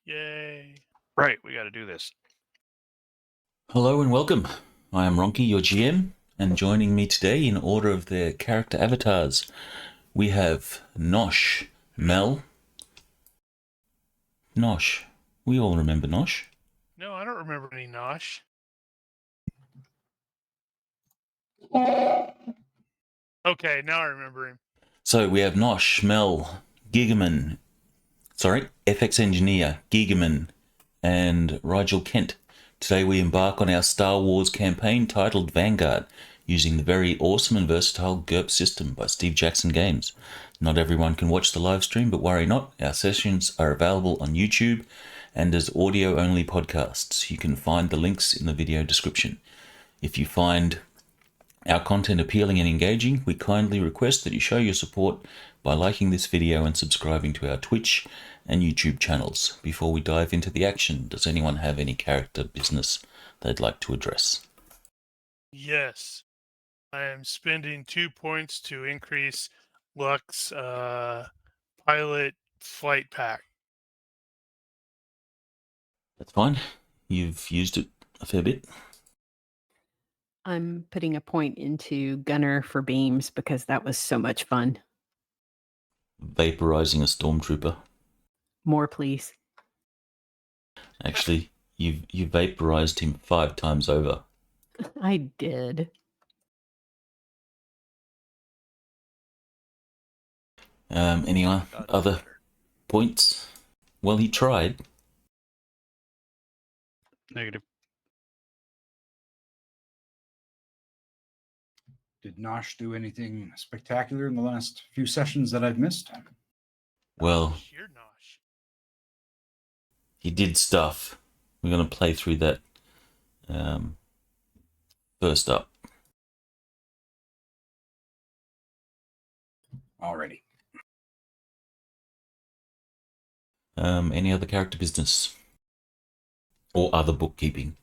Yay. Right, we got to do this. Hello and welcome. I am Ronnke, your GM, and joining me today in order of their character avatars, we have Nosh, Mel. Nosh. We all remember Nosh. No, I don't remember any Nosh. Okay, now I remember him. So we have Nosh, Mel, Gigaman, FX Engineer, Gigaman, and Rigel Kent. Today we embark on our Star Wars campaign titled Vanguard, using the very awesome and versatile GURPS system by Steve Jackson Games. Not everyone can watch the live stream, but worry not, our sessions are available on YouTube and as audio-only podcasts. You can find the links in the video description. If you find our content appealing and engaging, we kindly request that you show your support by liking this video and subscribing to our Twitch and YouTube channels. Before we dive into the action, does anyone have any character business they'd like to address? Yes. I am spending 2 points to increase Luck's pilot flight pack. That's fine. You've used it a fair bit. I'm putting a point into Gunner for beams because that was so much fun. Vaporizing a stormtrooper. More, please. Actually, you vaporized him 5 times over. I did. Any other points? Well, he tried. Negative. Did Nosh do anything spectacular in the last few sessions that I've missed? Well, Sheer Nosh. he did stuff. We're going to play through that first up. Already. Any other character business? Or other bookkeeping?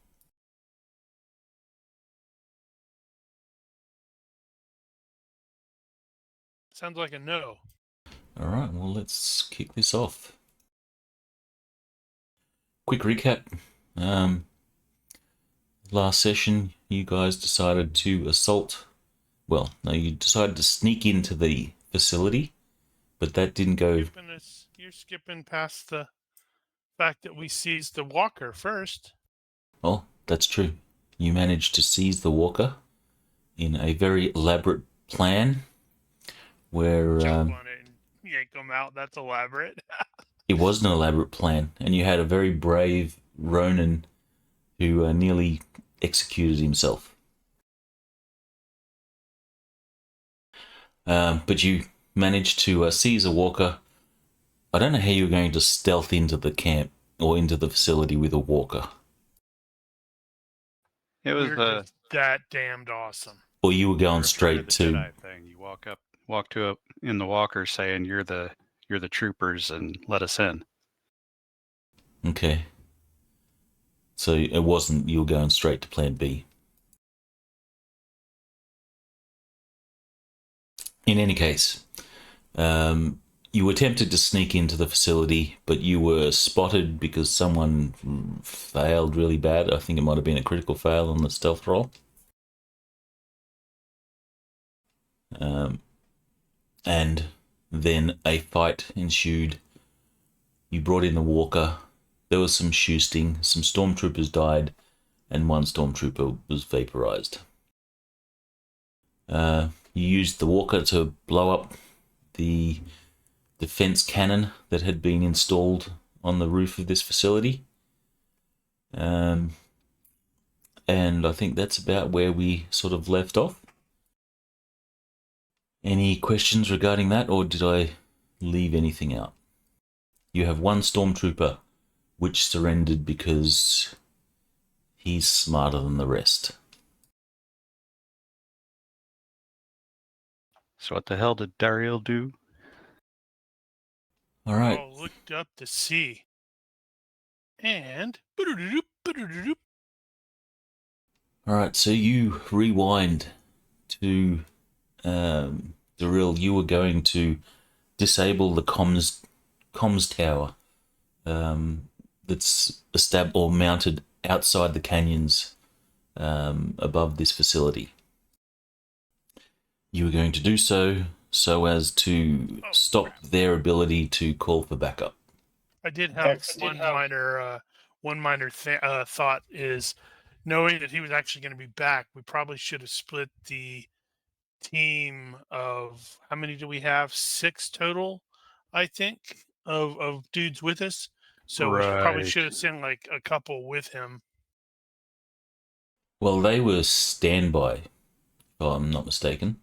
Sounds like a no. Alright, well, let's kick this off. Quick recap. Last session, you guys decided to assault. Well, no, you decided to sneak into the facility, but that didn't go. You're skipping past the fact that we seized the walker first. Oh, that's true. You managed to seize the walker in a very elaborate plan where Jump on it and yank them out. That's elaborate. it was an elaborate plan, and you had a very brave Ronin who nearly executed himself. But you managed to seize a walker. I don't know how you were going to stealth into the camp or into the facility with a walker. It was We're just that damned awesome. Or you were going the straight to... Jedi thing. You walk in the walker saying you're the troopers and let us in. Okay. So it wasn't you were going straight to plan B. In any case, you attempted to sneak into the facility, but you were spotted because someone failed really bad. I think it might have been a critical fail on the stealth roll. And then a fight ensued. You brought in the walker. There was some shoosting. Some stormtroopers died, and one stormtrooper was vaporized. You used the walker to blow up the defense cannon that had been installed on the roof of this facility. And I think that's about where we sort of left off. Any questions regarding that, or did I leave anything out? You have one stormtrooper which surrendered because he's smarter than the rest. So what the hell did Darrill do? All right. Oh, looked up to see. And... All right, so you rewind to Darrill. You were going to disable the comms tower that's established or mounted outside the canyons above this facility. You are going to do so as to stop their ability to call for backup. I did have one minor thought is knowing that he was actually going to be back. We probably should have split the team of how many do we have? 6 total, I think, of dudes with us. So we probably Right. should have sent like a couple with him. Well, they were standby, if I'm not mistaken.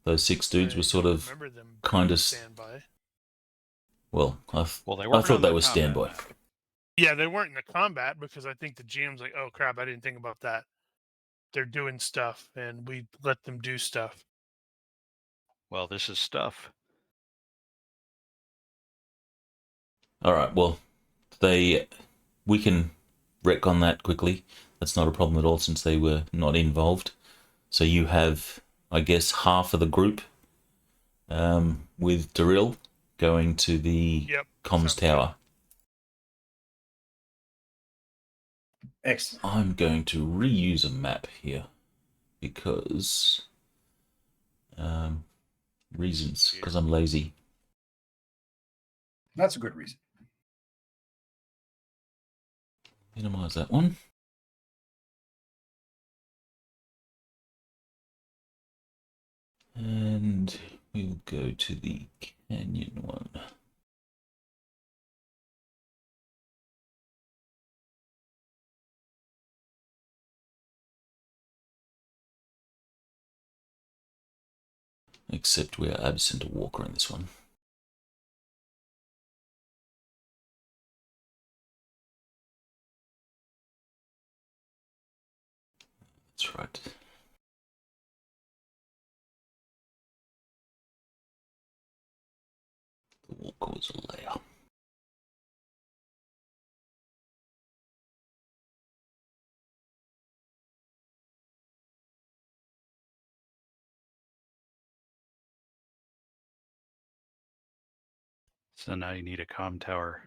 Those 6 dudes were sort of remember them kind of standby. Well, Well, they I weren't thought on they the were combat standby. map. Yeah, they weren't in the combat because I think the GM's like, oh crap, I didn't think about that. They're doing stuff, and we let them do stuff. Well, this is stuff. All right. Well, we can wreck on that quickly. That's not a problem at all since they were not involved. So you have, I guess, half of the group with Darrill going to the comms tower. Excellent. I'm going to reuse a map here because reasons, because I'm lazy. That's a good reason. Minimize that one. And we'll go to the canyon one. Except we're absent a walker in this one. That's right. The walker was a layer. So now you need a comm tower.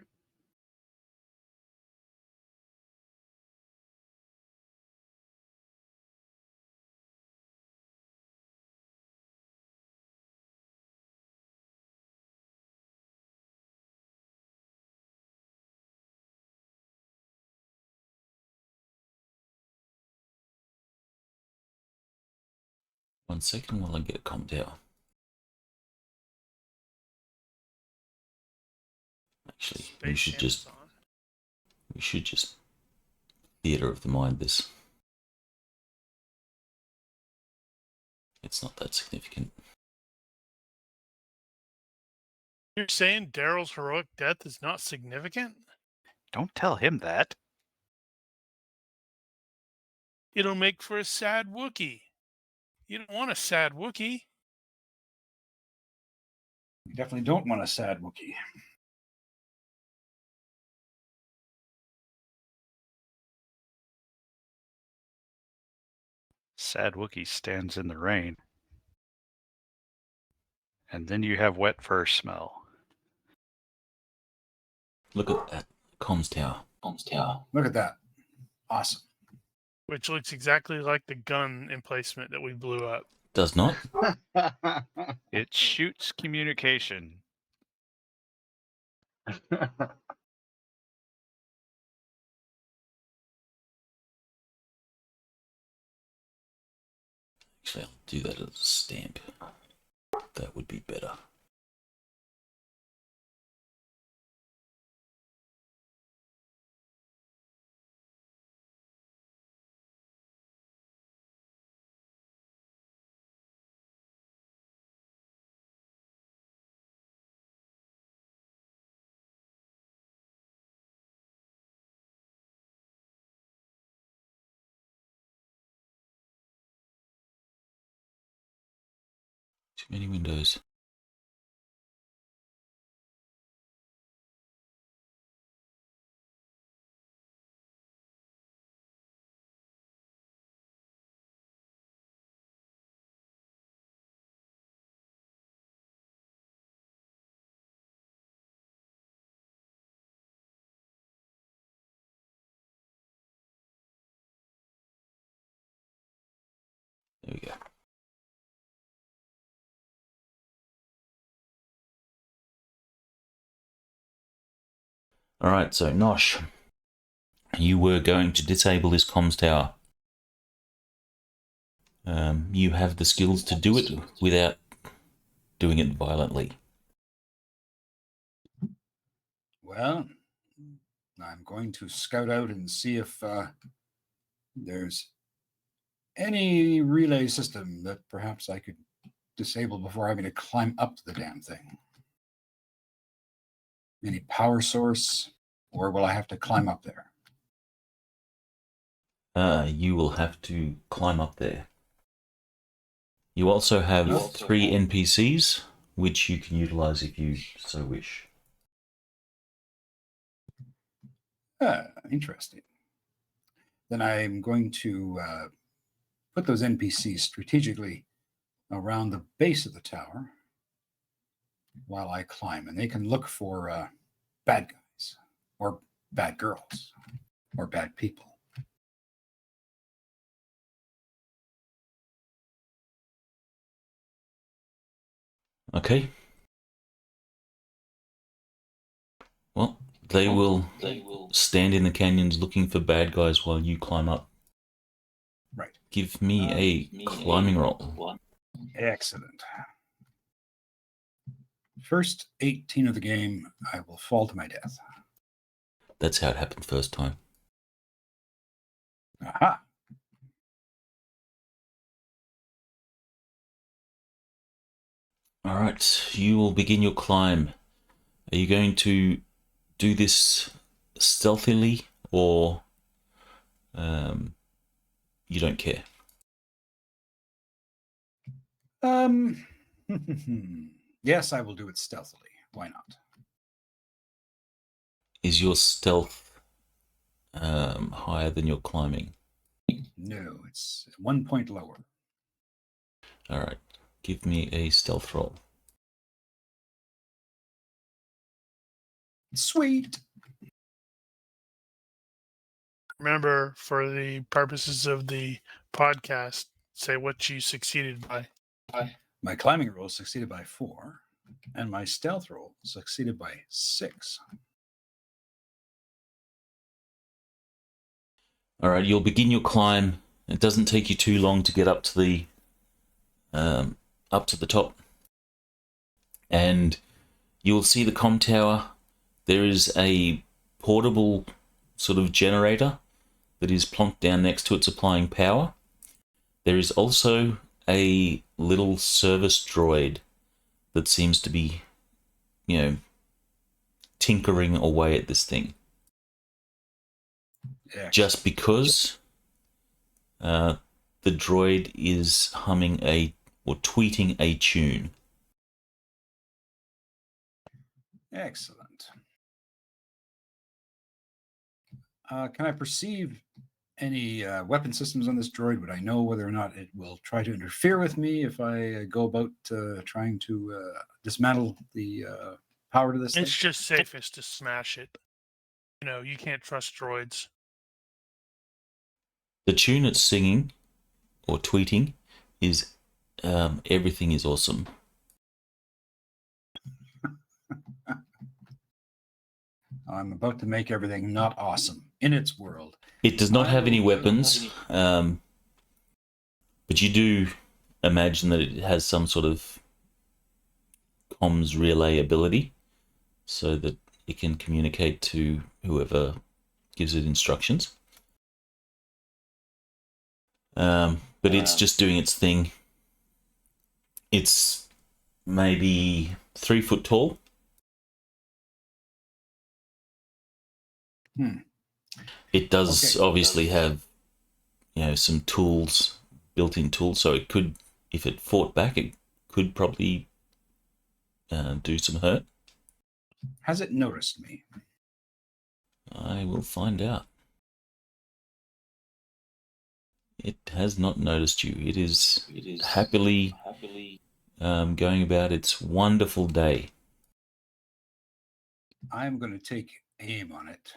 One second while I get a comm tower. Actually, we should just theater of the mind this. It's not that significant. You're saying Darrill's heroic death is not significant? Don't tell him that. It'll make for a sad Wookiee. You don't want a sad Wookiee. You definitely don't want a sad Wookiee. Sad Wookiee stands in the rain. And then you have wet fur smell. Look at that comms tower. Comms tower. Look at that. Awesome. Which looks exactly like the gun emplacement that we blew up. Does not. It shoots communication. Actually, I'll do that as a stamp. That would be better. Too many windows. Alright, so Nosh, you were going to disable this comms tower. You have the skills to do it without doing it violently. Well, I'm going to scout out and see if there's any relay system that perhaps I could disable before having to climb up the damn thing. Any power source, or will I have to climb up there? You will have to climb up there. You also have 3 NPCs, which you can utilize if you so wish. Interesting. Then I'm going to put those NPCs strategically around the base of the tower while I climb, and they can look for bad guys or bad girls or bad people. Okay. Well, they will stand in the canyons looking for bad guys while you climb up. Right. Give me a climbing roll. Excellent. First 18 of the game, I will fall to my death. That's how it happened first time. Aha! Alright, you will begin your climb. Are you going to do this stealthily, or you don't care? Yes, I will do it stealthily. Why not? Is your stealth higher than your climbing? No, it's 1 point lower. Alright, give me a stealth roll. Sweet. Remember, for the purposes of the podcast, say what you succeeded by. My climbing roll succeeded by 4, and my stealth roll succeeded by 6. Alright, you'll begin your climb. It doesn't take you too long to get up to the top. And you'll see the comm tower. There is a portable sort of generator that is plonked down next to it, supplying power. There is also a little service droid that seems to be, tinkering away at this thing. Excellent. Just because the droid is humming or tweeting a tune. Excellent. Can I perceive any weapon systems on this droid? Would I know whether or not it will try to interfere with me if I go about trying to dismantle the power to this thing? It's just safest to smash it. You can't trust droids. The tune it's singing or tweeting is everything is awesome. I'm about to make everything not awesome in its world. It does not have any weapons, but you do imagine that it has some sort of comms relay ability so that it can communicate to whoever gives it instructions. But it's just doing its thing. It's maybe 3 foot tall. It does obviously have, some tools, built-in tools, so it could, if it fought back, it could probably do some hurt. Has it noticed me? I will find out. It has not noticed you. It is happily going about its wonderful day. I'm going to take aim on it.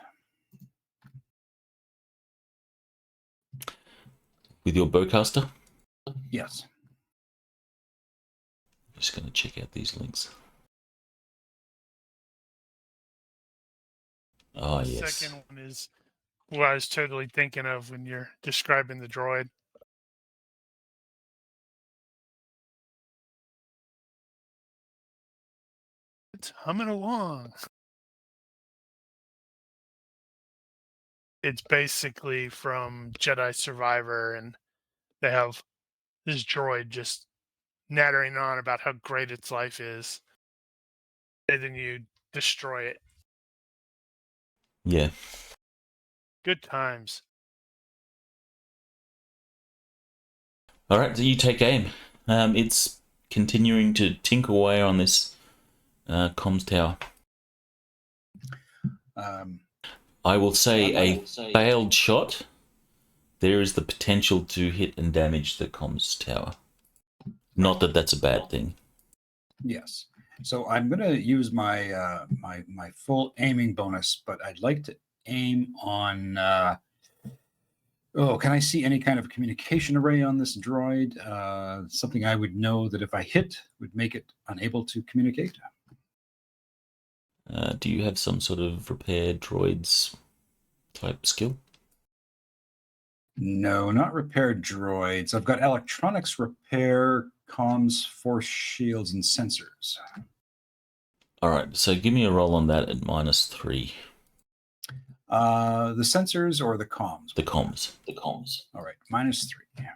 With your bowcaster? Yes. I'm just going to check out these links. Oh, The yes. second one is what I was totally thinking of when you're describing the droid. It's humming along. It's basically from Jedi Survivor, and they have this droid just nattering on about how great its life is. And then you destroy it. Yeah. Good times. All right, so you take aim. It's continuing to tinker away on this comms tower. I will say a failed shot. There is the potential to hit and damage the comms tower. Not that that's a bad thing. Yes. So I'm going to use my my full aiming bonus, but I'd like to aim on. Can I see any kind of communication array on this droid? Something I would know that if I hit would make it unable to communicate. Do you have some sort of repair droids type skill? No, not repair droids. I've got electronics repair, comms, force shields, and sensors. All right, so give me a roll on that at -3. The sensors or the comms? The comms. All right, -3.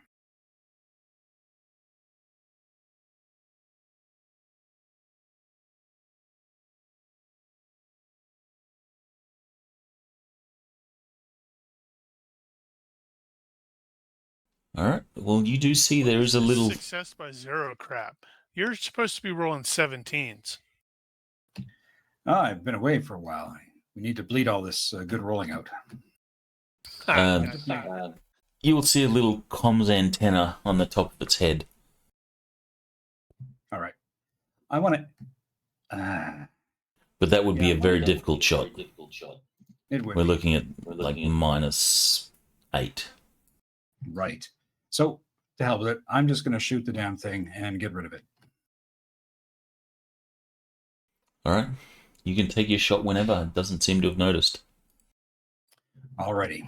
All right. Well, you do see there is a little. Success by 0 crap. You're supposed to be rolling 17s. I've been away for a while. We need to bleed all this good rolling out. You will see a little comms antenna on the top of its head. All right. I want to. But that would be a very difficult shot. It would. We're looking at like -8. Right. So, to hell with it. I'm just going to shoot the damn thing and get rid of it. All right. You can take your shot whenever. It doesn't seem to have noticed. Alrighty.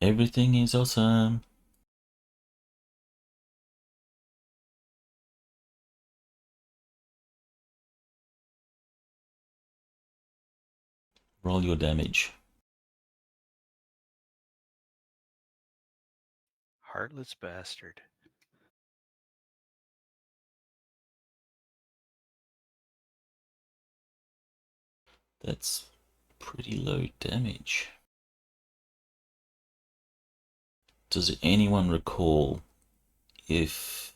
Everything is awesome. Roll your damage. Heartless bastard. That's pretty low damage. Does anyone recall if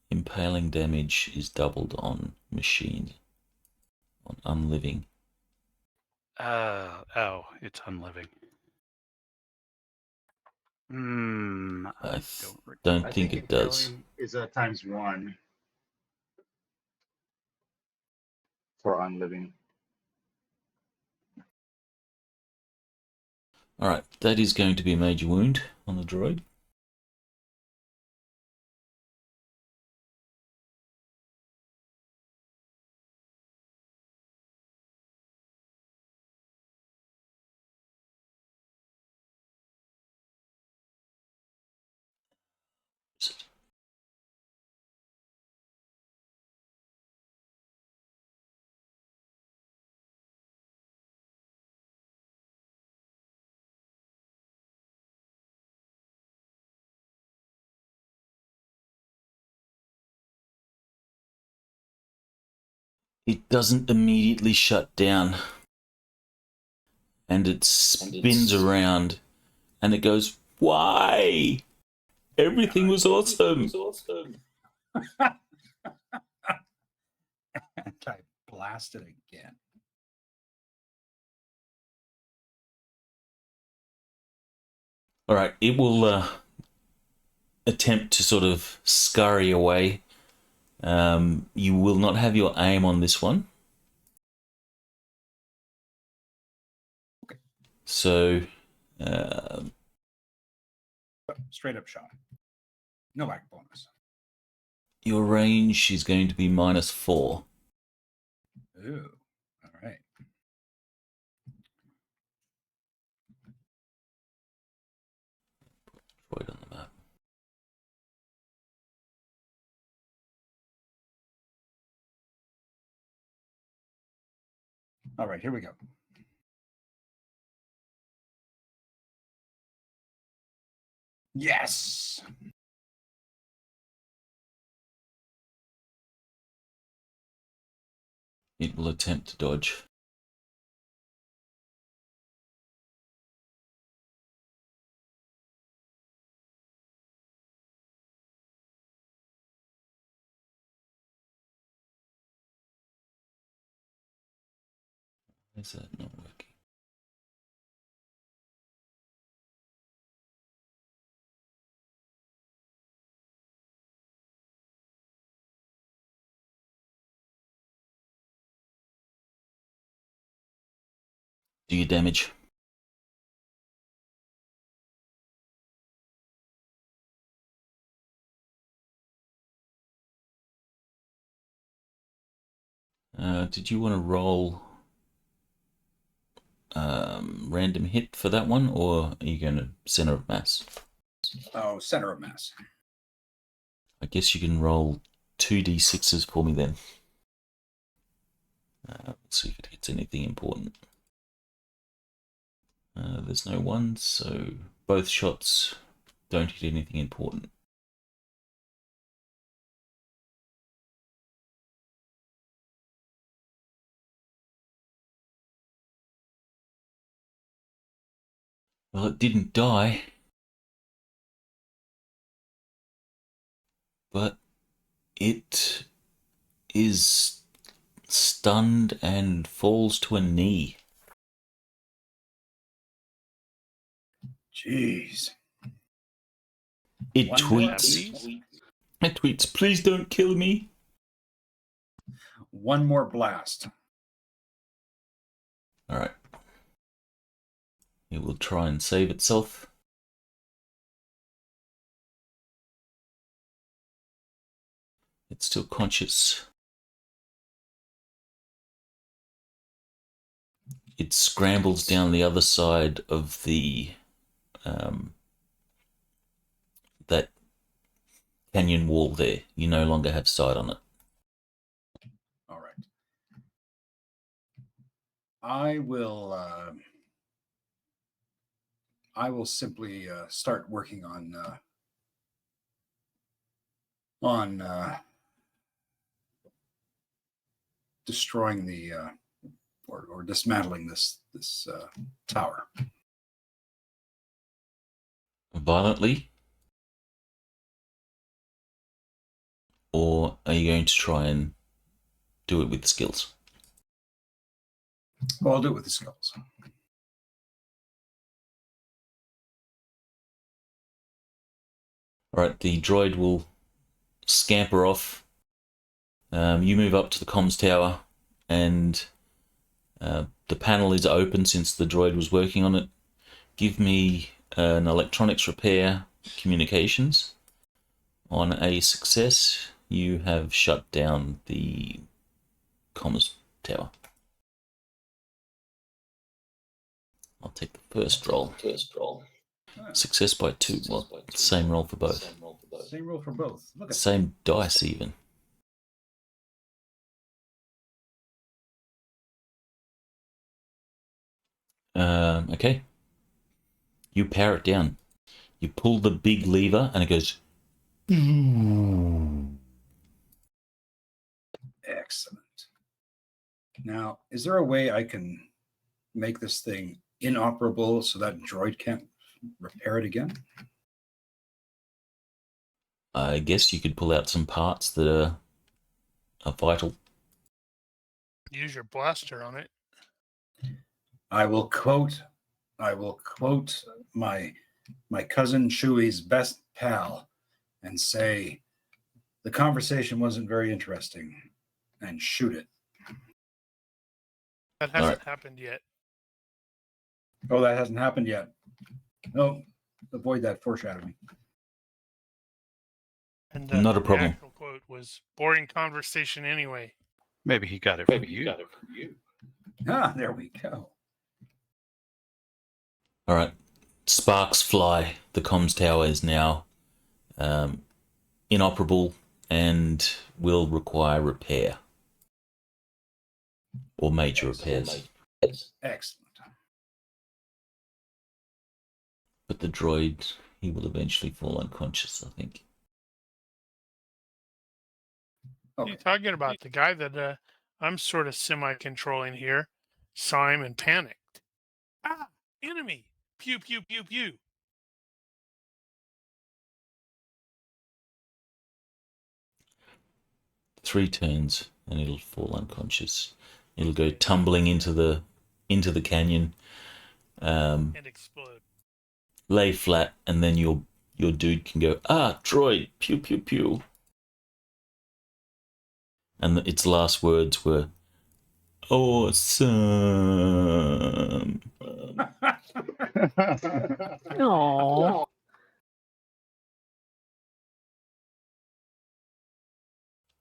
impaling damage is doubled on machine, on unliving? It's unliving. I don't think it does. Is ×1 for unliving. All right, that is going to be a major wound on the droid. It doesn't immediately shut down. And it spins around and it goes, why? Everything was awesome. And I blast it again. All right, it will attempt to sort of scurry away. You will not have your aim on this one. Okay. So, Straight up shot. No back bonus. your range is going to be -4. Ooh. All right. All right, here we go. Yes. It will attempt to dodge. Is that not working? Do your damage. Did you want to roll random hit for that one, or are you going to center of mass? Oh, center of mass. I guess you can roll 2d6s for me then. Let's see if it hits anything important. There's no ones, so both shots don't hit anything important. Well, it didn't die, but it is stunned and falls to a knee. Jeez. It One tweets. It tweets, please don't kill me. One more blast. All right. It will try and save itself. It's still conscious. It scrambles down the other side of the that canyon wall there. You no longer have sight on it. All right. I will simply start working on destroying the or dismantling this tower. Violently? Or are you going to try and do it with skills? Well, I'll do it with the skills. Alright, the droid will scamper off. You move up to the comms tower, and the panel is open since the droid was working on it. Give me an electronics repair communications. On a success, you have shut down the comms tower. I'll take the first roll. Success by 2. Well, same roll for both. Same roll for both. Look at Same dice even. Okay. You power it down. You pull the big lever and it goes. Excellent. Now, is there a way I can make this thing inoperable so that droid can't repair it again? I guess you could pull out some parts that are vital. Use your blaster on it. I will quote my cousin Chewie's best pal and say the conversation wasn't very interesting, and shoot it. That hasn't happened yet. Oh, that hasn't happened yet. No, avoid that foreshadowing. And Not a the problem. actual quote was boring conversation anyway. Maybe he got it from you. Ah, there we go. All right. Sparks fly. The comms tower is now inoperable and will require repair. or major repairs. Excellent. But the droid, he will eventually fall unconscious, I think. What are you talking about? The guy that I'm sort of semi-controlling here saw him and panicked. Ah, enemy! Pew, pew, pew, pew. 3 turns and it'll fall unconscious. It'll go tumbling into the canyon, And explode. lay flat, and then your dude can go, droid, pew pew pew. And its last words were, awesome. Oh,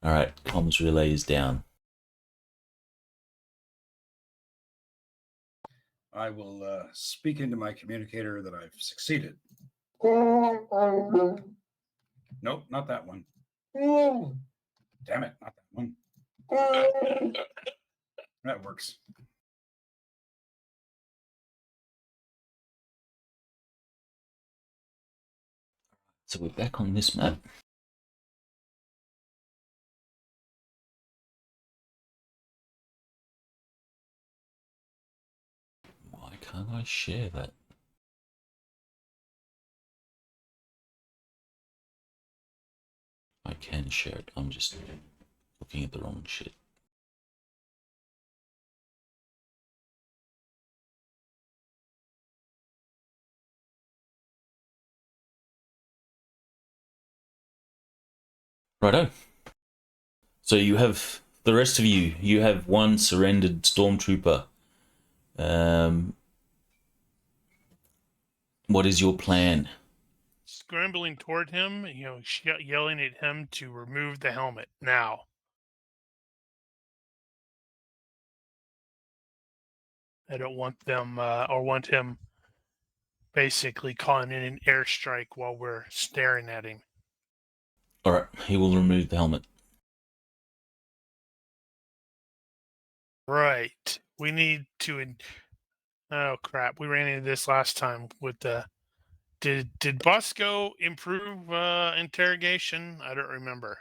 All right, comms relay is down. I will speak into my communicator that I've succeeded. Nope, not that one. Damn it, not that one. That works. So we're back on this map. Why can't I share that? I can share it. I'm just looking at the wrong shit. Righto. So you have, the rest of you have one surrendered stormtrooper. What is your plan? Scrambling toward him, yelling at him to remove the helmet now. I don't want them, or want him basically calling in an airstrike while we're staring at him. All right, he will remove the helmet. Right. We need to. Oh crap! We ran into this last time with the. Did Bosco improve interrogation? I don't remember.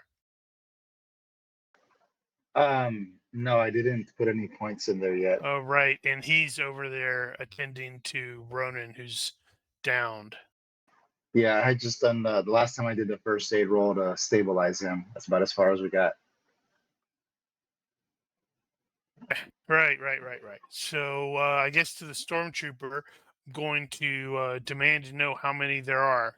No, I didn't put any points in there yet. Oh right, and he's over there attending to Ronan, who's downed. Yeah, I had just done the last time I did the first aid roll to stabilize him. That's about as far as we got. Right. So I guess to the stormtrooper, I'm going to demand to know how many there are.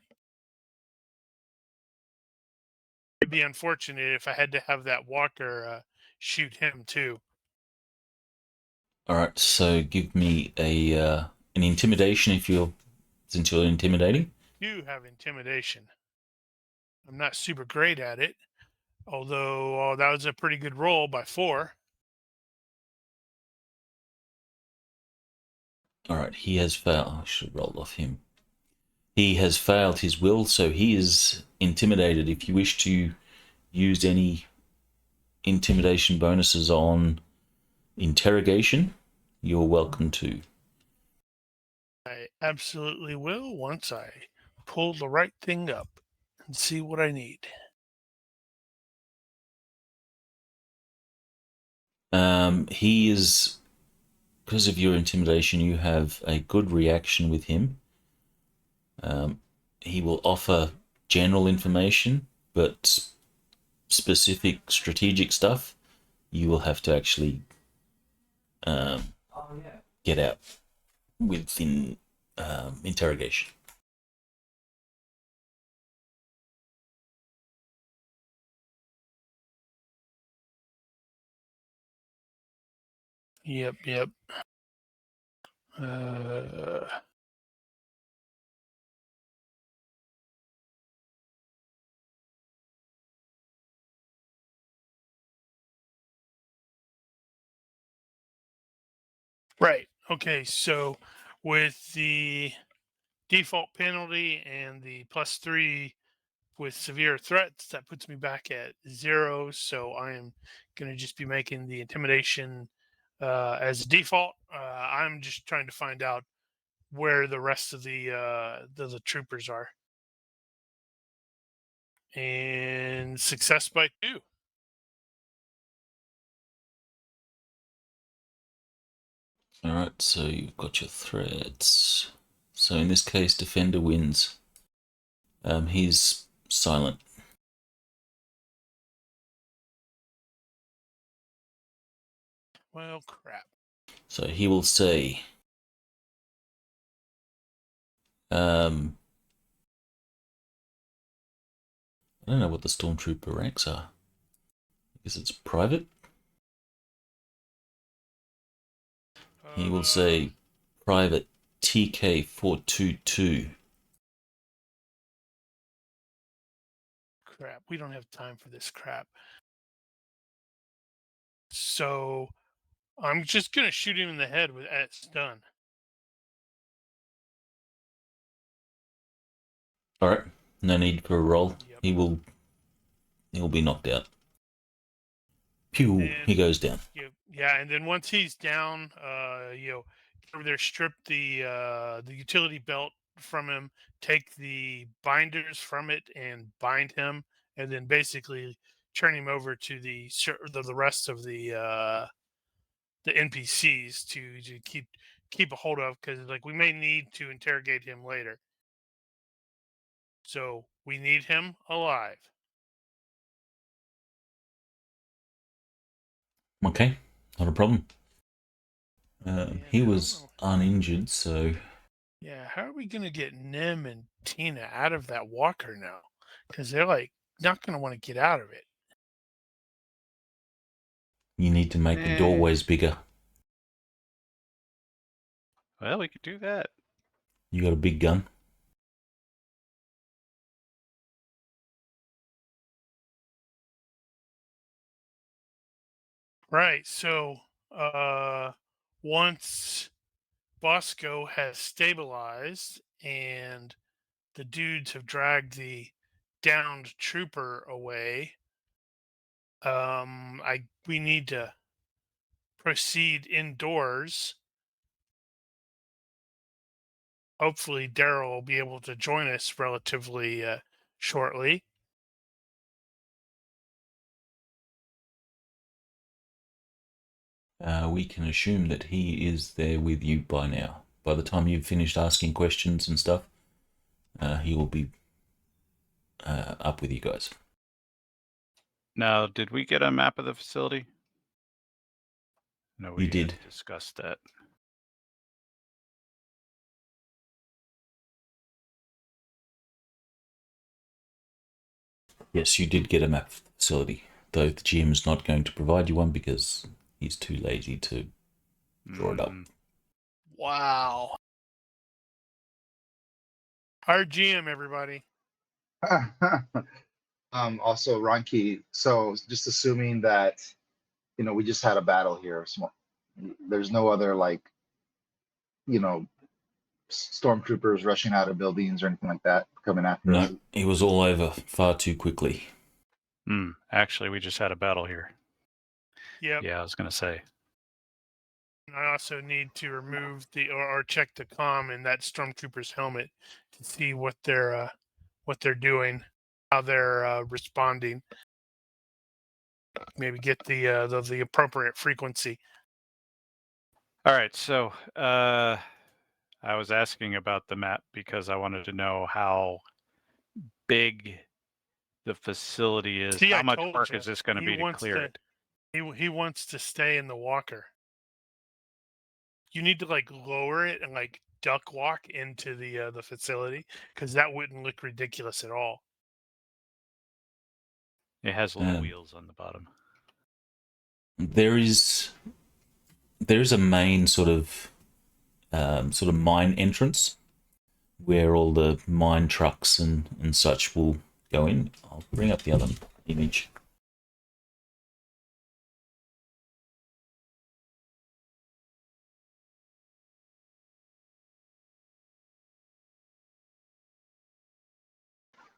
It'd be unfortunate if I had to have that walker shoot him too. All right, so give me an intimidation since you're intimidating. You have intimidation. I'm not super great at it, although that was a pretty good roll by 4. All right, he has failed. I should roll off him. He has failed his will, so he is intimidated. If you wish to use any intimidation bonuses on interrogation, you're welcome to. I absolutely will once I pull the right thing up and see what I need. He is, because of your intimidation, you have a good reaction with him. He will offer general information, but specific strategic stuff you will have to actually get out within interrogation. Yep. Right. Okay. So with the default penalty and the +3 with severe threats, that puts me back at 0. So I am going to just be making the intimidation as default. I'm just trying to find out where the rest of the troopers are. And success by 2. All right, so you've got your threats. So in this case, defender wins. He's silent. Well, crap. So he will say, I don't know what the stormtrooper ranks are. I guess it's private. He will say, Private TK422. Crap. We don't have time for this crap. So I'm just going to shoot him in the head at stun. All right, no need for a roll. Yep. He'll be knocked out. Pew! And, he goes down. Yeah, and then once he's down, over there, strip the utility belt from him, take the binders from it, and bind him, and then basically turn him over to the rest of the NPCs to keep a hold of, because like we may need to interrogate him later. So we need him alive. Okay, not a problem. He I was don't uninjured, so Yeah, how are we gonna get Nim and Tina out of that walker now? Because they're like not gonna want to get out of it. you need to make the doorways bigger. Well, we could do that. You got a big gun? Right. So once Bosco has stabilized and the dudes have dragged the downed trooper away, we need to proceed indoors. Hopefully Darrill will be able to join us relatively shortly. We can assume that he is there with you by now. By the time you've finished asking questions and stuff, he will be up with you guys. Now, did we get a map of the facility? No, we You did. discussed that. Yes, you did get a map of the facility, though the GM's not going to provide you one because he's too lazy to draw it up. Wow. Our GM, everybody. Also, Ronnke. So just assuming that we just had a battle here. There's no other stormtroopers rushing out of buildings or anything like that coming after us. No, he was all over far too quickly. Actually, we just had a battle here. Yep. Yeah, I was going to say. I also need to remove or check the comm in that stormtrooper's helmet to see what they're doing, how they're responding. Maybe get the appropriate frequency. All right, so I was asking about the map because I wanted to know how big the facility is. See, how I much told work you, is this going to he be to wants clear to- it? He wants to stay in the walker. You need to lower it and duck walk into the facility, because that wouldn't look ridiculous at all. It has little wheels on the bottom. There is a main sort of mine entrance where all the mine trucks and such will go in. I'll bring up the other image.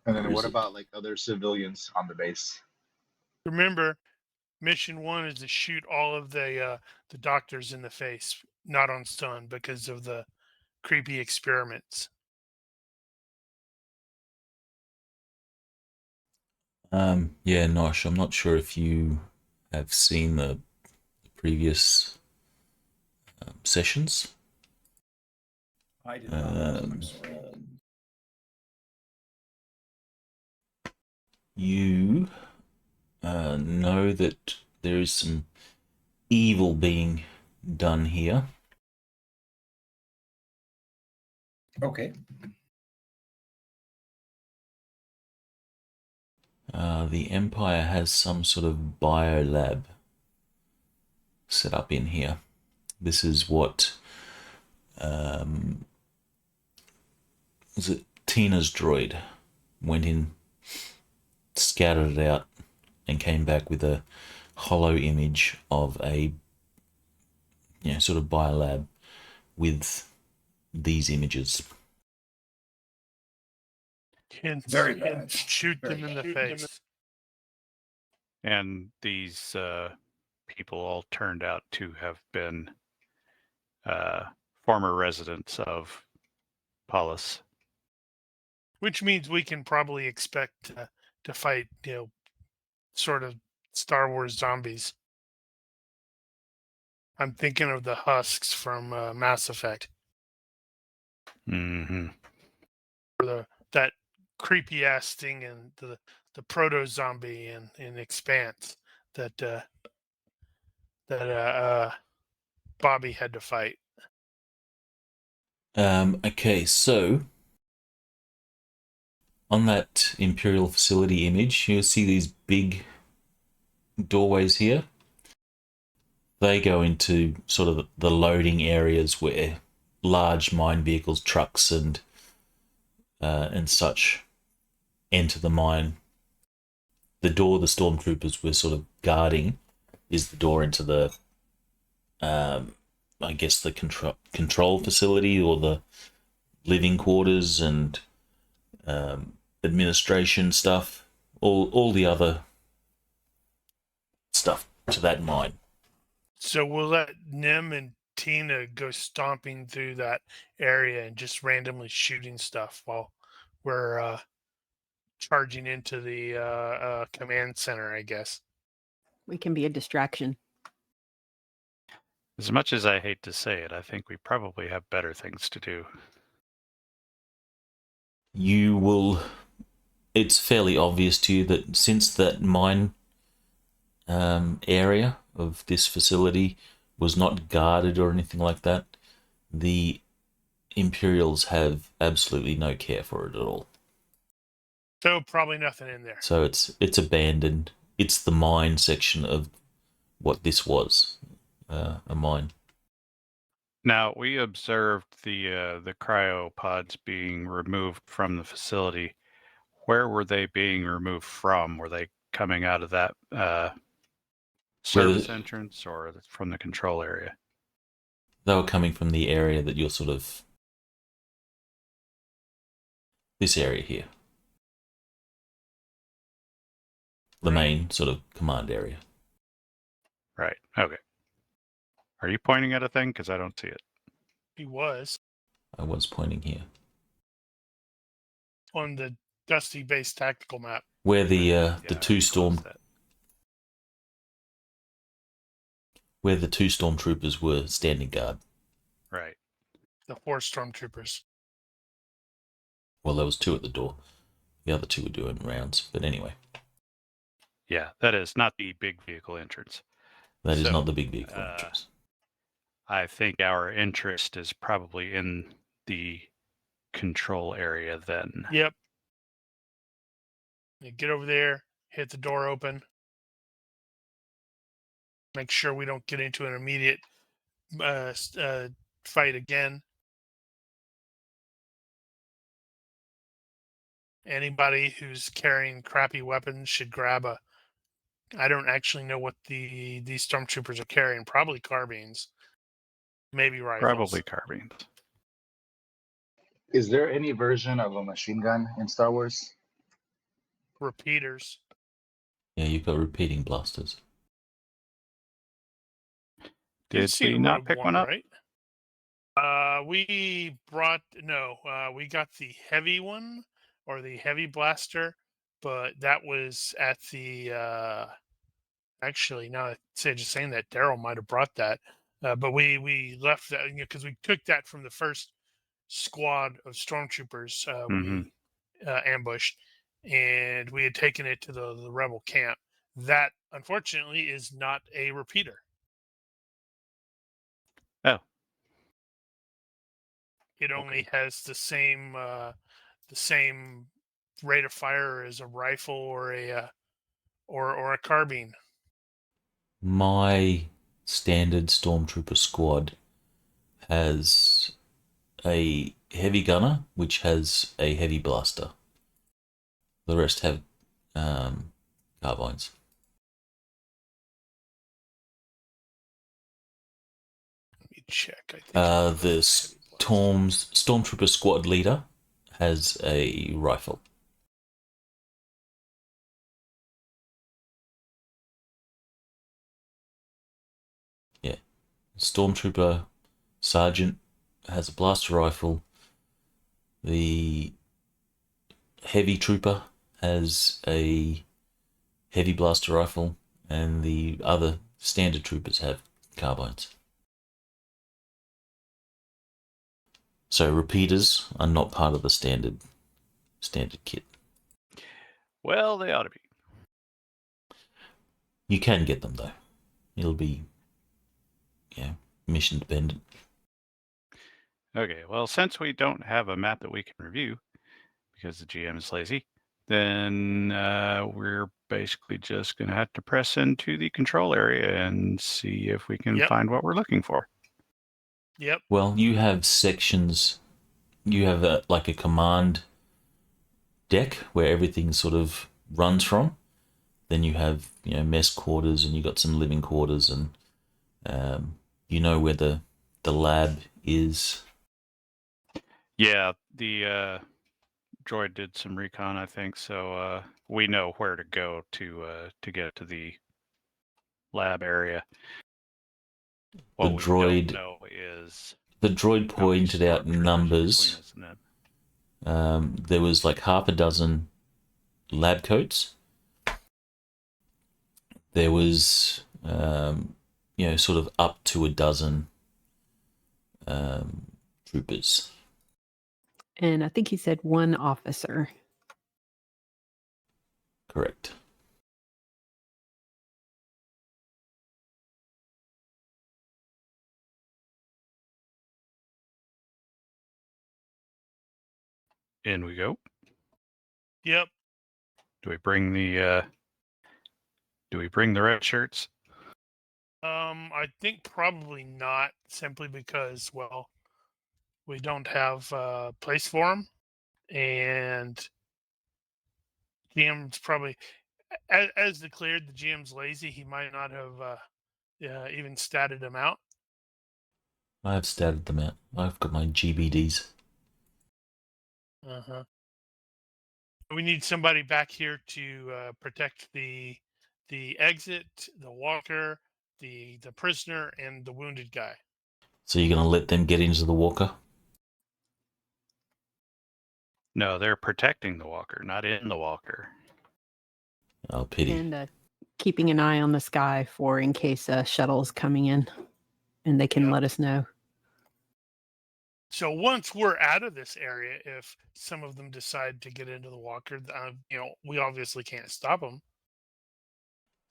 And then Where what is it? about other civilians on the base? Remember, mission 1 is to shoot all of the doctors in the face, not on stun, because of the creepy experiments. Yeah, Nosh, I'm not sure if you have seen the previous sessions. I did not. I'm sorry. You know that there is some evil being done here. Okay. The Empire has some sort of biolab set up in here. This is what was it Tina's droid went in, scouted it out, and came back with a hollow image of a sort of biolab with these images. Very bad. Shoot them in the face. And these people all turned out to have been former residents of Pallas. Which means we can probably expect to fight, sort of Star Wars zombies. I'm thinking of the husks from Mass Effect, Mm-hmm. or that creepy ass thing in the proto zombie in Expanse that Bobby had to fight. Okay, so on that Imperial facility image, you'll see these big doorways here. They go into sort of the loading areas where large mine vehicles, trucks, and such enter the mine. The door the stormtroopers were sort of guarding is the door into the, I guess, the control facility or the living quarters and administration stuff, all the other stuff to that mine. So we'll let Nim and Tina go stomping through that area and just randomly shooting stuff while we're charging into the command center, I guess. We can be a distraction. As much as I hate to say it, I think we probably have better things to do. You will. It's fairly obvious to you that since that mine area of this facility was not guarded or anything like that, the Imperials have absolutely no care for it at all. So probably nothing in there. So it's abandoned. It's the mine section of what this was, a mine. Now, we observed the cryopods being removed from the facility. Where were they being removed from? Were they coming out of that service entrance or from the control area? They were coming from the area that you're sort of... this area here. The main sort of command area. Right. Okay. Are you pointing at a thing? Because I don't see it. He was I was pointing here. on the Dusty Base tactical map. Where the Yeah, two where the two stormtroopers were standing guard. Right. The 4 stormtroopers. Well, there was 2 at the door. The other 2 were doing rounds. But anyway. Yeah, that is not the big vehicle entrance. That is So, not the big vehicle entrance. I think our interest is probably in the control area then. Yep. You get over there, hit the door open. Make sure we don't get into an immediate fight again. Anybody who's carrying crappy weapons should grab a... I don't actually know what these stormtroopers are carrying. Probably carbines. Maybe rifles. Probably carbines. Is there any version of a machine gun in Star Wars? Repeaters. Yeah, you've got repeating blasters. Did see we the not rogue pick one up? right? We got the heavy one or the heavy blaster, but that was at the actually now that just saying that Darrill might have brought that. But we left that because we took that from the first squad of stormtroopers we ambushed, and we had taken it to the rebel camp. That unfortunately is not a repeater. Oh. It only has the same rate of fire as a rifle or a carbine. My standard Stormtrooper squad has a heavy gunner, which has a heavy blaster. The rest have carbines. Let me check. I think The Stormtrooper squad leader has a rifle. Yeah. Stormtrooper sergeant has a blaster rifle. The heavy trooper has a heavy blaster rifle, and the other standard troopers have carbines. So repeaters are not part of the standard kit. Well, they ought to be. You can get them though. It'll be mission dependent. Okay, well, since we don't have a map that we can review because the GM is lazy, then we're basically just going to have to press into the control area and see if we can find what we're looking for. Yep. Well, you have sections. You have a command deck where everything sort of runs from. Then you have mess quarters, and you got some living quarters, and where the lab is. Yeah, the droid did some recon, I think, so we know where to go to get to the lab area. What we don't know is the droid pointed out numbers. There was like half a dozen lab coats. There was sort of up to a dozen troopers. And I think he said one officer. Correct. In we go. Yep. Do we bring the red shirts? I think probably not, simply because, well, we don't have a place for them, and GM's probably, as declared, the GM's lazy. He might not have even statted them out. I have statted them out. I've got my GBDs. Uh-huh. We need somebody back here to protect the exit, the walker, the prisoner, and the wounded guy. So you're going to let them get into the walker? No, they're protecting the walker, not in the walker. Oh, pity. And keeping an eye on the sky for in case a shuttle's coming in, and they can let us know. So once we're out of this area, if some of them decide to get into the walker, we obviously can't stop them.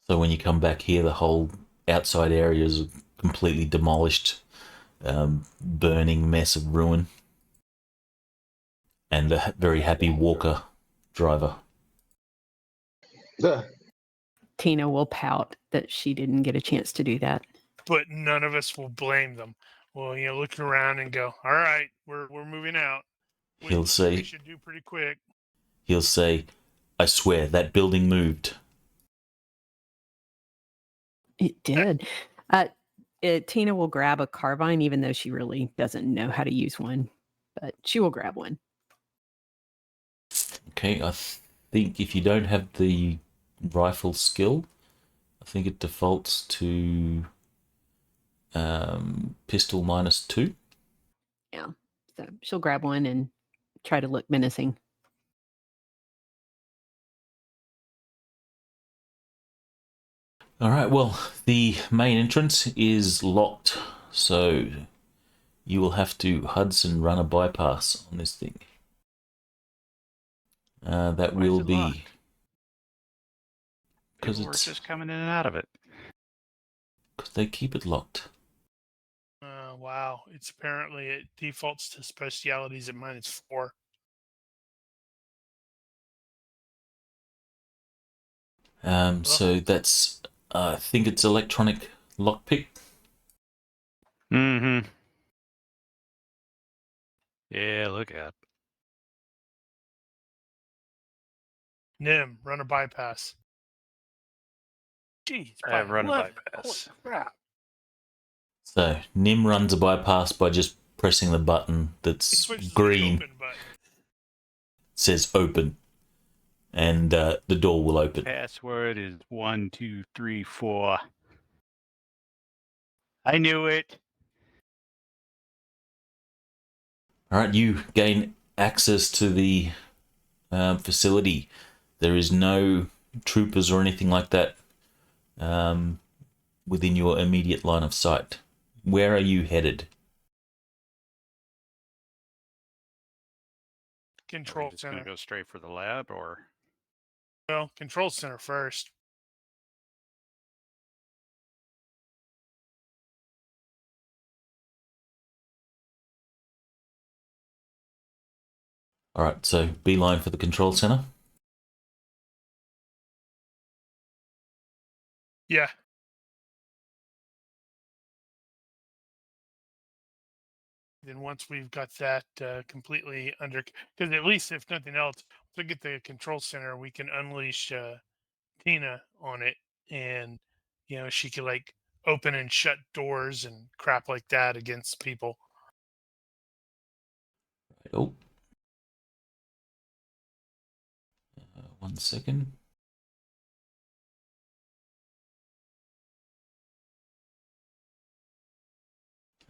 So when you come back here, the whole outside area is a completely demolished, burning mess of ruin. And a very happy walker driver. Tina will pout that she didn't get a chance to do that. But none of us will blame them. Well, look around and go, all right, we're moving out. He'll say, we should do pretty quick. He'll say, I swear, that building moved. It did. Tina will grab a carbine, even though she really doesn't know how to use one. But she will grab one. Okay, I think if you don't have the rifle skill, I think it defaults to pistol -2. Yeah. So she'll grab one and try to look menacing. All right, well, the main entrance is locked, so you will have to Hudson run a bypass on this thing. That Why is will it be locked? because People were it's just coming in and out of it. because they keep it locked. Wow. It's apparently it defaults to specialities at -4. So that's I think it's electronic lockpick. Mm-hmm. Yeah, look at. Nim, run a bypass. Jeez, I by run a 11. bypass. Holy crap. So Nim runs a bypass by just pressing the button that's Pushes the green. open button. Says open, and the door will open. Password is 1, 2, 3, 4. I knew it. All right, you gain access to the facility. There is no troopers or anything like that within your immediate line of sight. Where are you headed? Are we Control just gonna center. go straight for the lab, or Well, control center first. All right, so beeline for the control center. Yeah. Then once we've got that completely under, because at least if nothing else, to get the control center, we can unleash Tina on it, and she can like open and shut doors and crap like that against people. Oh, 1 second.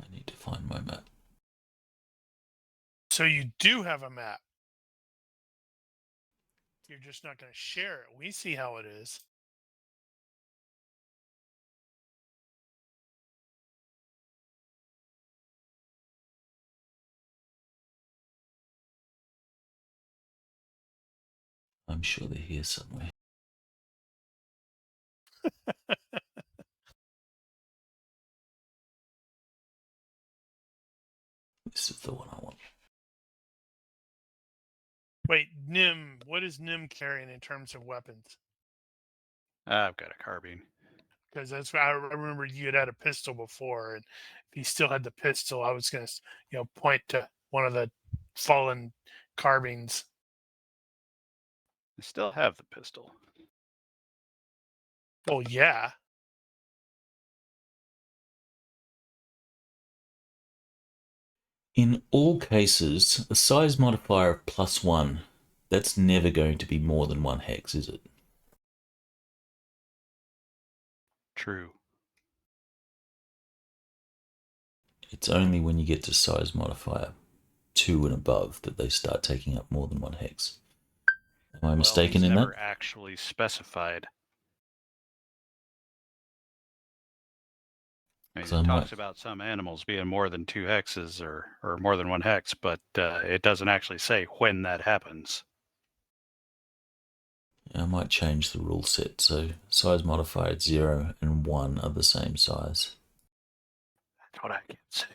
I need to find my map. So you do have a map. You're just not going to share it. We see how it is. I'm sure they're here somewhere. This is the one I want. Wait, Nim, what is Nim carrying in terms of weapons? I've got a carbine. Because that's what I remember you had a pistol before, and if you still had the pistol, I was going to, point to one of the fallen carbines. I still have the pistol. Well, yeah. In all cases, a size modifier of +1, that's never going to be more than 1 hex, is it? True. It's only when you get to size modifier 2 and above that they start taking up more than 1 hex. Am I mistaken in never that? actually specified. I mean, So I it might- talks about some animals being more than 2 hexes or more than 1 hex, but it doesn't actually say when that happens. I might change the rule set so size modifier at 0 and 1 are the same size. That's what I kept saying.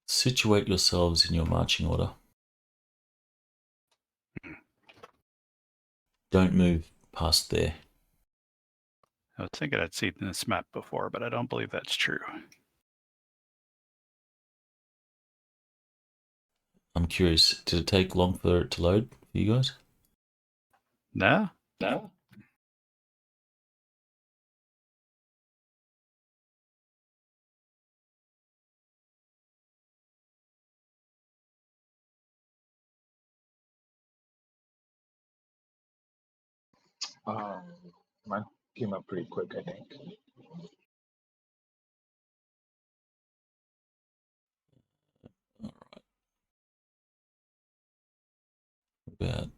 Situate yourselves in your marching order. Don't move past there. I was thinking I'd seen this map before, but I don't believe that's true. I'm curious, did it take long for it to load for you guys? No? No. Mine came up pretty quick, I think. All right.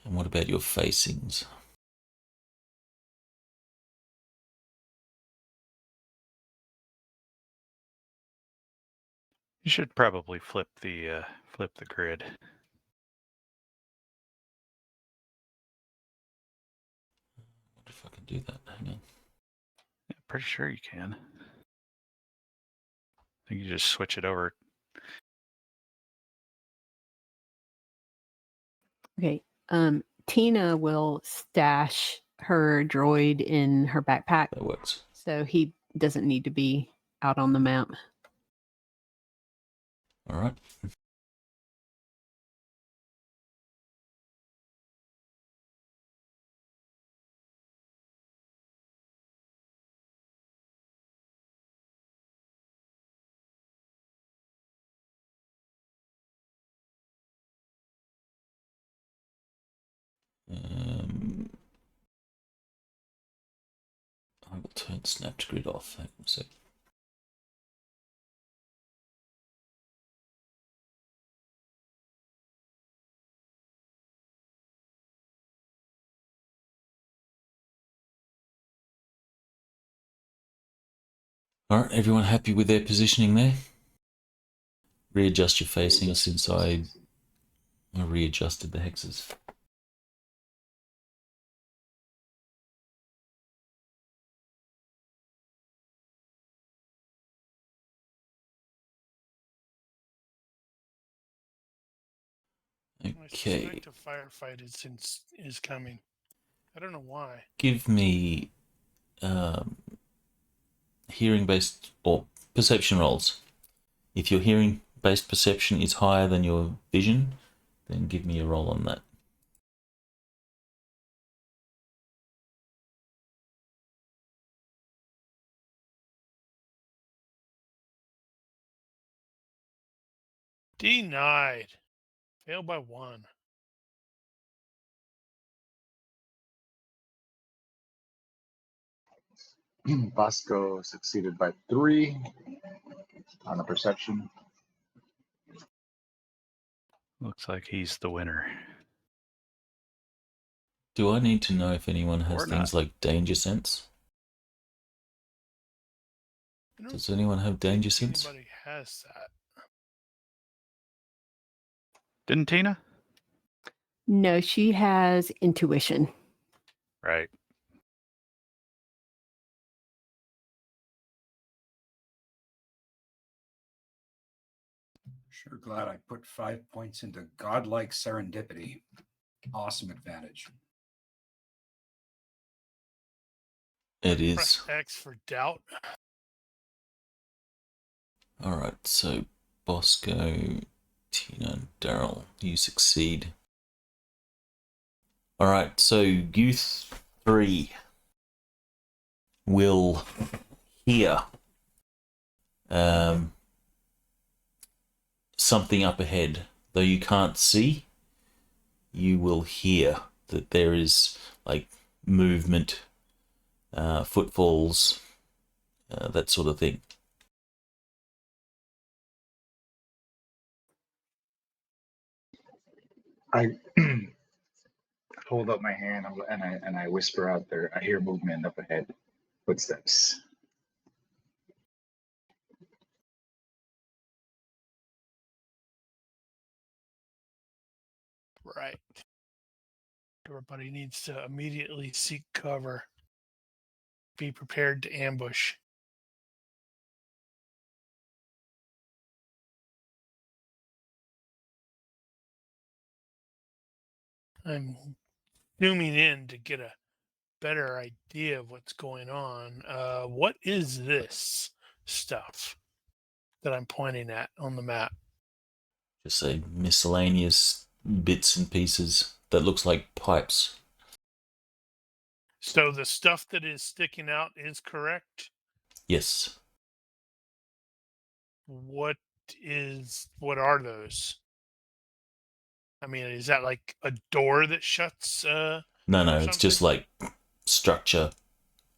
What about your facings? You should probably flip the grid. What if I can do that? Hang on. Yeah, pretty sure you can. I think you just switch it over. Okay. Tina will stash her droid in her backpack, That works. so he doesn't need to be out on the map. All right. I will turn snap to grid off. Hang on a sec. All right, everyone happy with their positioning there? Readjust your facing since I readjusted the hexes. I Okay, suspect a firefight is coming. I don't know why. give me hearing-based or perception rolls. If your hearing-based perception is higher than your vision, then give me a roll on that. Denied. Failed by 1. Bosco succeeded by 3 on the perception. Looks like he's the winner. Do I need to know if anyone has Or things not. like danger sense? I don't Does anyone have danger think sense? anybody has that. Didn't Tina? No, she has intuition. Right. Sure glad I put 5 points into godlike serendipity. Awesome advantage. It Press is. X for doubt. Alright, so Bosco, Tina, and Darrill, you succeed. Alright, so Youth 3 will hear something up ahead. Though you can't see, you will hear that there is like movement, footfalls, that sort of thing. I hold up my hand and I whisper out there. I hear movement up ahead, footsteps. Right. Everybody needs to immediately seek cover. Be prepared to ambush. I'm zooming in to get a better idea of what's going on. What is this stuff that I'm pointing at on the map? Just say miscellaneous bits and pieces that looks like pipes. So the stuff that is sticking out is correct. Yes. What are those? I mean, is that like a door that shuts? No, or it's just something? like structure.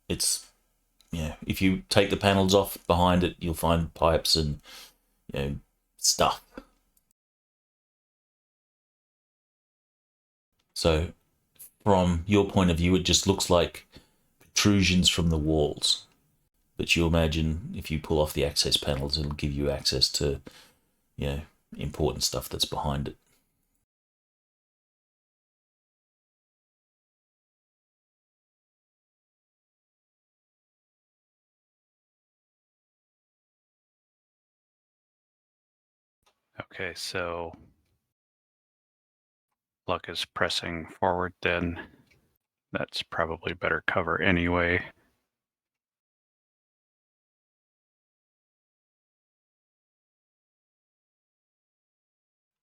It's, if you take the panels off behind it, you'll find pipes and, stuff. So from your point of view, it just looks like protrusions from the walls. But you imagine if you pull off the access panels, it'll give you access to, important stuff that's behind it. Okay, so luck is pressing forward, then that's probably better cover anyway.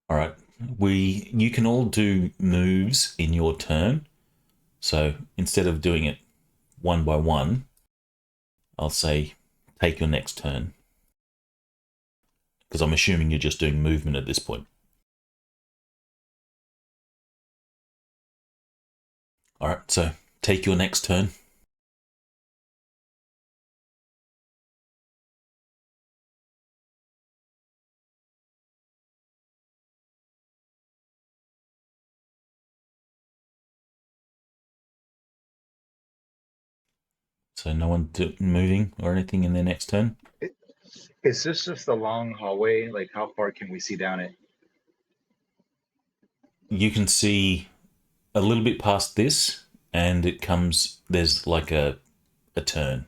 All right. You can all do moves in your turn. So instead of doing it one by one, I'll say take your next turn. Because I'm assuming you're just doing movement at this point. All right, so take your next turn. So no one moving or anything in their next turn? Is this just a long hallway? Like, how far can we see down it? You can see a little bit past this, and there's like a turn.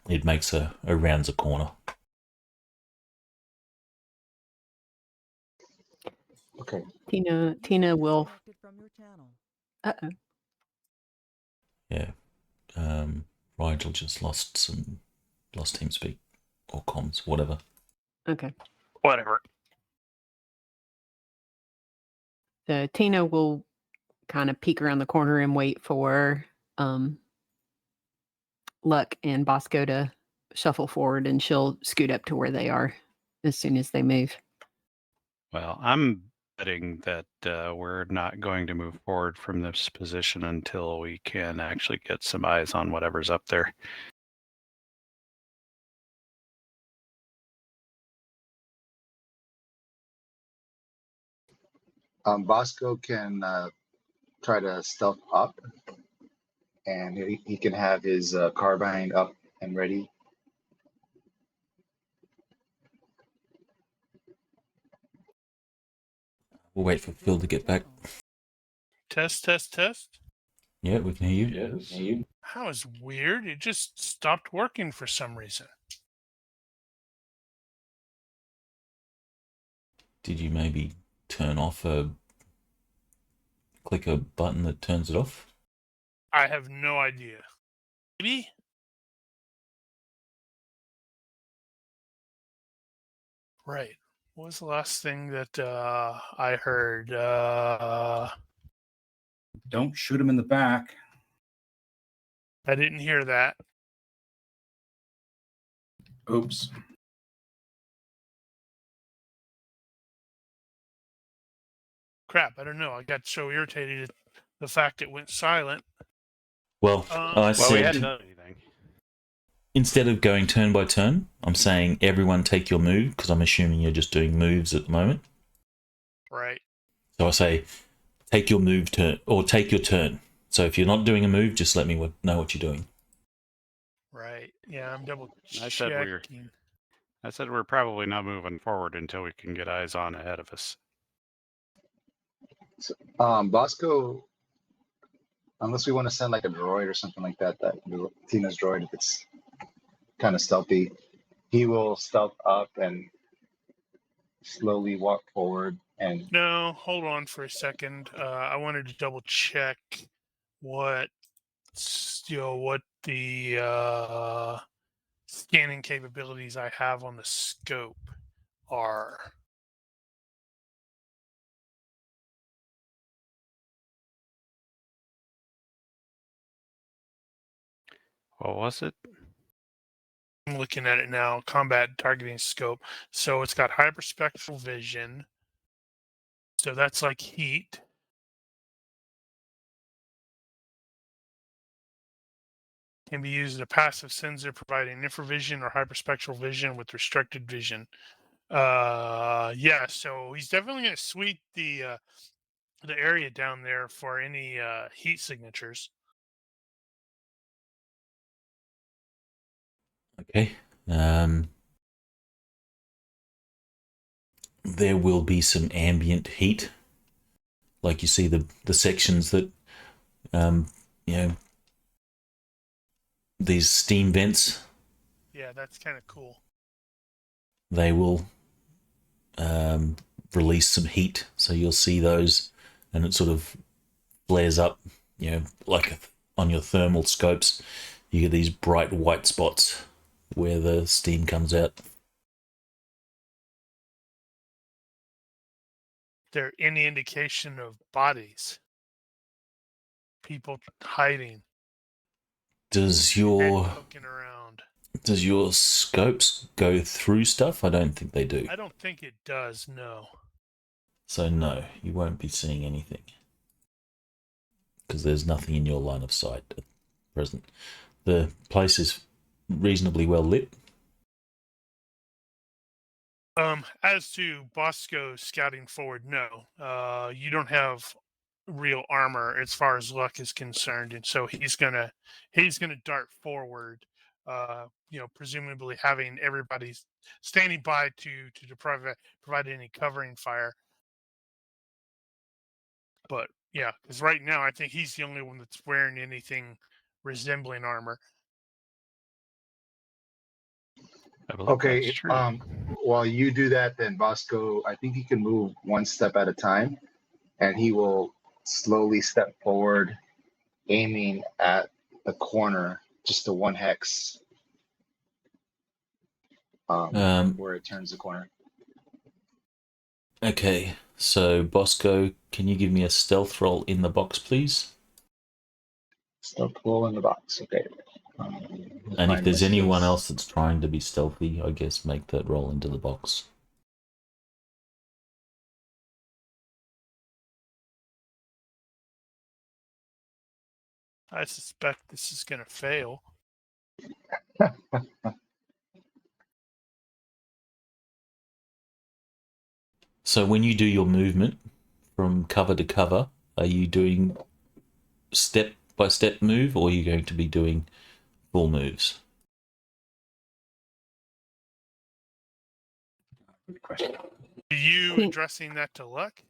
It makes rounds a corner. Okay. Tina will. Uh-oh. Yeah. Rigel just lost TeamSpeak or comms, whatever. Okay. Whatever. So Tina will kind of peek around the corner and wait for Luck and Bosco to shuffle forward, and she'll scoot up to where they are as soon as they move. Well, I'm betting that we're not going to move forward from this position until we can actually get some eyes on whatever's up there. Bosco can try to stealth up, and he can have his carbine up and ready. We'll wait for Phil to get back. Test, test, test. Yeah, we can hear you. Yes. That was weird. It just stopped working for some reason. Did you maybe turn off click a button that turns it off? I have no idea. Maybe? Right. What was the last thing that I heard? Don't shoot him in the back. I didn't hear that. Oops. Crap, I don't know. I got so irritated at the fact it went silent. Well, I Well, we hadn't said done anything. instead of going turn by turn, I'm saying everyone take your move, because I'm assuming you're just doing moves at the moment. Right. So I say take your move turn, or take your turn. So if you're not doing a move, just let me know what you're doing. Right. Yeah, I'm double I checking. said we're probably not moving forward until we can get eyes on ahead of us. So, Bosco, unless we want to send like a droid or something like that, Tina's droid, if it's kind of stealthy, he will stealth up and slowly walk forward. And No, hold on for a second. I wanted to double check what what the scanning capabilities I have on the scope are. What was it? I'm looking at it now. Combat targeting scope. So it's got hyperspectral vision. So that's like heat. Can be used as a passive sensor, providing infravision or hyperspectral vision with restricted vision. Yeah, so he's definitely going to sweep the area down there for any heat signatures. Okay. There will be some ambient heat, like you see the sections that, these steam vents. Yeah, that's kind of cool. They will release some heat, so you'll see those, and it sort of flares up, like on your thermal scopes, you get these bright white spots where the steam comes out. There any indication of bodies? People hiding? Does and your looking around? Does your scopes go through stuff? I don't think they do. I don't think it does, no. So no, you won't be seeing anything, because there's nothing in your line of sight at present. The place is reasonably well lit. As to Bosco scouting forward, no. You don't have real armor as far as luck is concerned, and so he's gonna dart forward. Presumably having everybody standing by to provide any covering fire. But yeah, because right now I think he's the only one that's wearing anything resembling armor. I believe that's Okay. true. While you do that, then Bosco, I think he can move one step at a time, and he will slowly step forward, aiming at the corner, just the one hex, where it turns the corner. Okay, so Bosco, can you give me a stealth roll in the box, please? Stealth roll in the box. Okay. And if Find there's my anyone skills. else that's trying to be stealthy, I guess make that roll into the box. I suspect this is going to fail. So when you do your movement from cover to cover, are you doing step-by-step move, or are you going to be doing full moves? Good question. Are you addressing that to Luck?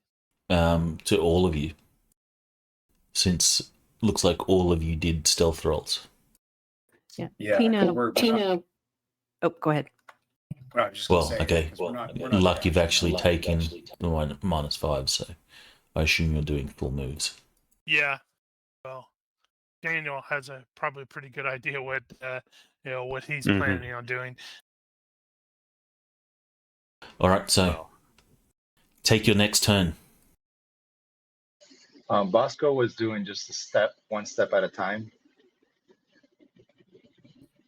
To all of you, since looks like all of you did stealth rolls. Yeah. Yeah, Tina. Tina. Oh, go ahead. Well, I was just Well, gonna say, okay. 'cause we're not Luck, you've actually actually taken the -5, so I assume you're doing full moves. Yeah. Well, Daniel has a probably pretty good idea what what he's planning on doing. All right, so take your next turn. Bosco was doing just one step at a time,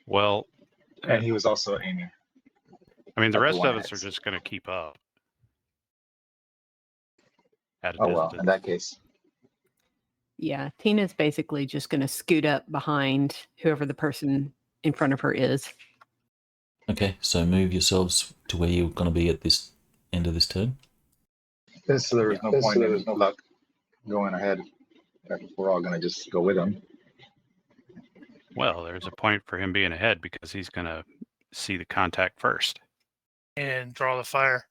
Well, and he was also aiming. I mean, the at the rest one of us are hex. just going to keep up. At a Oh well, distance. in that case. Yeah, Tina's basically just going to scoot up behind whoever the person in front of her is. Okay, so move yourselves to where you're going to be at this end of this turn. So there was no point in Luck going ahead. We're all going to just go with him. Well, there's a point for him being ahead because he's going to see the contact first. And draw the fire.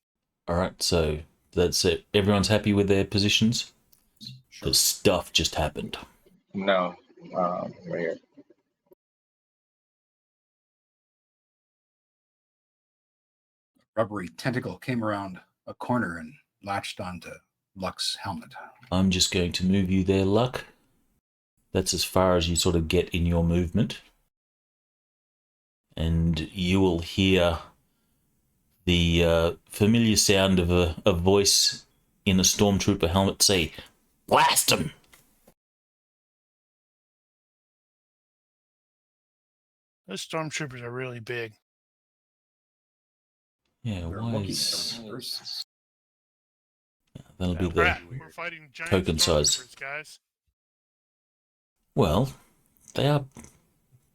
All right, so that's it. Everyone's happy with their positions? Sure. The stuff just happened. No, right here. Rubbery tentacle came around a corner and latched onto Luck's helmet. I'm just going to move you there, Luck. That's as far as you sort of get in your movement. And you will hear the familiar sound of a voice in a stormtrooper helmet say, "Blast him!" Those stormtroopers are really big. Yeah, They're why looking is... at us. Yeah, that'll be That the... would Crap, be we're weird. fighting giant Token size. stormtroopers, guys. Well, they are...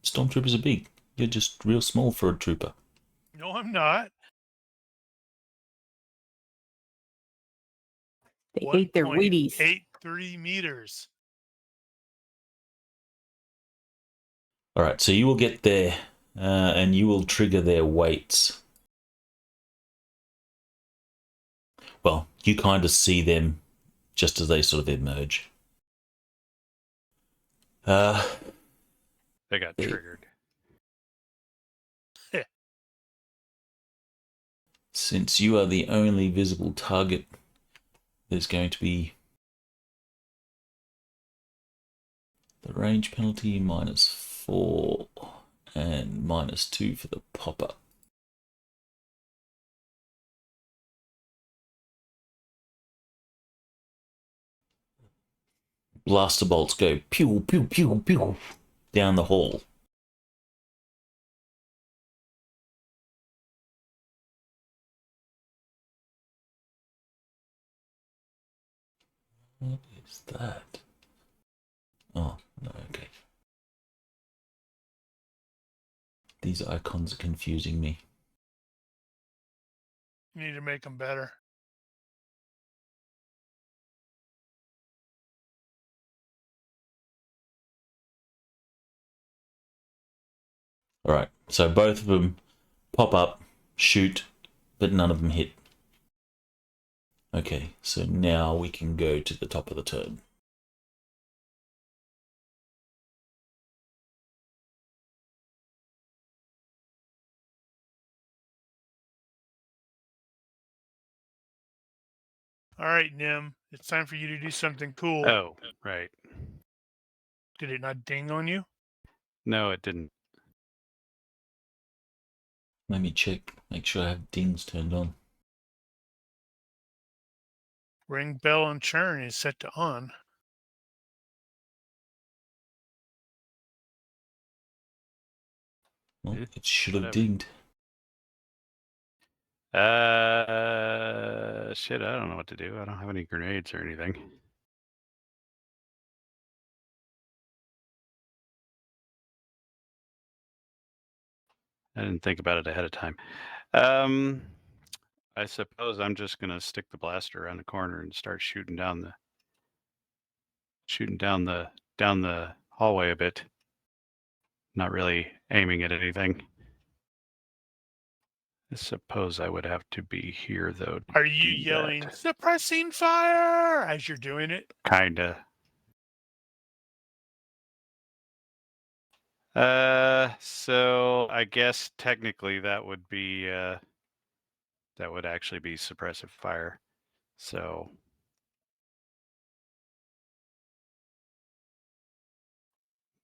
Stormtroopers are big. You're just real small for a trooper. No, I'm not. They ate their Wheaties. 1.83 meters. Alright, so you will get there, and you will trigger their weights. Well, you kind of see them just as they sort of emerge. They got They- triggered. Since you are the only visible target, there's going to be the range penalty -4 and -2 for the popper. Blaster bolts go pew, pew, pew, pew down the hall. What is that? Oh, no, okay. These icons are confusing me. You need to make them better. Alright, so both of them pop up, shoot, but none of them hit. Okay, so now we can go to the top of the turn. All right, Nim. It's time for you to do something cool. Oh, right. Did it not ding on you? No, it didn't. Let me check, make sure I have dings turned on. Ring bell and churn is set to on. Well, Yeah, it should have whatever. dinged. Shit, I don't know what to do. I don't have any grenades or anything. I didn't think about it ahead of time. I suppose I'm just gonna stick the blaster around the corner and start shooting down the hallway a bit. Not really aiming at anything. I suppose I would have to be here though. Are you yelling suppressing fire as you're doing it? Kinda. So I guess technically that would be that would actually be suppressive fire. So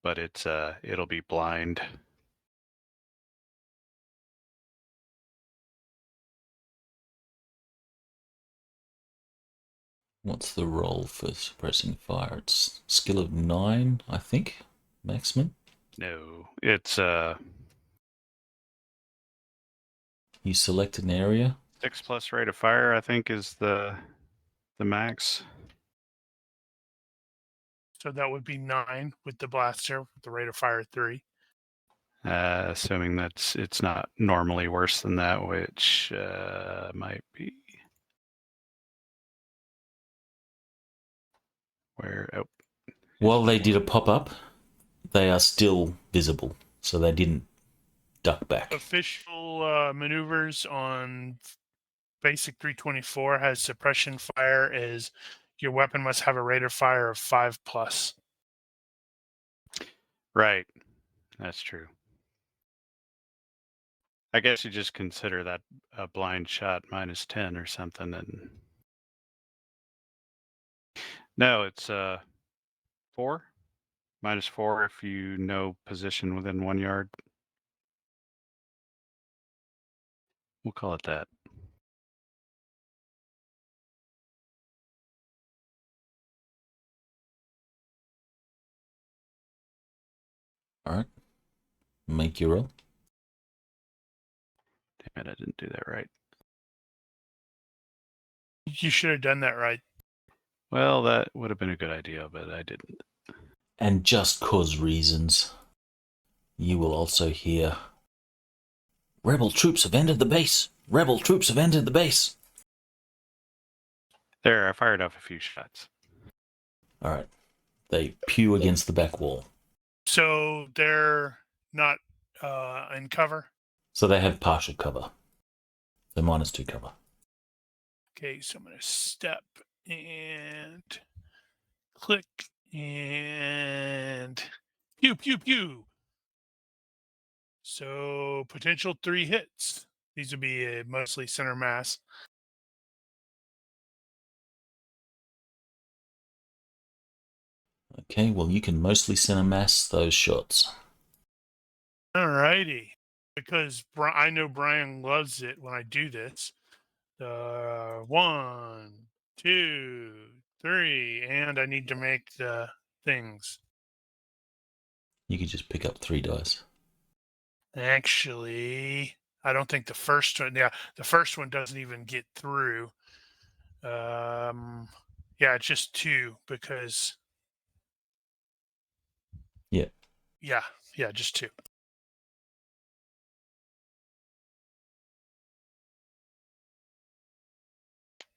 but it's it'll be blind. What's the roll for suppressing fire? It's skill of 9, I think, maximum. No, it's You select an area. 6+ rate of fire, I think, is the max. So that would be 9 with the blaster, with the rate of fire 3. Assuming that's it's not normally worse than that, which might be. Where? Oh, While they did a pop-up, they are still visible, so they didn't duck back. Official maneuvers on basic 324 has suppression fire as your weapon must have a rate of fire of 5+. right. That's true. I guess you just consider that a blind shot -10 or something, and no, it's 4 -4 if you know position within 1 yard. We'll call it that. Alright. Make your roll. Damn it, I didn't do that right. You should have done that right. Well, that would have been a good idea, but I didn't. And just cause reasons, you will also hear, "Rebel troops have entered the base! Rebel troops have entered the base!" There, I fired off a few shots. All right. They pew against the back wall. So they're not in cover. So they have partial cover. So -2 cover. Okay, so I'm going to step and click and pew, pew, pew. So potential 3 hits. These would be mostly center mass. Okay, well, you can mostly center mass those shots. Alrighty. Because I know Brian loves it when I do this. 1, 2, 3, and I need to make the things. You could just pick up 3 dice. Actually, I don't think the first one. Yeah, the first one doesn't even get through. Yeah, it's just 2 because. Yeah. Yeah, just 2.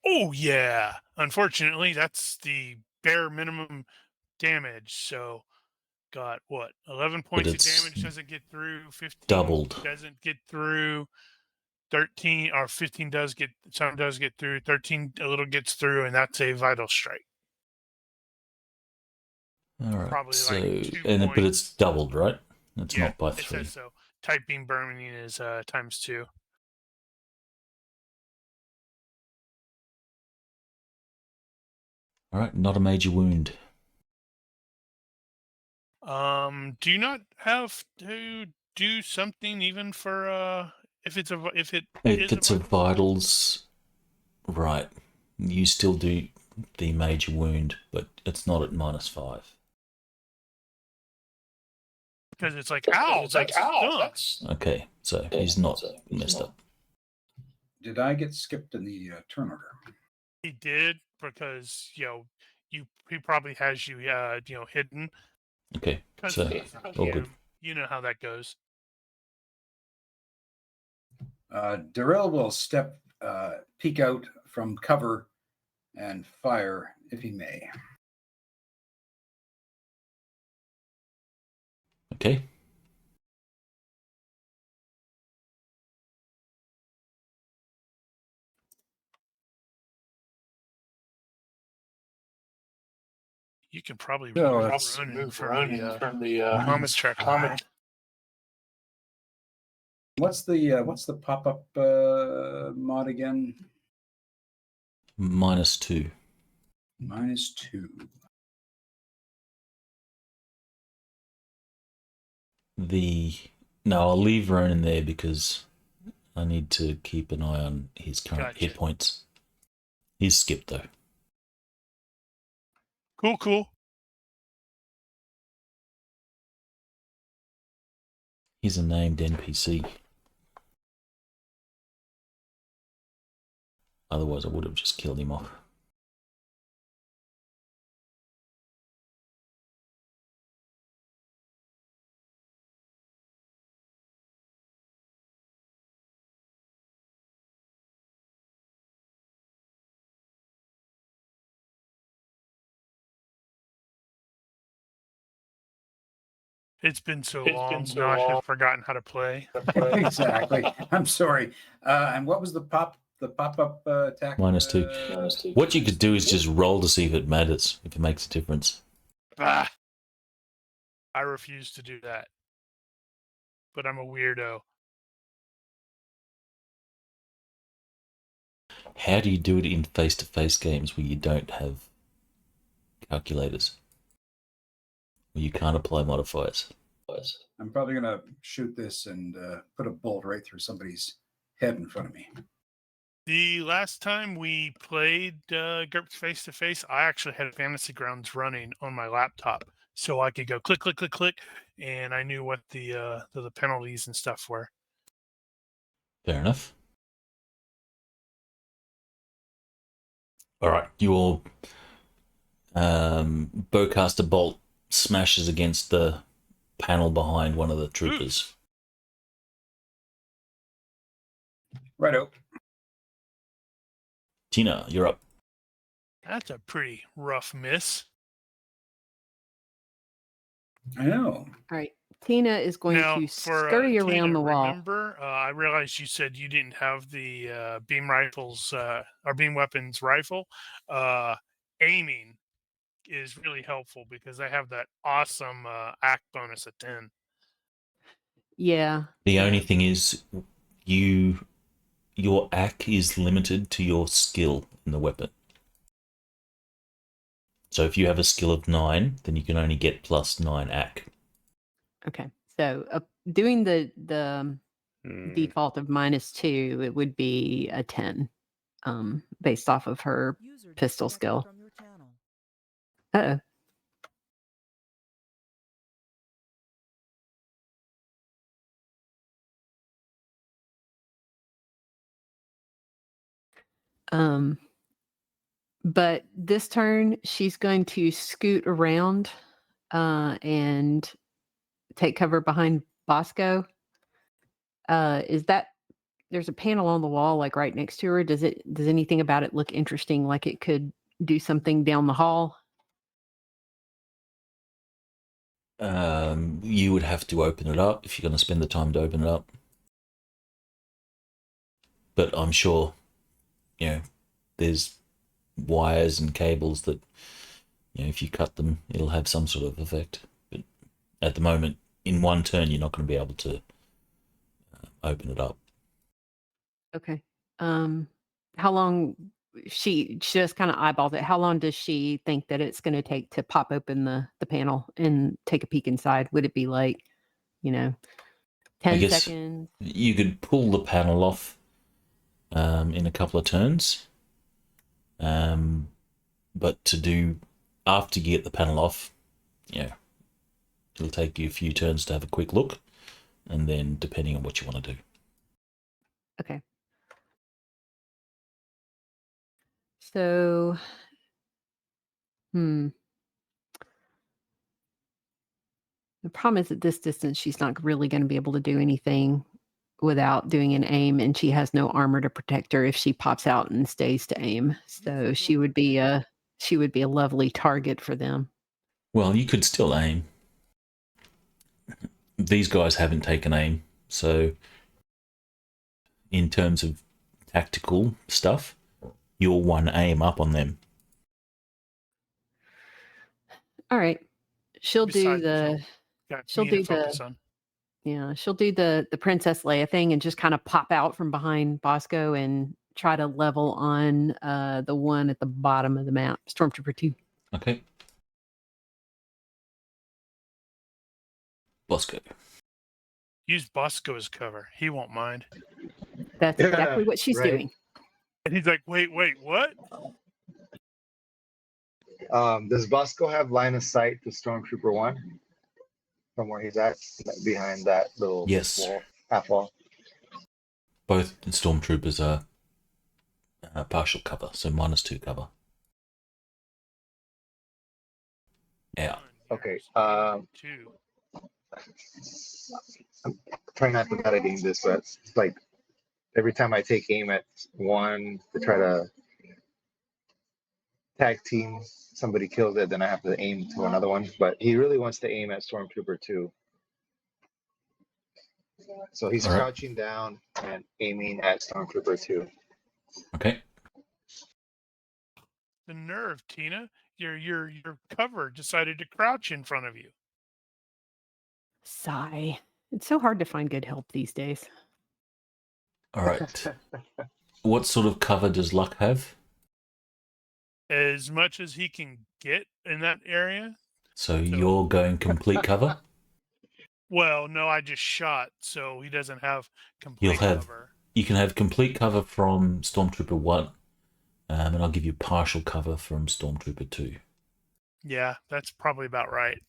Oh yeah. Unfortunately, that's the bare minimum damage. So got what? 11 points of it's damage doesn't get through. 15 doubled. doesn't get through. 13 or 15 does get, some does get through. 13 a little gets through, and that's a vital strike. All right. Probably so, like 2 but it's points. doubled, right? It's Yeah, not by it 3. says so. Typing burning is times 2. All right, not a major wound. Do you not have to do something even for if it's a If it's a vitals, right? You still do the major wound, but it's not at -5. because it's like ow, it's like ow, that's Okay, so he's not messed up. Did I get skipped in the turn order? he did because he probably has you hidden. Okay, so all good. You know how that goes. Darrill will peek out from cover and fire if he may. Okay. You can probably move Ronan from the comment track. What's the pop-up mod again? -2. -2. No, I'll leave Ronan there because I need to keep an eye on his current hit points. He's skipped though. Cool. He's a named NPC. Otherwise, I would have just killed him off. It's been so long. Now I have forgotten how to play. Exactly. I'm sorry. And what was the pop-up attack? -2. What you could do is just roll to see if it matters, if it makes a difference. I refuse to do that. But I'm a weirdo. How do you do it in face-to-face games where you don't have calculators? Where you can't apply modifiers? I'm probably going to shoot this and put a bolt right through somebody's head in front of me. The last time we played GURPS face-to-face, I actually had Fantasy Grounds running on my laptop. So I could go click, click, click, click, and I knew what the penalties and stuff were. Fair enough. All right, your bowcaster bolt smashes against the panel behind one of the troopers. Righto. Tina, you're up. That's a pretty rough miss. I know. All right. Tina is going Now, to for scurry Tina, around the wall. remember, I realized you said you didn't have the beam rifles or beam weapons rifle. Aiming is really helpful because I have that awesome act bonus at 10. Yeah. The only thing is, your AC is limited to your skill in the weapon. So if you have a skill of 9, then you can only get plus 9 AC. Okay. So doing the default of -2, it would be a 10, based off of her pistol skill. Uh-oh. But this turn, she's going to scoot around and take cover behind Bosco. Is that there's a panel on the wall like right next to her? Does anything about it look interesting, like it could do something down the hall? You would have to open it up if you're going to spend the time to open it up. But I'm sure, there's wires and cables that, if you cut them, it'll have some sort of effect. But at the moment, in one turn, you're not going to be able to open it up. Okay. How long she just kind of eyeballs it. How long does she think that it's going to take to pop open the panel and take a peek inside? Would it be like, 10 I guess seconds? you could pull the panel off in a couple of turns. But to do after you get the panel off, it'll take you a few turns to have a quick look, and then depending on what you want to do. Okay. So, the problem is at this distance, she's not really going to be able to do anything without doing an aim, and she has no armor to protect her if she pops out and stays to aim. So she would be a lovely target for them. Well, you could still aim. These guys haven't taken aim, so in terms of tactical stuff, you're one aim up on them. All right. She'll do Besides, the got she'll me to do focus the on. yeah, she'll do the Princess Leia thing and just kind of pop out from behind Bosco and try to level on the one at the bottom of the map, Stormtrooper 2. Okay. Bosco. Use Bosco as cover. He won't mind. That's exactly what she's right. doing. And he's like, wait, what? Does Bosco have line of sight to Stormtrooper 1 from where he's at, behind that little Yes. wall, half wall? Both stormtroopers are partial cover, so -2 cover. Yeah. Okay. Two. I'm trying not to bad aim this, but it's like every time I take aim at one to try to tag team, somebody kills it, then I have to aim to another one. But he really wants to aim at Stormtrooper 2. So he's All right. crouching down and aiming at Stormtrooper 2. Okay. The nerve, Tina. Your cover decided to crouch in front of you. Sigh. It's so hard to find good help these days. All right. What sort of cover does Luck have? As much as he can get in that area. So you're going complete cover? Well, no, I just shot, so he doesn't have complete cover. You can have complete cover from Stormtrooper 1, and I'll give you partial cover from Stormtrooper 2. Yeah, that's probably about right.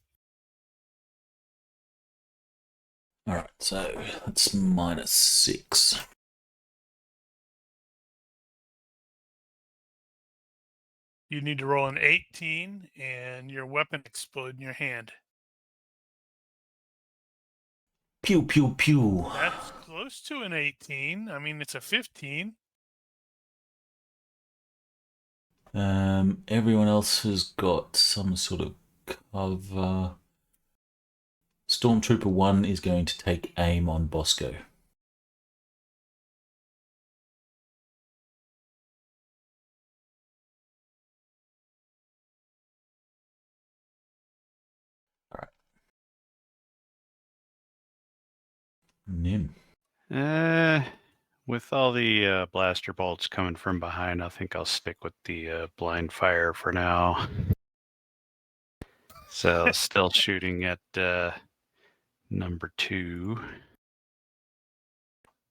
All right, so that's -6. You need to roll an 18 and your weapon explode in your hand. Pew, pew, pew. That's close to an 18. I mean, it's a 15. Everyone else has got some sort of cover. Stormtrooper 1 is going to take aim on Bosco. Alright. Nim. With all the blaster bolts coming from behind, I think I'll stick with the blind fire for now. So still shooting at number 2.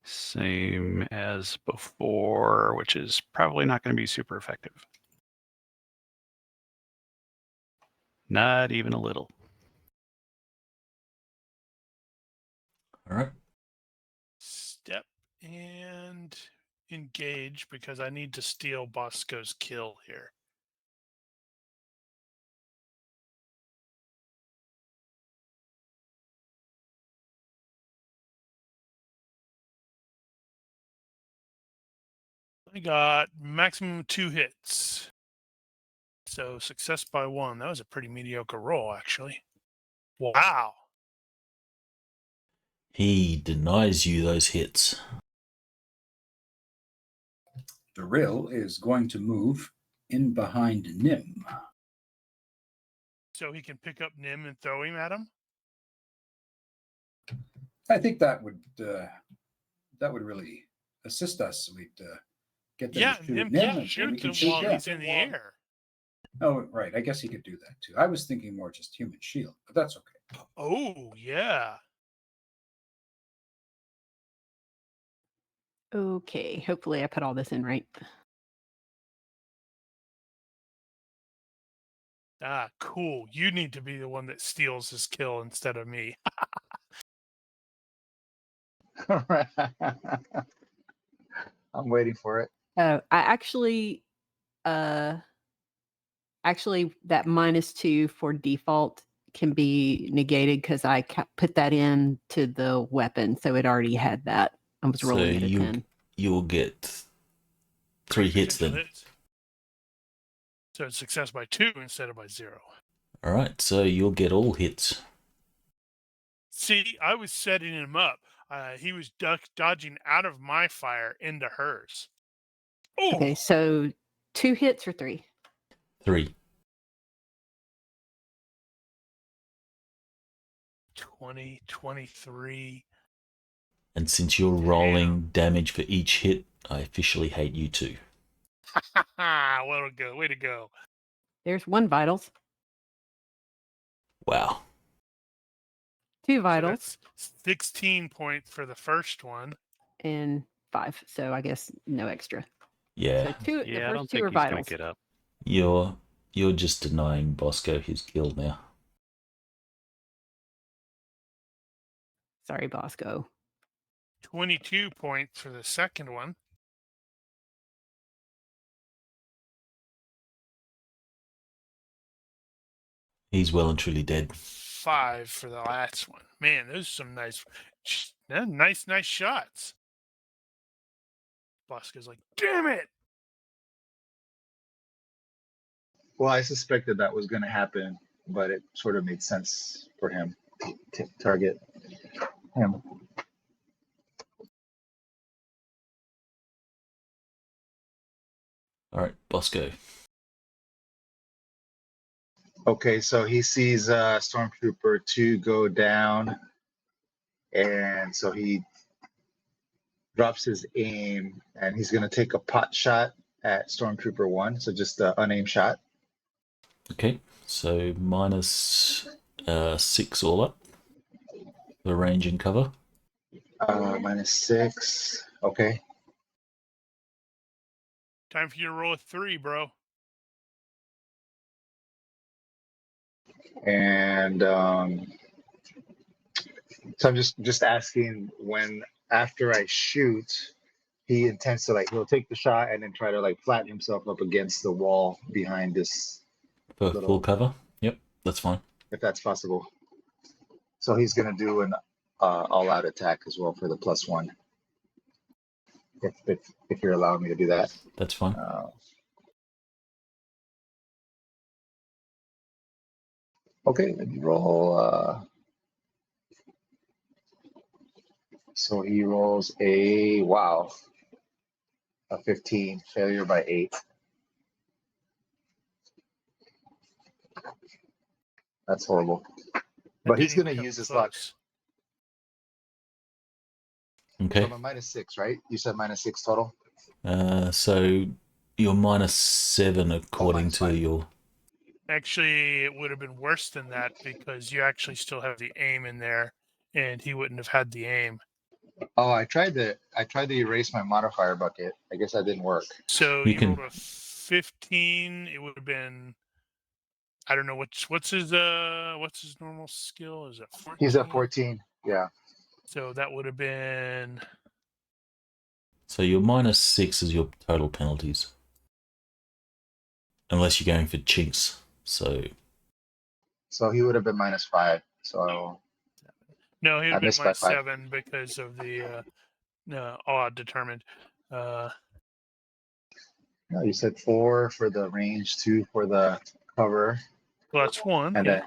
Same as before, which is probably not going to be super effective. Not even a little. Alright. Step and engage because I need to steal Bosco's kill here. I got maximum 2 hits. So success by 1. That was a pretty mediocre roll, actually. Wow. He denies you those hits. Darrill is going to move in behind Nim. So he can pick up Nim and throw him at him? I think that would really assist us. We'd get them to shoot Nim Nim, can and shoot we can him shoot while them. he's in the air. Oh, right. I guess he could do that too. I was thinking more just human shield, but that's okay. Oh, yeah. Okay, hopefully I put all this in right. Ah, cool. You need to be the one that steals his kill instead of me. I'm waiting for it. I actually that -2 for default can be negated because I put that in to the weapon, so it already had that. I was rolling at a 10. You'll get 3 hits then. Hits. So it's success by 2 instead of by 0. Alright, so you'll get all hits. See, I was setting him up. He was dodging out of my fire into hers. Ooh. Okay, so 2 hits or 3? 3. 20, 23. And since you're rolling damage for each hit, I officially hate you too. Way to go. There's 1 vitals. Wow. 2 So vitals. that's 16 points for the first one. And 5, so I guess no extra. Yeah. So 2, the Yeah, I don't first 2 think are he's going vitals. to get up. You're just denying Bosco his kill now. Sorry, Bosco. 22 points for the second one. He's well and truly dead. 5 for the last one. Man, those are some nice shots. Bosco's like, damn it! Well, I suspected that was going to happen, but it sort of made sense for him to target him. All right, Bosco. Okay, so he sees Stormtrooper 2 go down, and so he drops his aim, and he's going to take a pot shot at Stormtrooper 1, so just an unaimed shot. Okay, so -6 all up. The range and cover. -6. Okay. Time for you to roll a 3, bro. And so I'm just asking when after I shoot, he intends to he'll take the shot and then try to flatten himself up against the wall behind this For little, full cover? Yep, that's fine. if that's possible. So he's gonna do an all-out attack as well for the +1. If you're allowing me to do that. That's fine. Okay, let me roll. So he rolls a 15, failure by 8. That's horrible. But he's gonna use his luck. Okay. So I'm a -6, right? You said -6 total? So you're -7 according to -5. your... Actually, it would have been worse than that because you actually still have the aim in there, and he wouldn't have had the aim. Oh, I tried to erase my modifier bucket. I guess that didn't work. So You you can- rolled a 15. It would have been, I don't know what's his normal skill? Is it 14? He's at 14. Yeah. So that would have been, So your -6 is your total penalties. Unless you're going for chinks. So So he would have been -5. So no, he'd I have been missed by 5. -7 because of the odd determined. No, you said 4 for the range, 2 for the cover, Well, that's 1. and Yeah.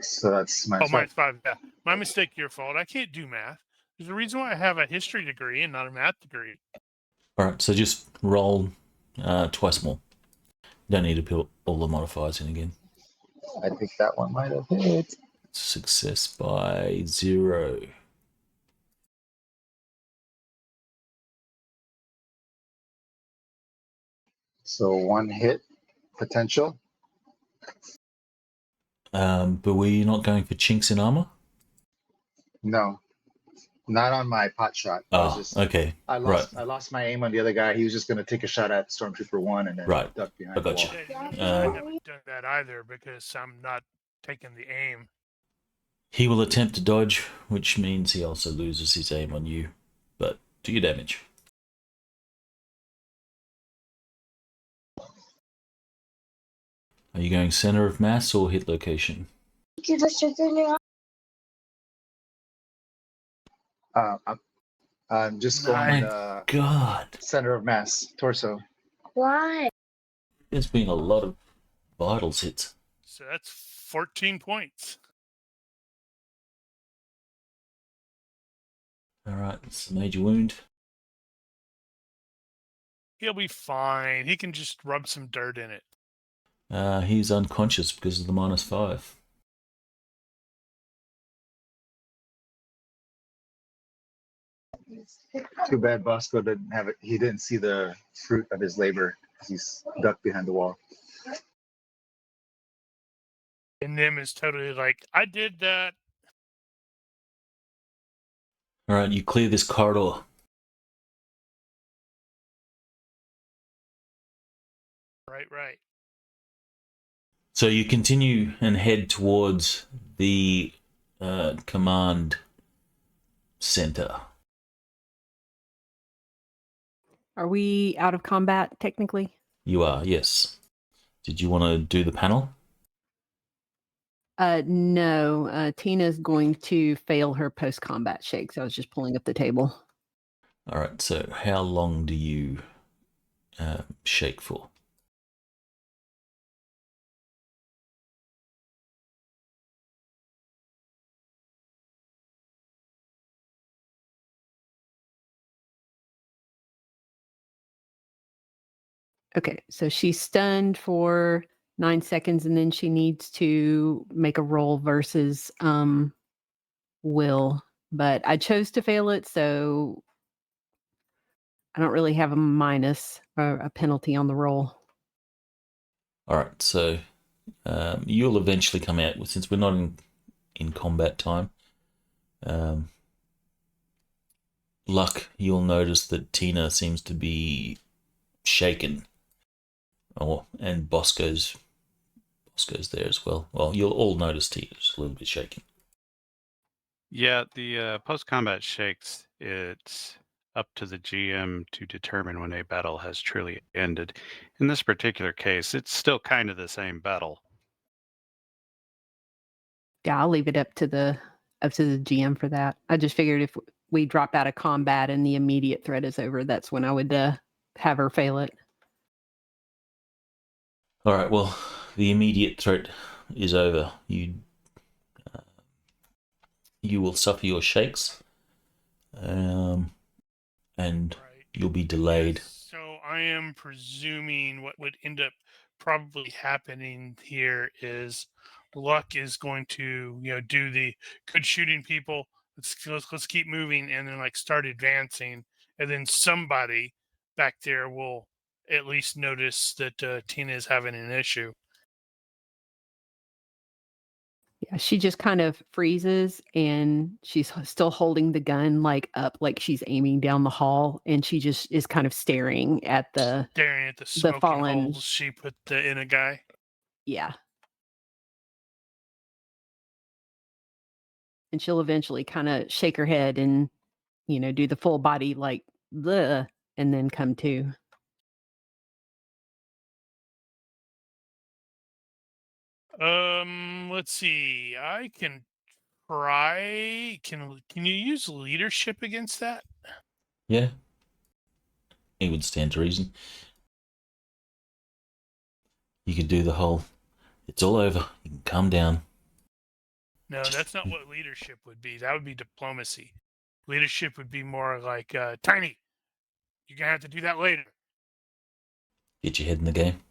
so that's Oh, -5. -5. Yeah, my mistake. Your fault. I can't do math. There's a reason why I have a history degree and not a math degree. alright, so just roll twice more. Don't need to put all the modifiers in again. I think that one might have hit. Success by 0. So 1 hit potential. But were you not going for chinks in armor? No, not on my pot shot. Okay. I lost my aim on the other guy. He was just going to take a shot at Stormtrooper 1 and then duck behind I the got wall. you. I haven't done that either because I'm not taking the aim. He will attempt to dodge, which means he also loses his aim on you. But do your damage. Are you going center of mass or hit location? I'm just going God. center of mass, torso. Why? There's been a lot of vitals hits. So that's 14 points. Alright, that's a major wound. He'll be fine. He can just rub some dirt in it. He's unconscious because of the -5. Too bad Bosco didn't have it. He didn't see the fruit of his labor. He's ducked behind the wall. And Nim is totally like, I did that. Alright, you clear this corridor. Right. So you continue and head towards the command center. Are we out of combat technically? You are, yes. Did you want to do the panel? No. Tina's going to fail her post-combat shake, so I was just pulling up the table. All right, so how long do you shake for? Okay, so she's stunned for 9 seconds, and then she needs to make a roll versus Will. But I chose to fail it, so I don't really have a minus or a penalty on the roll. All right, so you'll eventually come out, since we're not in combat time. Luck, you'll notice that Tina seems to be shaken. And Bosco's there as well. Well, you'll all notice Tina's a little bit shaken. Yeah, the post-combat shakes, it's up to the GM to determine when a battle has truly ended. In this particular case, it's still kind of the same battle. Yeah, I'll leave it up to the GM for that. I just figured if we drop out of combat and the immediate threat is over, that's when I would have her fail it. All right. Well, the immediate threat is over. You will suffer your shakes, and Right. you'll be delayed. So I am presuming what would end up probably happening here is Luck is going to, do the good shooting people. Let's keep moving, and then like start advancing, and then somebody back there will at least notice that Tina is having an issue. Yeah, she just kind of freezes and she's still holding the gun like up, like she's aiming down the hall, and she just is kind of staring at the smoking fallen holes she put in a guy. Yeah. And she'll eventually kind of shake her head and, do the full body like bleh, and then come to. Let's see. I can try. Can you use leadership against that? Yeah. It would stand to reason. You could do the whole, it's all over, you can calm down. No, that's not what leadership would be. That would be diplomacy. Leadership would be more like, Tiny, you're going to have to do that later. Get your head in the game.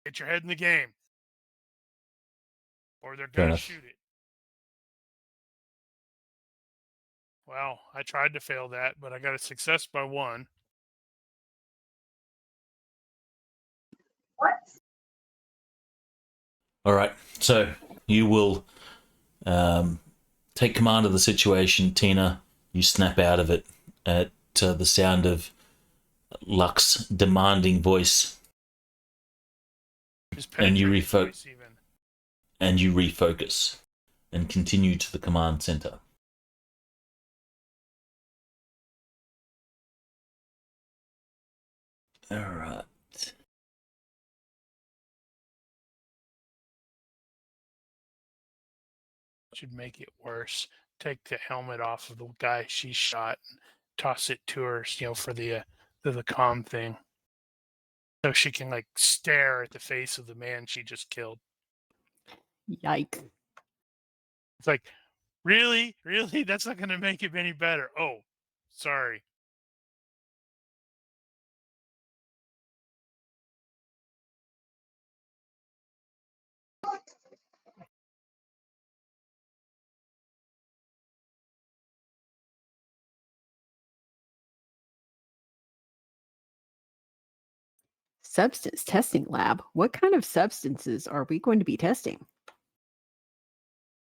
Get your head in the game. Or they're Fair going to enough. shoot it. Well, I tried to fail that, but I got a success by 1. All right. So you will take command of the situation, Tina. You snap out of it at the sound of Luck's demanding voice. And you refocus. And you refocus and continue to the command center. All right. Should make it worse. Take the helmet off of the guy she shot and toss it to her, for the comm thing. So she can like stare at the face of the man she just killed. Yikes. It's like, really? Really? That's not going to make it any better. Oh, sorry. Substance testing lab. What kind of substances are we going to be testing?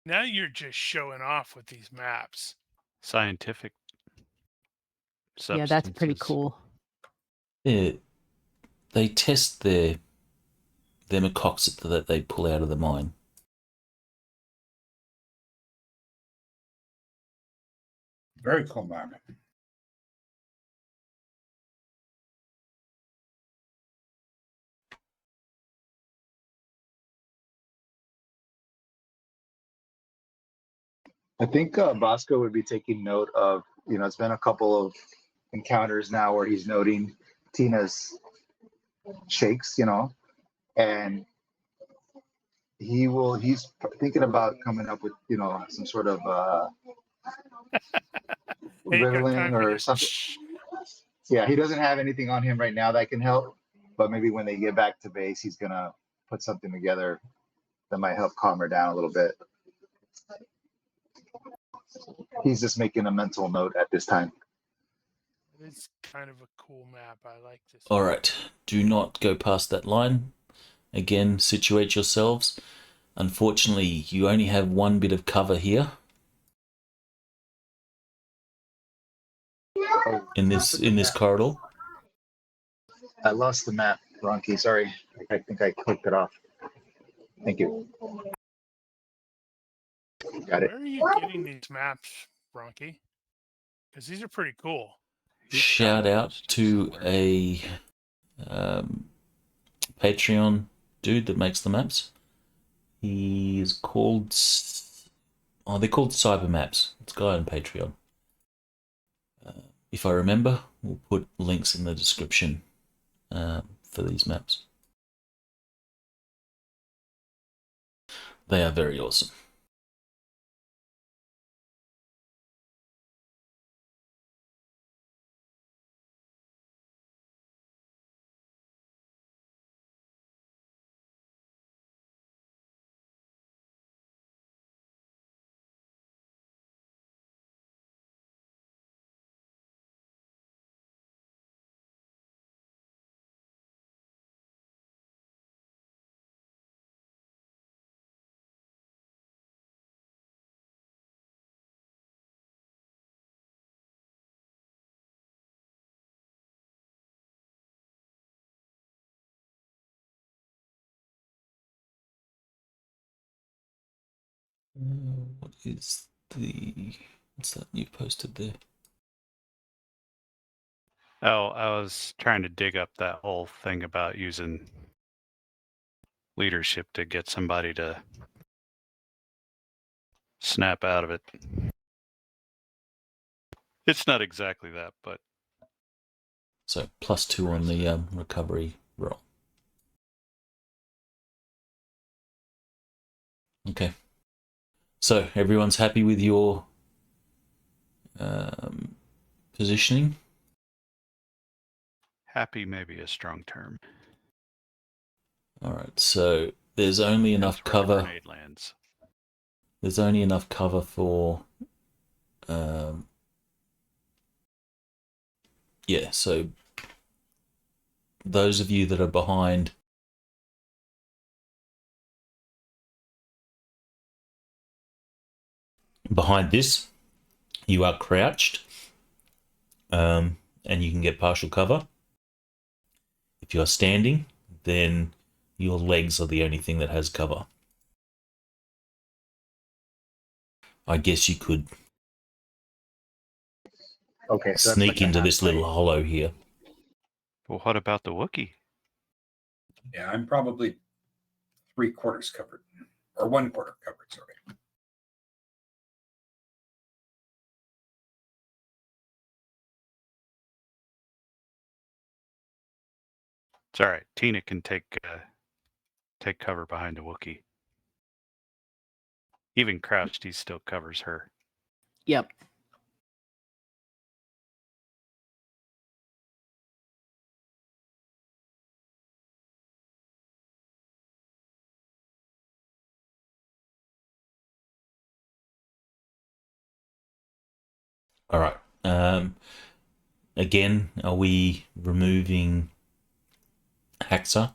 Now you're just showing off with these maps. Scientific substances. Yeah, that's pretty cool. They test their macoxit that they pull out of the mine. Very cool map. I think Bosco would be taking note of, it's been a couple of encounters now where he's noting Tina's shakes, and he's thinking about coming up with, some sort of riddling or something. Yeah, he doesn't have anything on him right now that can help, but maybe when they get back to base, he's going to put something together that might help calm her down a little bit. He's just making a mental note at this time. It's kind of a cool map. I like this. All right. Do not go past that line. Again, situate yourselves. Unfortunately, you only have one bit of cover here. In this corridor. I lost the map, Ronnke. Sorry. I think I clicked it off. Thank you. Got it. Where are you getting these maps, Ronnke? Because these are pretty cool. shout out to a Patreon dude that makes the maps. He is called... Oh, they're called Cyber Maps. It's a guy on Patreon. If I remember, we'll put links in the description for these maps. They are very awesome. What is the... What's that you've posted there? Oh, I was trying to dig up that whole thing about using leadership to get somebody to snap out of it. It's not exactly that, but... So +2 on the recovery roll. Okay. So everyone's happy with your positioning? Happy may be a strong term. All right. So there's only enough That's where the cover. grenade lands. There's only enough cover for. Yeah. So those of you that are behind. Behind this, you are crouched, and you can get partial cover. If you are standing, then your legs are the only thing that has cover. I guess you could Okay, so that's sneak like a into half this little plate. hollow here. Well, what about the Wookiee? Yeah, I'm probably 3/4 covered, or 1/4 covered, sorry. It's all right. Tina can take cover behind a Wookiee. Even crouched, he still covers her. Yep. All right. Again, are we removing Haxa?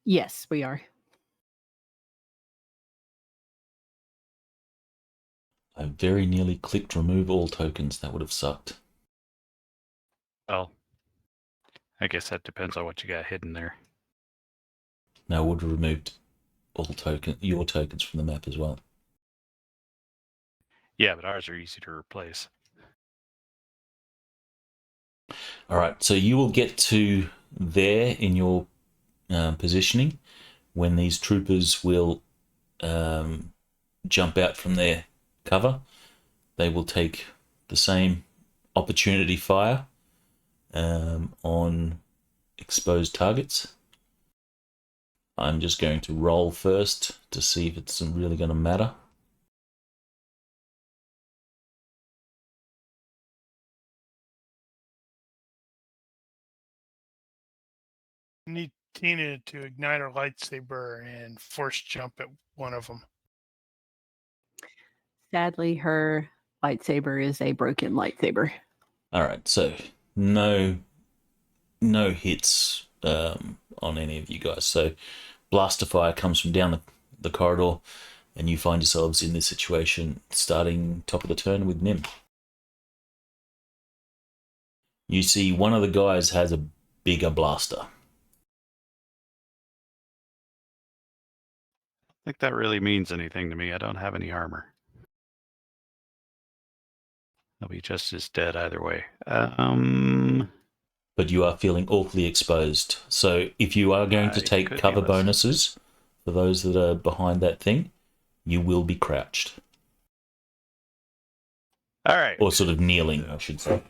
Yes, we are. I very nearly clicked remove all tokens. That would have sucked. Well, I guess that depends on what you got hidden there. No, I would have removed all your tokens from the map as well. Yeah, but ours are easy to replace. All right, so you will get to there in your positioning when these troopers will jump out from their cover. They will take the same opportunity fire on exposed targets. I'm just going to roll first to see if it's really going to matter. You need Tina to ignite her lightsaber and force jump at one of them. Sadly, her lightsaber is a broken lightsaber. All right, so no hits on any of you guys. So blaster fire comes from down the corridor, and you find yourselves in this situation starting top of the turn with Nim. You see one of the guys has a bigger blaster. I think that really means anything to me. I don't have any armor. They'll be just as dead either way. But you are feeling awfully exposed. So if you are going to I take could be cover listening. bonuses for those that are behind that thing, you will be crouched. All right. Or sort of kneeling, I should say.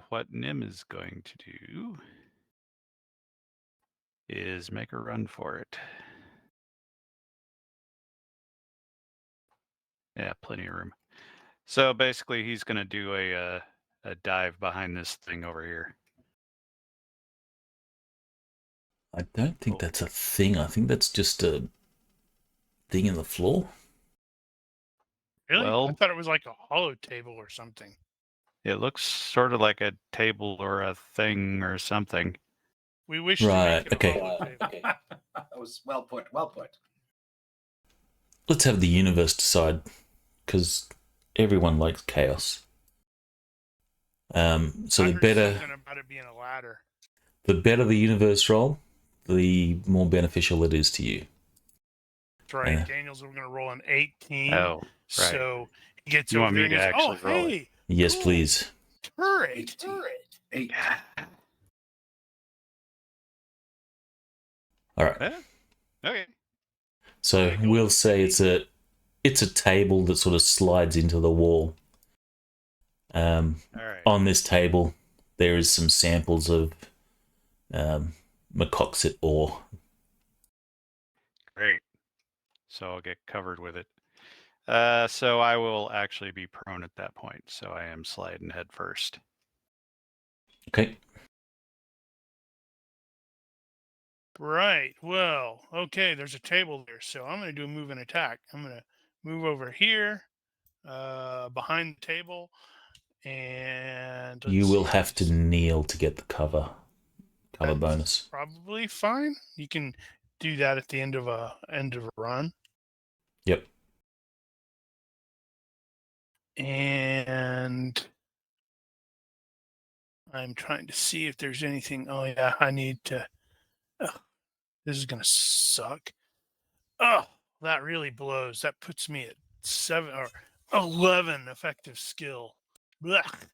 What Nim is going to do is make a run for it. Yeah, plenty of room. So basically, he's going to do a dive behind this thing over here. I don't think that's a thing. I think that's just a thing in the floor. Really? I Well- thought it was like a hollow table or something. It looks sort of like a table or a thing or something. We wish Right, to make it okay. a hollow table. That was well put. Well put. Let's have the universe decide, because everyone likes chaos. So I the heard better something about it being a ladder. the universe roll, the more beneficial it is to you. That's right. Yeah. Daniel's going to roll an 18. Oh, right. So he gets You over want there me and to he's, actually roll it? hey, Yes, cool. please. Turret. 8. All right. Yeah. Okay. So Okay, go we'll with say it's a table that sort of slides into the wall. All right. On this table, there is some samples of Macoxit ore. Great. So I'll get covered with it. So I will actually be prone at that point. So I am sliding head first. Okay. Right. Well, okay, there's a table there. So I'm going to do a move and attack. I'm going to move over here behind the table. And You let's will see, have to kneel to get the cover that's bonus. probably fine. You can do that at the end of a run. Yep. And I'm trying to see if there's anything. Oh yeah, I need to. This is gonna suck. Oh, that really blows. That puts me at 7 or 11 effective skill. Blech.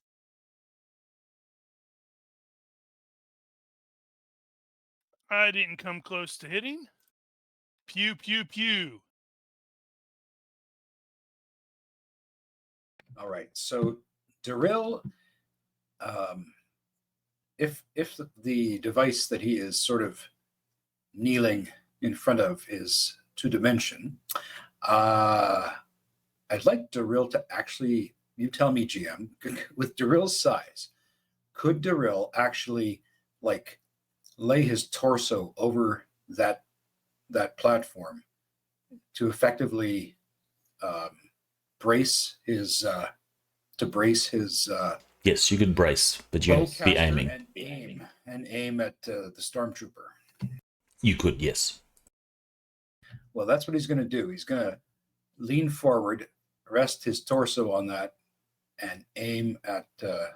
I didn't come close to hitting. Pew pew pew. All right. So Darrill, if the device that he is sort of kneeling in front of is 2-dimension, I'd like Darrill to actually, you tell me, GM, with Darrill's size, could Darrill actually like lay his torso over that platform to effectively brace his Yes, you could brace, but you have to be bowcaster aiming. and aim at the stormtrooper. You could, yes. Well, that's what he's going to do. He's going to lean forward, rest his torso on that, and aim at the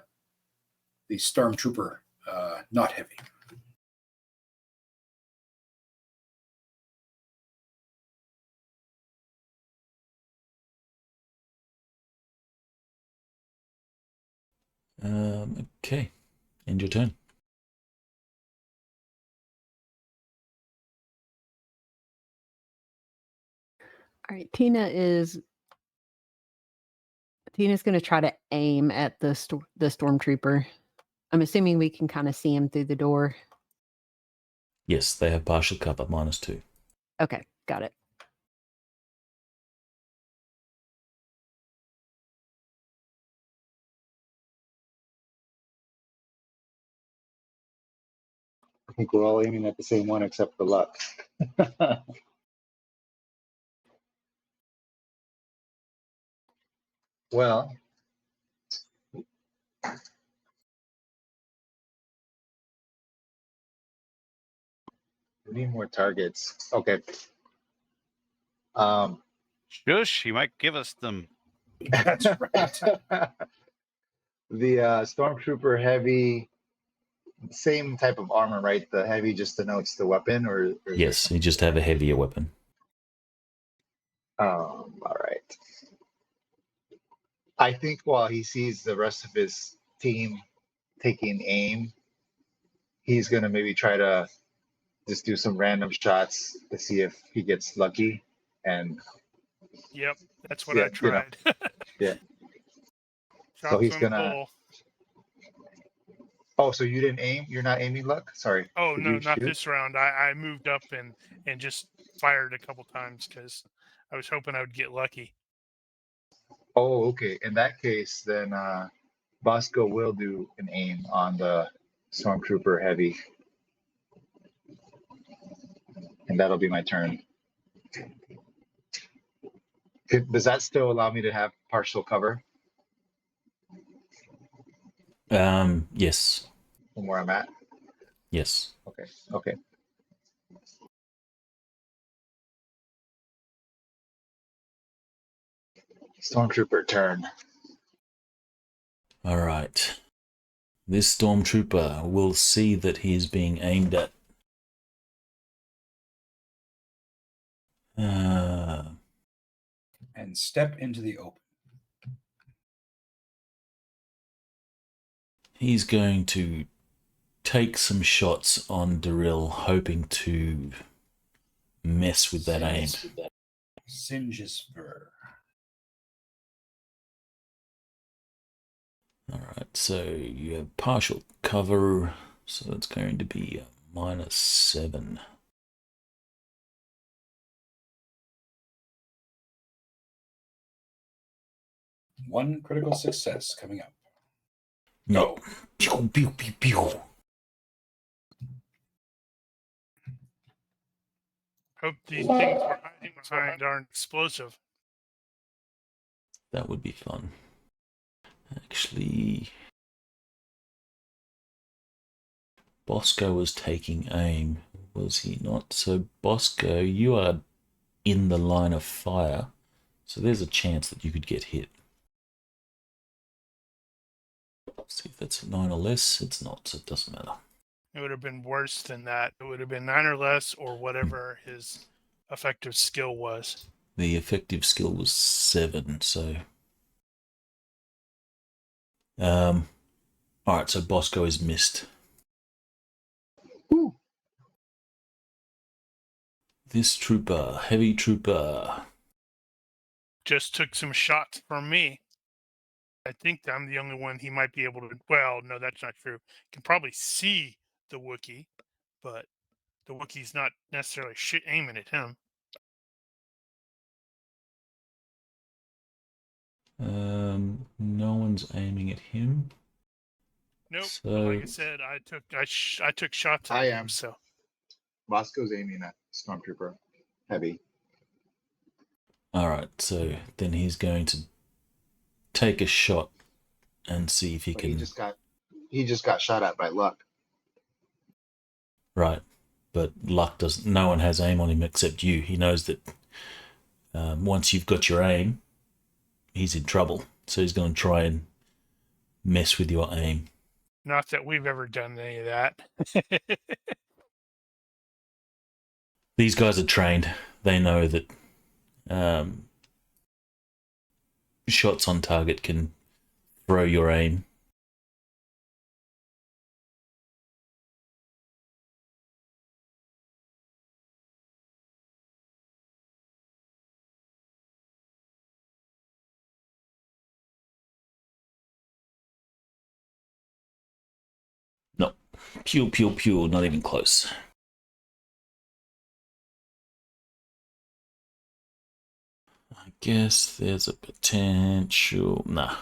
stormtrooper, not heavy. Okay. End your turn. All right, Tina's going to try to aim at the stormtrooper. I'm assuming we can kind of see him through the door. Yes, they have partial cover, -2. Okay, got it. I think we're all aiming at the same one except for luck. Well, we need more targets. Okay. Shush, he might give us them. That's right. The stormtrooper heavy, same type of armor, right? The heavy just denotes the weapon, or Yes, you just have a heavier weapon. all right. I think while he sees the rest of his team taking aim, he's gonna maybe try to just do some random shots to see if he gets lucky. And Yep, that's what yeah, I tried. yeah. So Shots he's on gonna. goal. Oh, so you didn't aim? You're not aiming, Luck? Sorry. Oh Did no, you not shoot? this round. I moved up and just fired a couple times because I was hoping I would get lucky. Oh, okay. In that case, then Bosco will do an aim on the Stormtrooper Heavy, and that'll be my turn. Does that still allow me to have partial cover Yes. from where I'm at? Yes. Okay. Okay. Stormtrooper turn. All right. This stormtrooper will see that he is being aimed at. And step into the open. He's going to take some shots on Darrill, hoping to mess with that aim. Singe his fur. All right, so you have partial cover, so it's going to be a -7. One critical success coming up. No. Go. Pew, pew, pew, pew. Hope these things we're hiding behind aren't explosive. That would be fun. Actually, Bosco was taking aim, was he not? So, Bosco, you are in the line of fire, so there's a chance that you could get hit. See if that's a 9 or less. It's not, so it doesn't matter. It would have been worse than that. It would have been 9 or less, or whatever his effective skill was. The effective skill was 7, so... Alright, so Bosco is missed. Woo. This trooper, heavy trooper. Just took some shots from me. I think I'm the only one he might be able to. Well, no, that's not true. Can probably see the Wookiee, but the Wookiee's not necessarily aiming at him. No one's aiming at him. Nope. So, Like I said, I took shots at I him. am. So Bosco's aiming at Stormtrooper Heavy. alright, so then he's going to take a shot and see if he But can... he just got shot at by Luck. Right, but Luck doesn't... No one has aim on him except you. He knows that once you've got your aim, he's in trouble. So he's going to try and mess with your aim. not that we've ever done any of that. These guys are trained. They know that shots on target can throw your aim. No. Pew, pew, pew. Not even close. I guess there's a potential... Nah.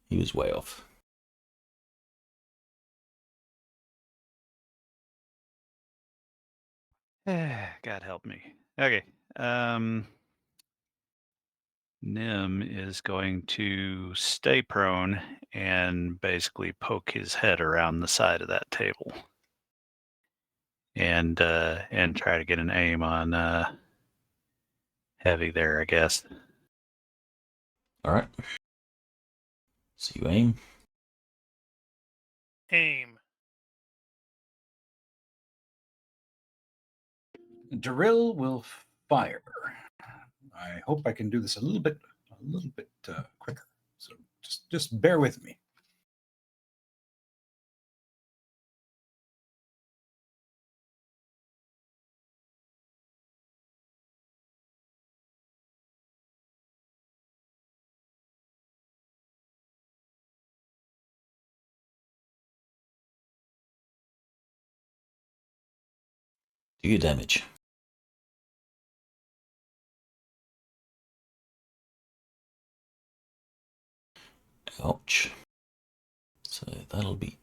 He was way off. God help me. Okay. Nim is going to stay prone and basically poke his head around the side of that table, and try to get an aim on Heavy there, I guess. All right. So you aim. Aim. Darrill will fire. I hope I can do this a little bit little bit quicker. So just bear with me. Do your damage. Ouch. So that'll be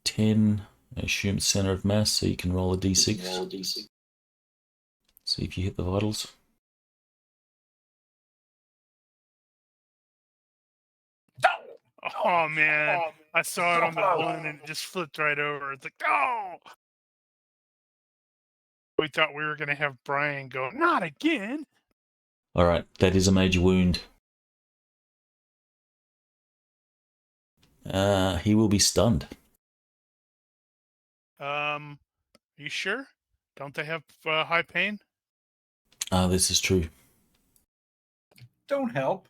10. I assume center of mass, so you can roll a d6. See if you hit the vitals. Oh man, I saw it on the one and it just flipped right over. It's like, oh! We thought we were going to have Brian go, not again. Alright, that is a major wound. He will be stunned. You sure? Don't they have high pain? This is true. Don't help.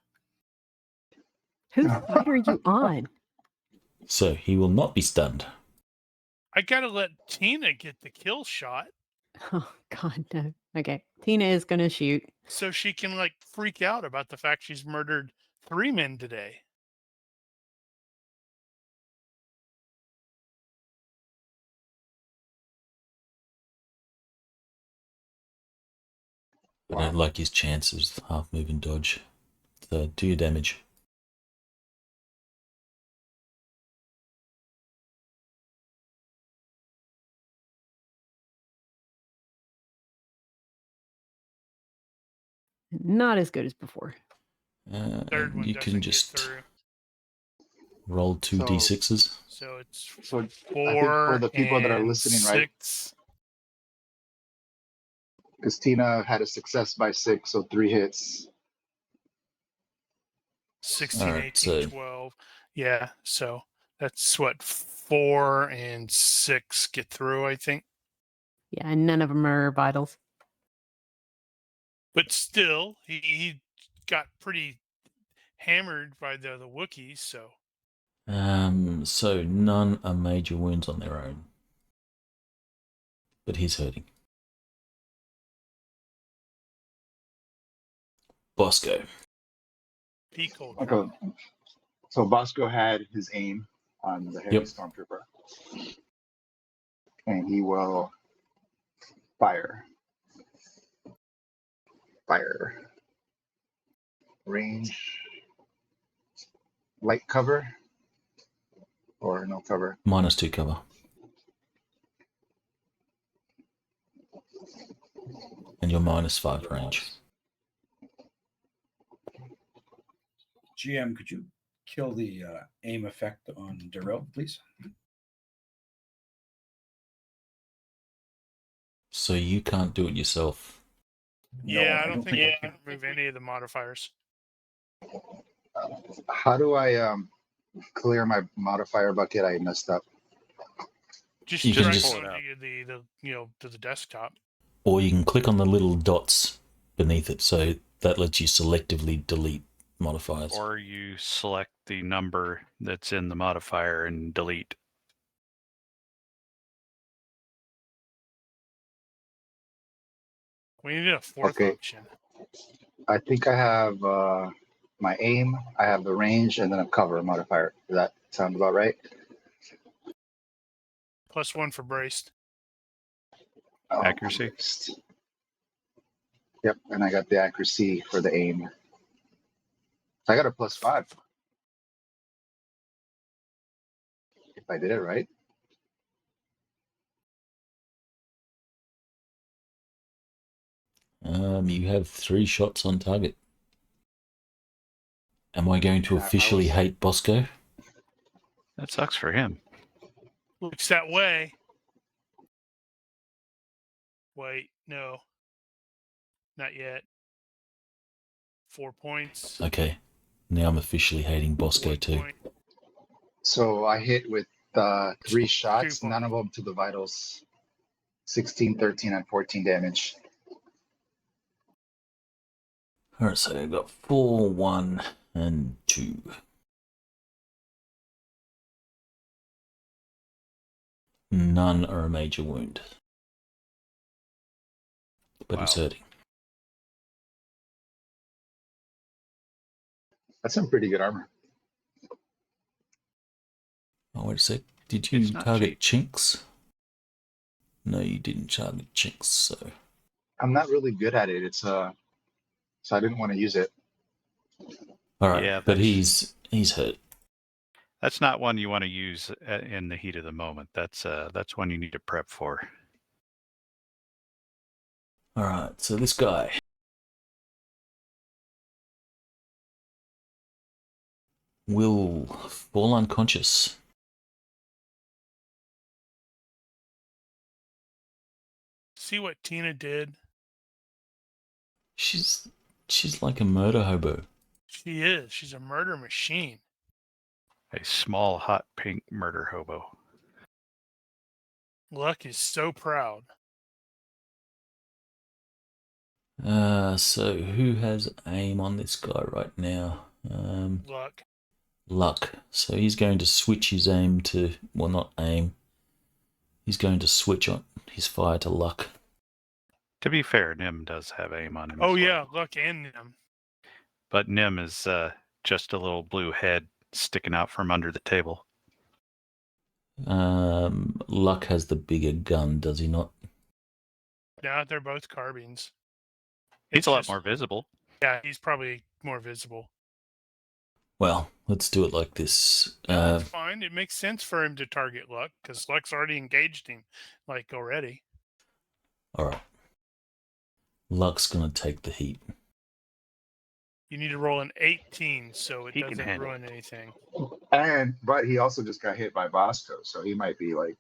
Whose side are you on? So he will not be stunned. I gotta let Tina get the kill shot Oh, God, no. Okay. Tina is going to shoot. so she can like freak out about the fact she's murdered 3 men today. I don't like his chances. Half move and dodge. So do your damage. Not as good as before. Third one You doesn't can get just through. roll 2 So- d6s. So it's So I think 4 for the people that are and listening, right? 6. Because Tina had a success by 6, so 3 hits. 16, Alright, 18, so- 12. Yeah, so that's what 4 and 6 get through, I think. Yeah, and none of them are vitals. But still, he got pretty hammered by the Wookiees, so So none are major wounds on their own. But he's hurting. Bosco. peak hold. Okay. So Bosco had his aim on the heavy Yep. stormtrooper. And he will fire. Fire. Range. Light cover. Or no cover. -2 cover. And you're -5 range. GM, could you kill the aim effect on Darrill, please? So you can't do it yourself. Yeah, I No, don't think I can remove any of the modifiers. How do I clear my modifier bucket? I messed up. Just You can drag just- it onto the to the desktop. Or you can click on the little dots beneath it, so that lets you selectively delete modifiers. Or you select the number that's in the modifier and delete. We need a fourth Okay. option. I think I have my aim, I have the range, and then a cover modifier. Does that sound about right? +1 for braced. Oh, Accuracy? Yep, and I got the accuracy for the aim. I got a +5. If I did it right. You have 3 shots on target. Am I going to Yeah, I officially was- hate Bosco? That sucks for him. Looks that way. Wait, no. Not yet. 4 points. Okay. Now I'm officially hating Bosco 1 too. point. So I hit with 3 shots, Two none of them to the vitals. 16, 13, and 14 damage. Alright, so I've got 4, 1, and 2. None are a major wound. But he's Wow. hurting. That's some pretty good armor. Oh, wait a sec. Did you It's not target Chinks? No, you didn't target Chinks, so... I'm not really good at it. It's so I didn't want to use it. Alright, Yeah, but that's- he's hurt. That's not one you want to use in the heat of the moment. That's one you need to prep for. Alright, so this guy. Will fall unconscious. See what Tina did? She's like a murder hobo. She is. She's a murder machine. A small, hot pink murder hobo. Luck is so proud. So who has aim on this guy right now? Luck. Luck. So he's going to switch his aim to, well, not aim. He's going to switch on his fire to Luck. To be fair, Nim does have aim on him. Oh as well. yeah, Luck and them. But Nim is just a little blue head sticking out from under the table. Luck has the bigger gun, does he not? Yeah, they're both carbines. He's It's a lot just- more visible. Yeah, he's probably more visible. Well, let's do it like this. That's fine. It makes sense for him to target Luck because Luck's already engaged him, like already. Alright. Luck's gonna take the heat. You need to roll an 18 so it He can doesn't handle ruin anything. But he also just got hit by Bosco, so he might be like,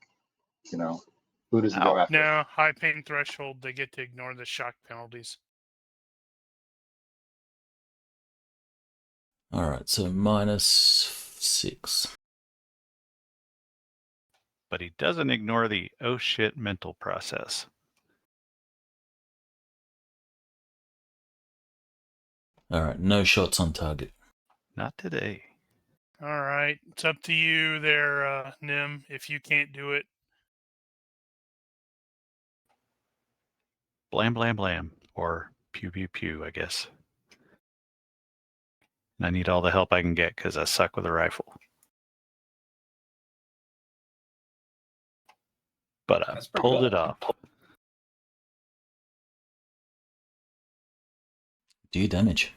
who does he go Ow. after? No, high pain threshold, they get to ignore the shock penalties. Alright, so -6. But he doesn't ignore the oh shit mental process. Alright, no shots on target. Not today. All right. It's up to you there, Nim, if you can't do it. Blam, blam, blam. Or pew, pew, pew, I guess. And I need all the help I can get because I suck with a rifle. But I That's pretty pulled good. it off. Do you damage?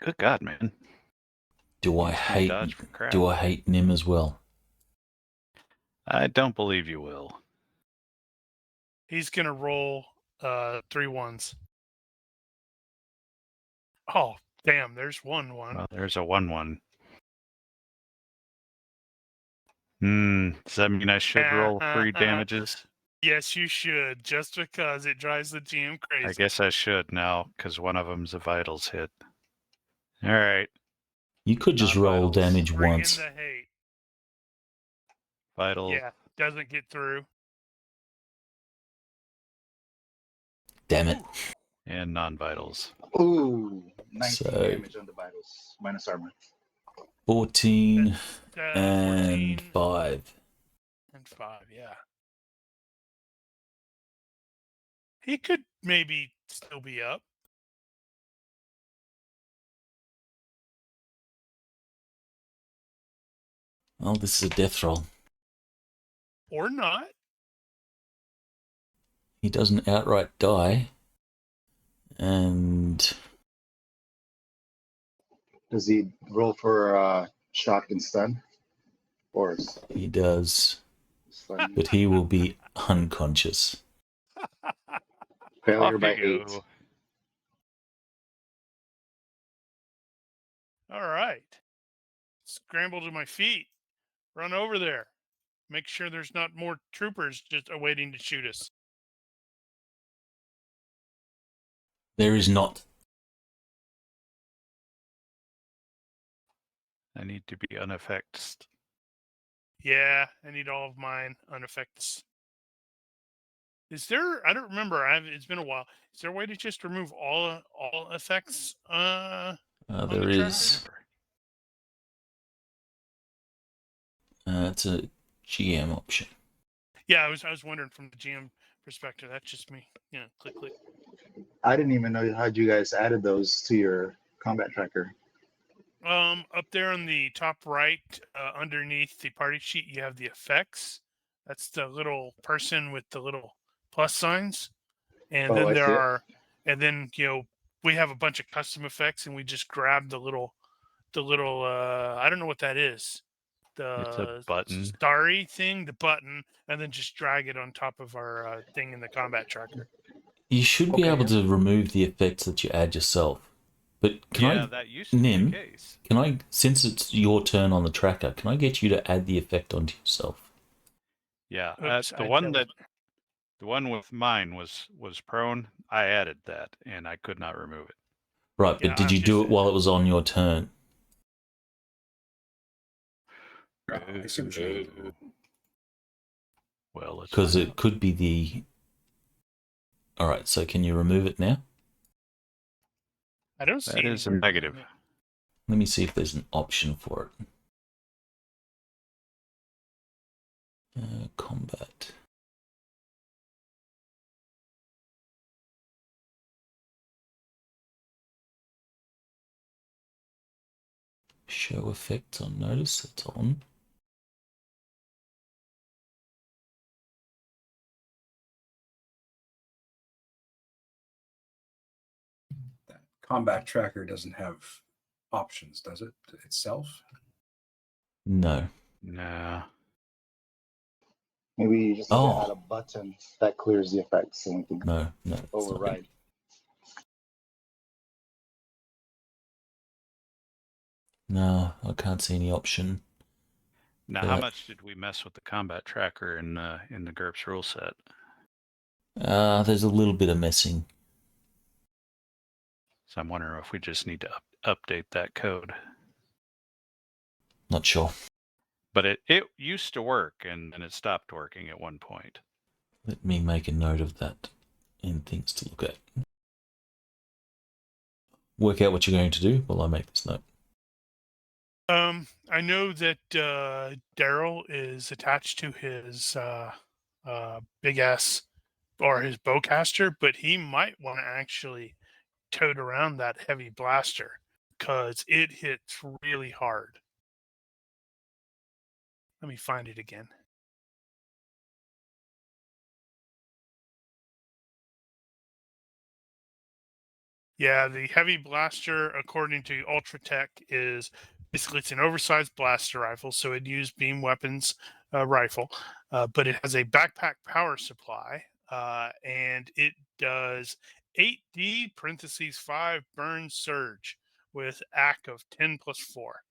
Good God, man. Do I Can't hate dodge for crap. do I hate Nim as well? I don't believe you will. He's going to roll 3 1s. Oh, damn. There's 1 1. Well, there's a 1-1. Does that mean I should roll 3 damages? Yes, you should, just because it drives the GM crazy. I guess I should now, because one of them's a vitals hit. All right. You could just roll Non-vitals. damage Bring once. in the hate. Vital. Yeah, doesn't get through. Damn it. And non-vitals. Ooh, 19 So- damage on the vitals, minus armor. 14 14 and 5. and 5, yeah. He could maybe still be up. Oh, this is a death roll. Or not. He doesn't outright die. And Does he roll for shock and stun? Or he does. stun? But he will be unconscious. Failure Off by you 8. go. All right. Scramble to my feet. Run over there. Make sure there's not more troopers just awaiting to shoot us. There is not. I need to be unaffected. Yeah, I need all of mine unaffected. Is there? I don't remember. It's been a while. Is there a way to just remove all effects? On There the is. tracker? It's a GM option. Yeah, I was wondering from the GM perspective. That's just me. Yeah, click. I didn't even know how you guys added those to your combat tracker. Up there on the top right, underneath the party sheet, you have the effects. That's the little person with the little plus signs, and then I see it. and then we have a bunch of custom effects, and we just grab the little I don't know what that is, It's a the button. starry thing, the button, and then just drag it on top of our thing in the combat tracker. You should be Okay, able yeah. to remove the effects that you add yourself. But That used to Nim, be the case. can I, since it's your turn on the tracker, can I get you to add the effect onto yourself? Yeah, Oops, the one with mine was prone. I added that, and I could not remove it. Right, Yeah, but did you do it while it was on your turn? I see what you mean. Well, let's Because find it out. could be the... All right, so can you remove it now? I don't see That is a anywhere. negative. Let me see if there's an option for it. Combat. Show effects on notice. It's on. That combat tracker doesn't have options, does it itself? No. No. Maybe you just need to Oh. add a button that clears the effects so we can No. It's not override. No, I can't see any option. Now, how much did we mess with the combat tracker in the GURPS rule set? There's a little bit of messing. So I'm wondering if we just need to update that code. Not sure. But it used to work, and then it stopped working at one point. Let me make a note of that in things to look at. Work out what you're going to do while I make this note. I know that Darrill is attached to his big ass or his bowcaster, but he might want to actually tote around that heavy blaster because it hits really hard. Let me find it again. Yeah, the heavy blaster, according to Ultratech, is basically it's an oversized blaster rifle, so it'd use beam weapons rifle, but it has a backpack power supply, and it does 8D parentheses 5 burn surge with AC of 10 plus 4.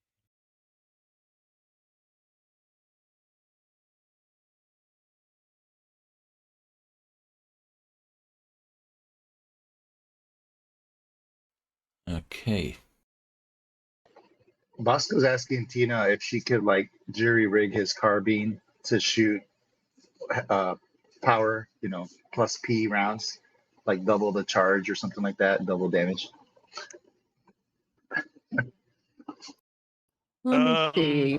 Okay. Bosco's asking Tina if she could jury rig his carbine to shoot power, plus P rounds, like double the charge or something like that, double damage. Let me see.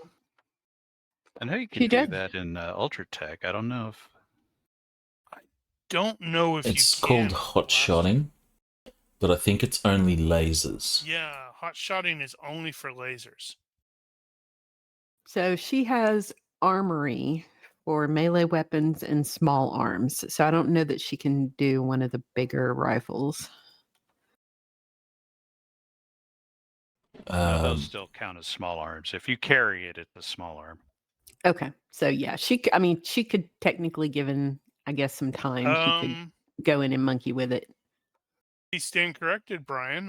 I know you She can do does. that in Ultratech. I don't know if... Don't know if It's you can. called hot shotting, but I think it's only lasers. Yeah, hot shotting is only for lasers. So she has armory for melee weapons and small arms. So I don't know that she can do one of the bigger rifles. No, those still count as small arms. If you carry it, it's a small arm. Okay. So yeah, she could technically, given, I guess, some time, she could go in and monkey with it. You stand corrected, Brian.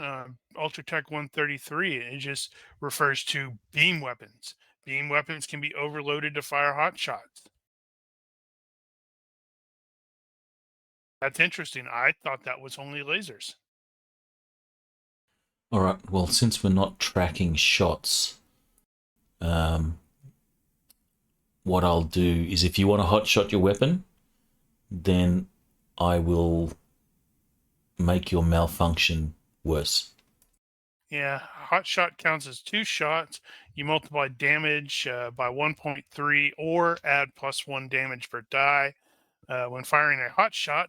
Ultratech 133, it just refers to beam weapons. Beam weapons can be overloaded to fire hot shots. That's interesting. I thought that was only lasers. All right. Well, since we're not tracking shots, what I'll do is if you want to hot shot your weapon, then I will make your malfunction worse. Yeah, hot shot counts as 2 shots. You multiply damage by 1.3 or add +1 damage per die. When firing a hot shot,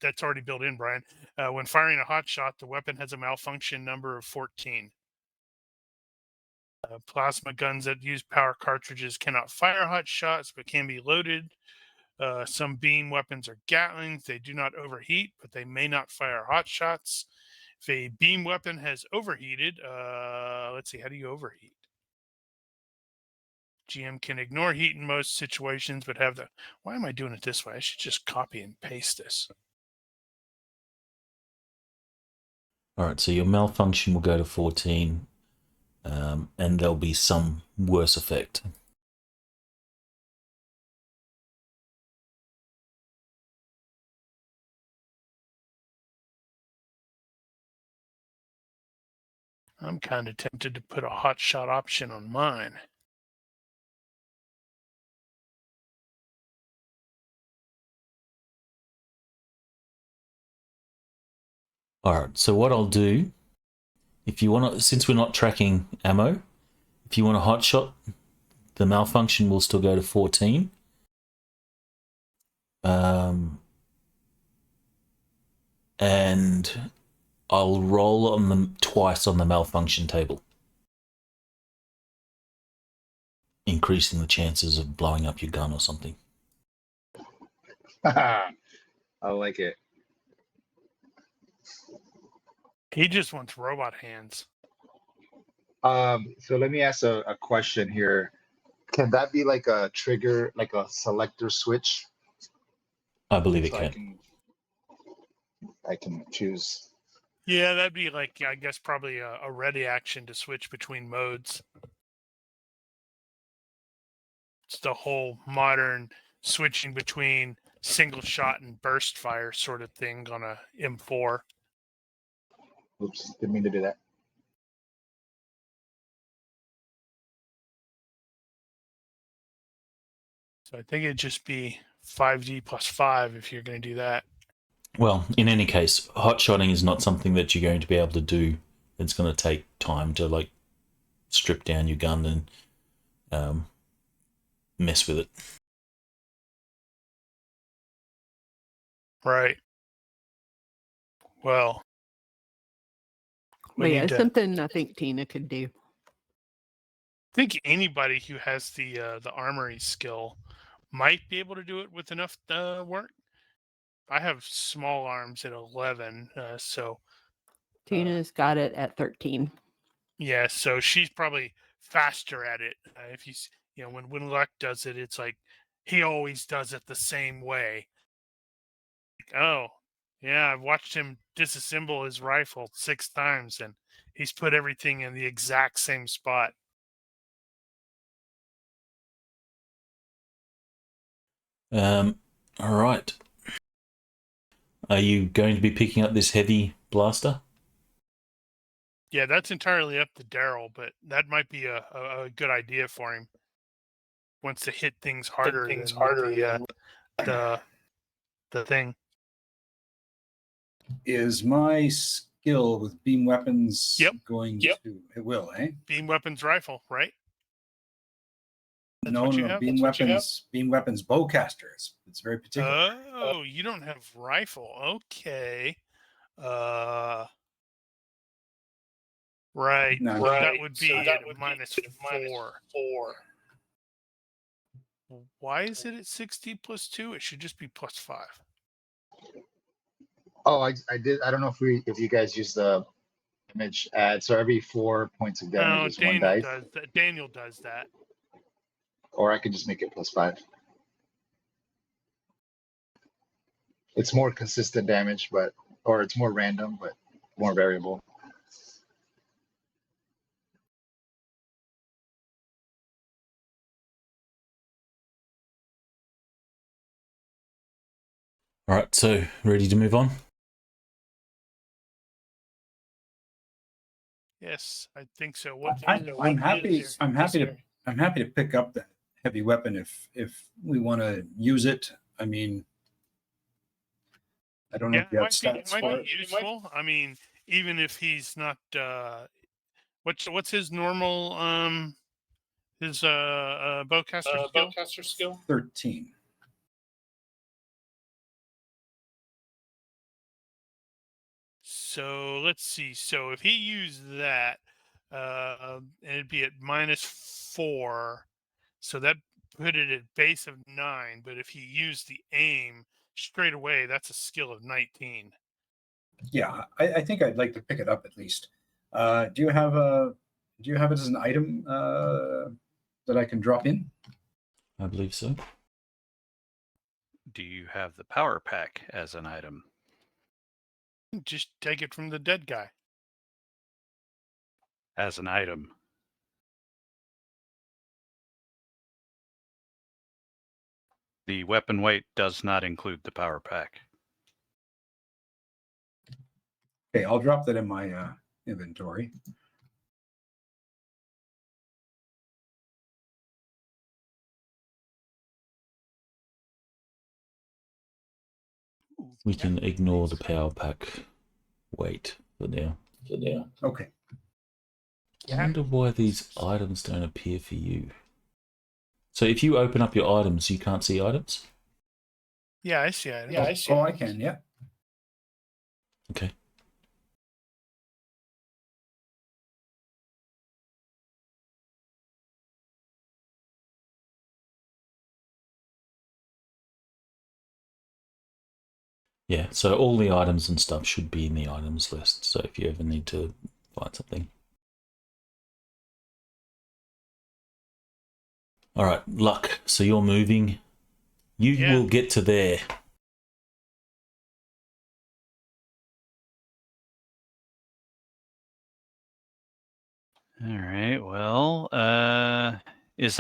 that's already built in, Brian. When firing a hot shot, the weapon has a malfunction number of 14. Plasma guns that use power cartridges cannot fire hot shots, but can be loaded. Some beam weapons are Gatlings. They do not overheat, but they may not fire hot shots. If a beam weapon has overheated, let's see, how do you overheat? GM can ignore heat in most situations, but have the... Why am I doing it this way? I should just copy and paste this. All right, so your malfunction will go to 14, and there'll be some worse effect. I'm kind of tempted to put a hot shot option on mine. All right, so what I'll do, if you want to, since we're not tracking ammo, if you want a hot shot, the malfunction will still go to 14. And I'll roll on them twice on the malfunction table, increasing the chances of blowing up your gun or something. I like it. He just wants robot hands. So let me ask a question here. Can that be like a trigger, like a selector switch? I believe it So can. I can choose. Yeah, that'd be like, I guess, probably a ready action to switch between modes. It's the whole modern switching between single shot and burst fire sort of thing on a M4. Oops, didn't mean to do that. So I think it'd just be 5D plus 5 if you're going to do that. Well, in any case, hot shotting is not something that you're going to be able to do. It's going to take time to like strip down your gun and mess with it. Right. Well, But yeah, need it's to- something I think Tina could do. I think anybody who has the armory skill might be able to do it with enough work. I have small arms at 11, so Tina's got it at 13. yeah, so she's probably faster at it. If you know, when Luck does it, it's like he always does it the same way. Oh, yeah, I've watched him disassemble his rifle 6 times, and he's put everything in the exact same spot. All right. Are you going to be picking up this heavy blaster? Yeah, that's entirely up to Darrill, but that might be a good idea for him. Wants to hit things harder than the thing. Is my skill with beam weapons going to? It will, eh? Beam weapons rifle, right? That's No, what you no, have? beam That's what you have? weapons. Beam weapons bowcasters. It's very particular. Oh, you don't have rifle. Okay. Right. No, So right. that would be at -4. Why is it at 60 plus 2? It should just be plus 5. Oh, I did. I don't know if you guys use the image add. So every 4 points of damage No, is 1 Daniel dice. does that. Daniel does that. Or I could just make it plus 5. It's more consistent damage, or it's more random, but more variable. All right, so ready to move on? Yes, I think so. I'm happy. I'm happy to pick up that heavy weapon if we want to use it. I mean, I don't know Yeah, if you have it stats might for be it. useful. I mean, even if he's not, what's his normal his bowcaster skill? 13. So let's see. So if he used that, it'd be at -4. So that put it at base of 9. But if he used the aim straight away, that's a skill of 19. Yeah, I think I'd like to pick it up at least. Do you have it as an item that I can drop in? I believe so. Do you have the power pack as an item? Just take it from the dead guy. As an item. The weapon weight does not include the power pack. Okay, I'll drop that in my inventory. We can ignore the power pack weight for now. Okay. I wonder why these items don't appear for you. So if you open up your items, you can't see items? Yeah, I see it. Oh, I can, yeah. Okay. Yeah, so all the items and stuff should be in the items list. So if you ever need to find something. All right, luck. So you're moving. You will get to there. All right. Well, is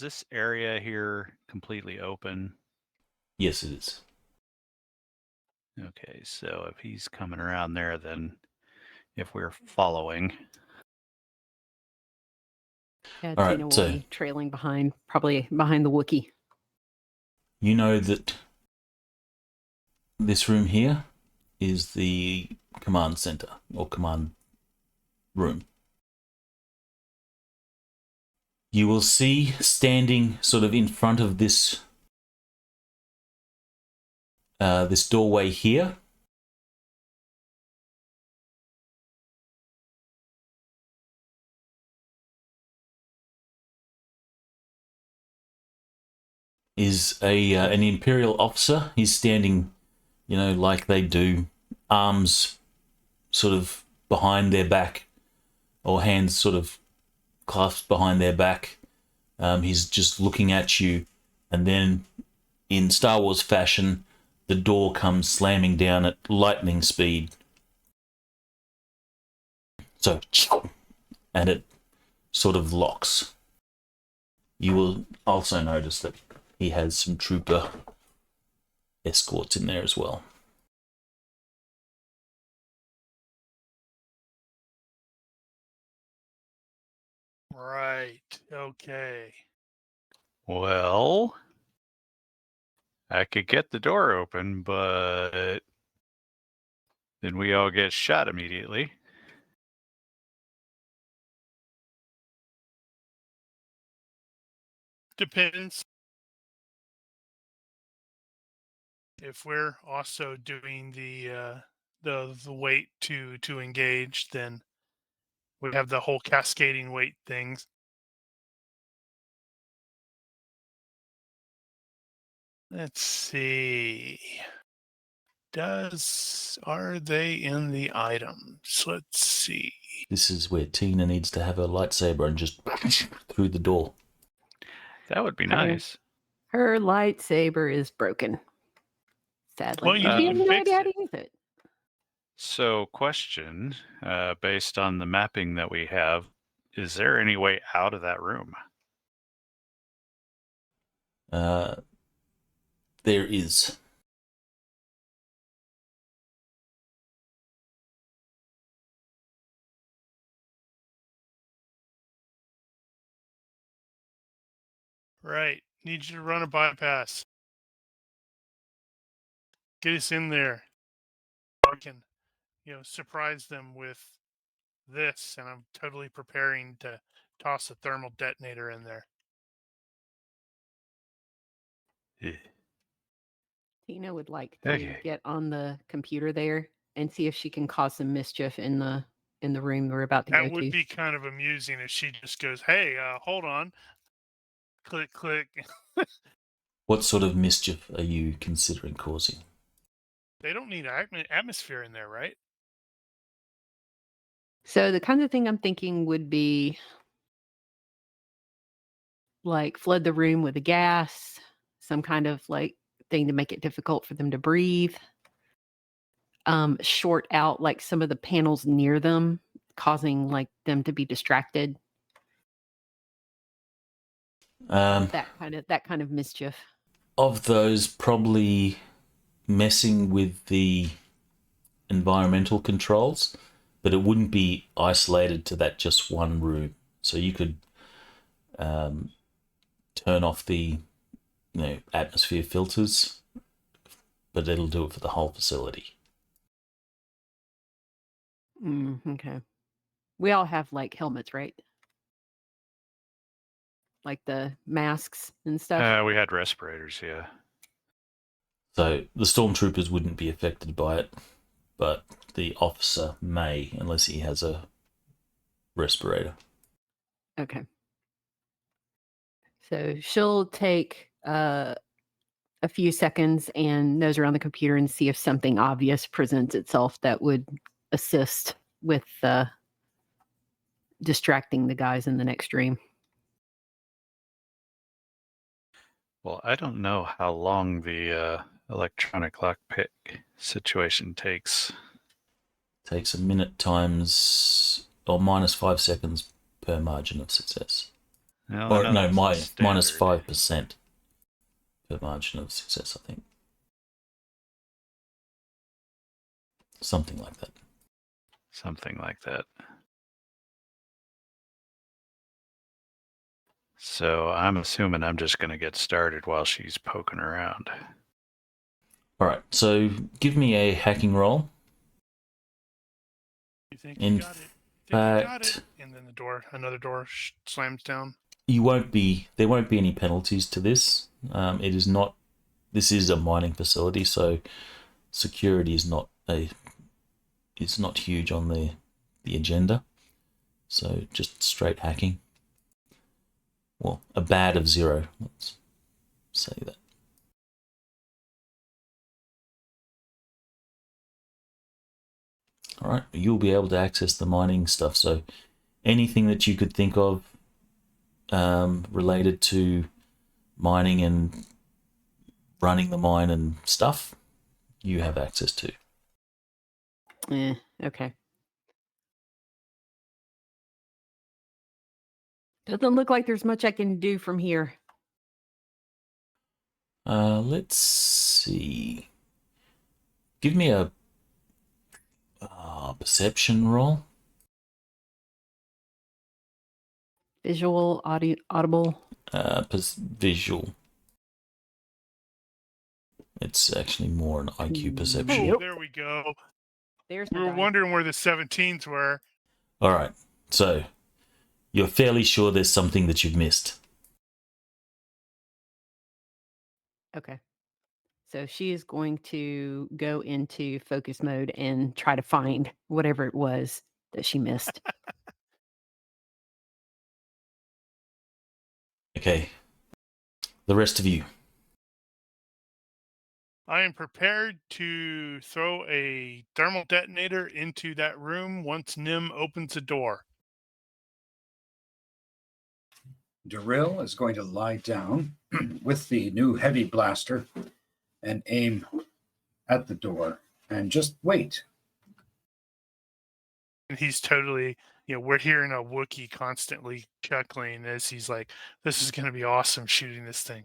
this area here completely open? Yes, it is. Okay, so if he's coming around there, then if we're following. Yeah, All Tina right, will so be trailing behind, probably behind the Wookiee. you know that this room here is the command center or command room. You will see standing sort of in front of this this doorway here is an Imperial officer. He's standing, you know, like they do, arms sort of behind their back or hands sort of clasped behind their back. He's just looking at you, and then in Star Wars fashion, the door comes slamming down at lightning speed. So, and it sort of locks. You will also notice that he has some trooper escorts in there as well. Right. Okay. Well, I could get the door open, but then we all get shot immediately. Depends. If we're also doing the weight to engage, then we have the whole cascading weight things. Let's see. Are they in the items? Let's see. This is where Tina needs to have her lightsaber and just through the door. That would be nice. Her lightsaber is broken. Sadly. Well, you and she can has no fix idea how it. to use it. So, question, based on the mapping that we have, is there any way out of that room? There is. Right. Need you to run a bypass. Get us in there. I can, surprise them with this, and I'm totally preparing to toss a thermal detonator in there. Tina would like to Okay. get on the computer there and see if she can cause some mischief in the room we're about to go That would to. be kind of amusing if she just goes, "Hey, hold on." Click, click. What sort of mischief are you considering causing? They don't need atmosphere in there, right? So the kind of thing I'm thinking would be like flood the room with a gas, some kind of like thing to make it difficult for them to breathe. Short out like some of the panels near them, causing like them to be distracted. That kind of mischief. Of those, probably messing with the environmental controls, but it wouldn't be isolated to that just one room. So you could turn off the atmosphere filters, but it'll do it for the whole facility. Okay. We all have like helmets, right? Like the masks and stuff. We had respirators, yeah. So the stormtroopers wouldn't be affected by it, but the officer may, unless he has a respirator. Okay. So she'll take a few seconds and nose around the computer and see if something obvious presents itself that would assist with distracting the guys in the next room. Well, I don't know how long the electronic lockpick situation takes. Takes a minute times or minus 5 seconds per margin of success. Well, Or no, minus standard. 5% per margin of success, I think. Something like that. Something like that. So I'm assuming I'm just going to get started while she's poking around. All right, so give me a hacking roll. You think In you got it? Think you got it? fact, And then another door slams down. there won't be any penalties to this. This is a mining facility, so security is not huge on the agenda. So just straight hacking. Well, a bad of 0. Let's say that. All right, you'll be able to access the mining stuff. So anything that you could think of related to mining and running the mine and stuff, you have access to. Okay. Doesn't look like there's much I can do from here. Let's see. Give me a perception roll. Visual, audible. Visual. It's actually more an IQ perception. Oh, there we go. There's We were wondering where the 17s were. All right, so you're fairly sure there's something that you've missed. Okay. So she is going to go into focus mode and try to find whatever it was that she missed. Okay. The rest of you. I am prepared to throw a thermal detonator into that room once Nim opens the door. Darrill is going to lie down with the new heavy blaster and aim at the door and just wait. And he's totally, we're hearing a Wookiee constantly chuckling as he's like, this is going to be awesome shooting this thing.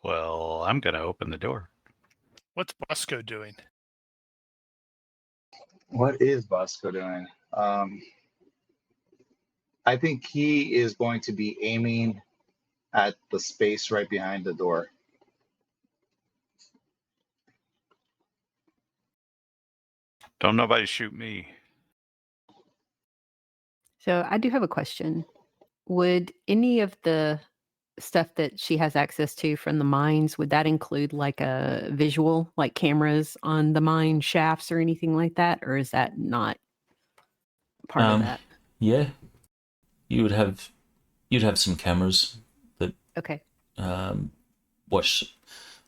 Well, I'm going to open the door. What's Bosco doing? What is Bosco doing? I think he is going to be aiming at the space right behind the door. Don't nobody shoot me. So I do have a question. Would any of the stuff that she has access to from the mines, would that include like a visual, like cameras on the mine shafts or anything like that? Or is that not part of that? Yeah, you'd have some cameras that Okay. watch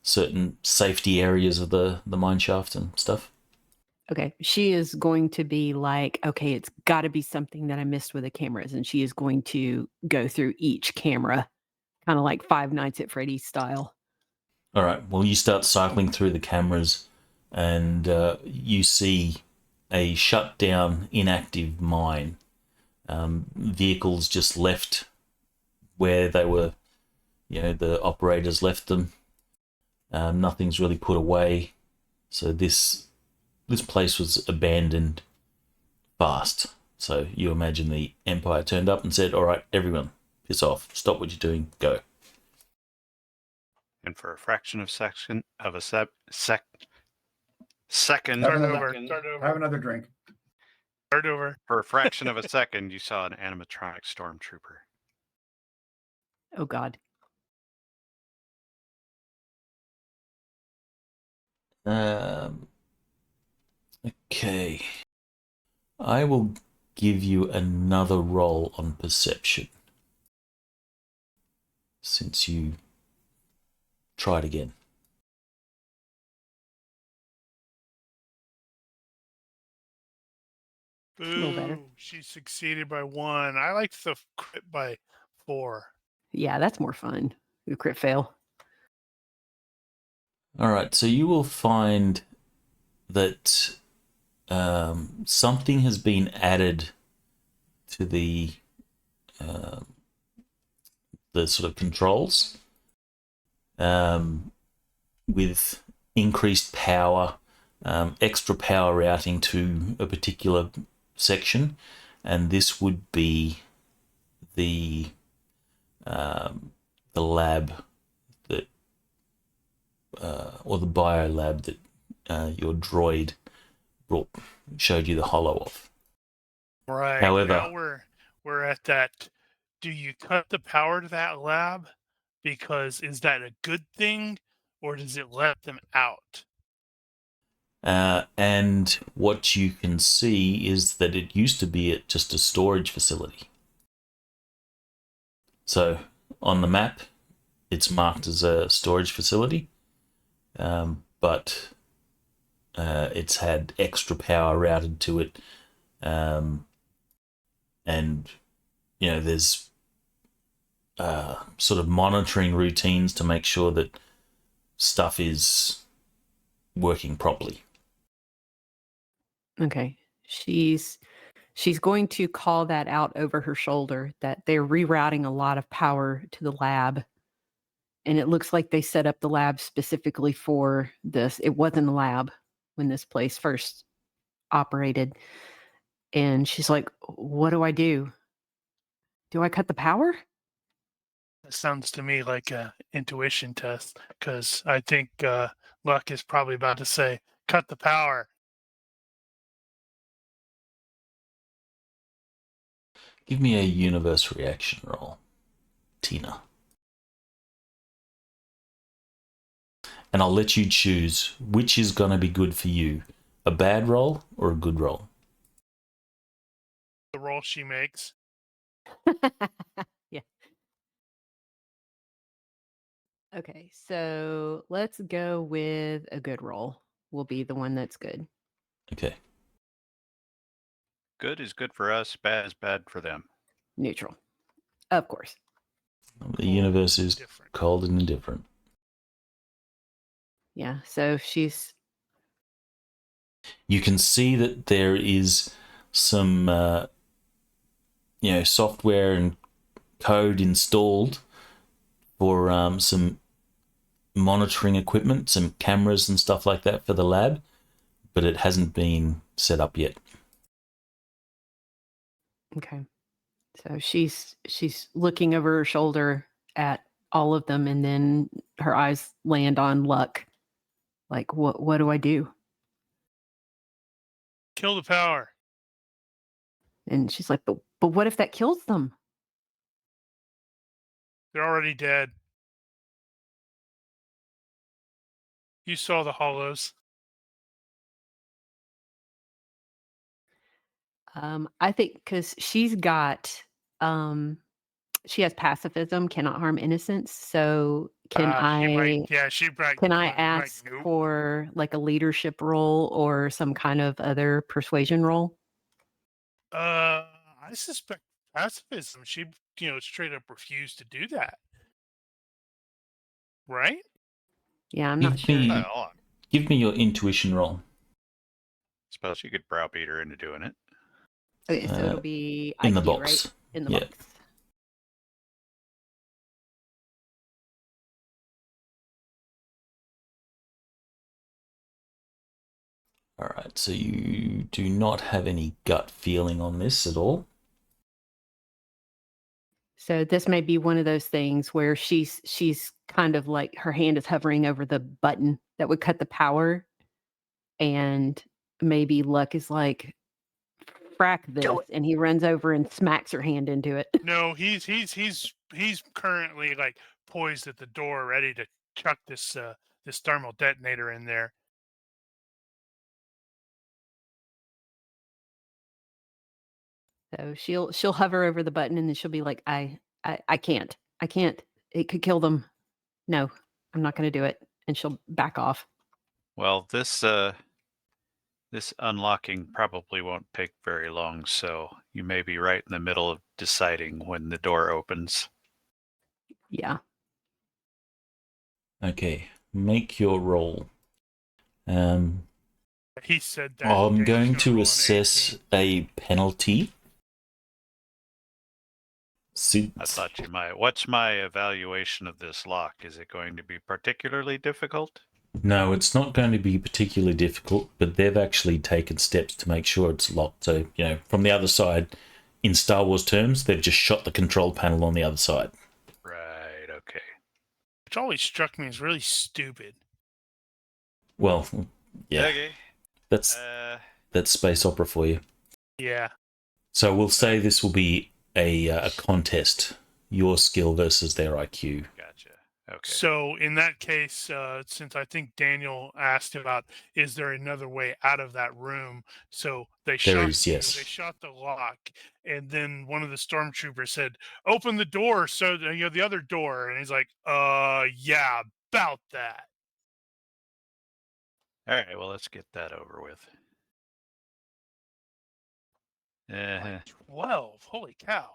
certain safety areas of the mine shaft and stuff. Okay. She is going to be like, okay, it's got to be something that I missed with the cameras. And she is going to go through each camera, kind of like Five Nights at Freddy's style. All right. Well, you start cycling through the cameras, and you see a shut down, inactive mine. Vehicles just left where they were. The operators left them. Nothing's really put away. So this place was abandoned fast. So you imagine the Empire turned up and said, "All right, everyone, piss off. Stop what you're doing. Go." And for a fraction of a second, Start over. Have another drink. Start over. for a fraction of a second, you saw an animatronic stormtrooper. Oh, God. Okay. I will give you another roll on perception, since you tried again. little better. Boo. She succeeded by 1. I like the crit by 4. Yeah, that's more fun. The crit fail. All right, so you will find that something has been added to the sort of controls with increased power, extra power routing to a particular section, and this would be the lab that or the bio lab that your droid showed you the holo of. Right. However, now we're at that. Do you cut the power to that lab? Because is that a good thing, or does it let them out? and what you can see is that it used to be just a storage facility. So on the map, it's marked as a storage facility, but it's had extra power routed to it, and there's sort of monitoring routines to make sure that stuff is working properly. Okay. She's going to call that out over her shoulder, that they're rerouting a lot of power to the lab. And it looks like they set up the lab specifically for this. It wasn't a lab when this place first operated. And she's like, what do I do? Do I cut the power? That sounds to me like a intuition test, because I think Luck is probably about to say, cut the power. Give me a universe reaction roll, Tina. And I'll let you choose which is going to be good for you, a bad roll or a good roll. The roll she makes. Yeah. Okay, so let's go with a good roll. Will be the one that's good. Okay. Good is good for us, bad is bad for them. Neutral. Of course. The universe is Different. cold and indifferent. Yeah, so You can see that there is some software and code installed for some monitoring equipment, some cameras and stuff like that for the lab, but it hasn't been set up yet. Okay. So she's looking over her shoulder at all of them, and then her eyes land on Luck. Like, what do I do? kill the power. And she's like, but what if that kills them? They're already dead. You saw the hollows. I think because she's got, she has pacifism, cannot harm innocence. So can She might. can I Like, ask nope. for like a leadership role or some kind of other persuasion role? I suspect pacifism. She, straight up refused to do that. Right? Yeah, I'm not Give sure. me, Hold on. give me your intuition roll. Suppose you could browbeat her into doing it. Okay, so it'll be in the IQ, box. right? In the Yeah. box. All right, so you do not have any gut feeling on this at all. So this may be one of those things where she's kind of like her hand is hovering over the button that would cut the power, and maybe Luck is like, frack this, and he runs over and smacks her hand into it. No, he's currently like poised at the door, ready to chuck this thermal detonator in there. So she'll hover over the button, and then she'll be like, I can't. It could kill them. No, I'm not going to do it. And she'll back off. Well, this unlocking probably won't take very long, so you may be right in the middle of deciding when the door opens. Yeah. Okay, make your roll. He said that. I'm he's going gonna to roll an assess 18. a penalty. I thought you might. What's my evaluation of this lock? Is it going to be particularly difficult? No, it's not going to be particularly difficult, but they've actually taken steps to make sure it's locked. So, from the other side, in Star Wars terms, they've just shot the control panel on the other side. Right, okay. Which always struck me as really stupid. Well, yeah, Okay. that's space opera for you. Yeah. So we'll say this will be a contest, your skill versus their IQ. Gotcha. Okay. So in that case, since I think Daniel asked about, is there another way out of that room? So they Yes. They shot the lock, and then one of the stormtroopers said, "Open the door." So the other door, and he's like, yeah, about that." All right, well, let's get that over with. Like 12. Holy cow.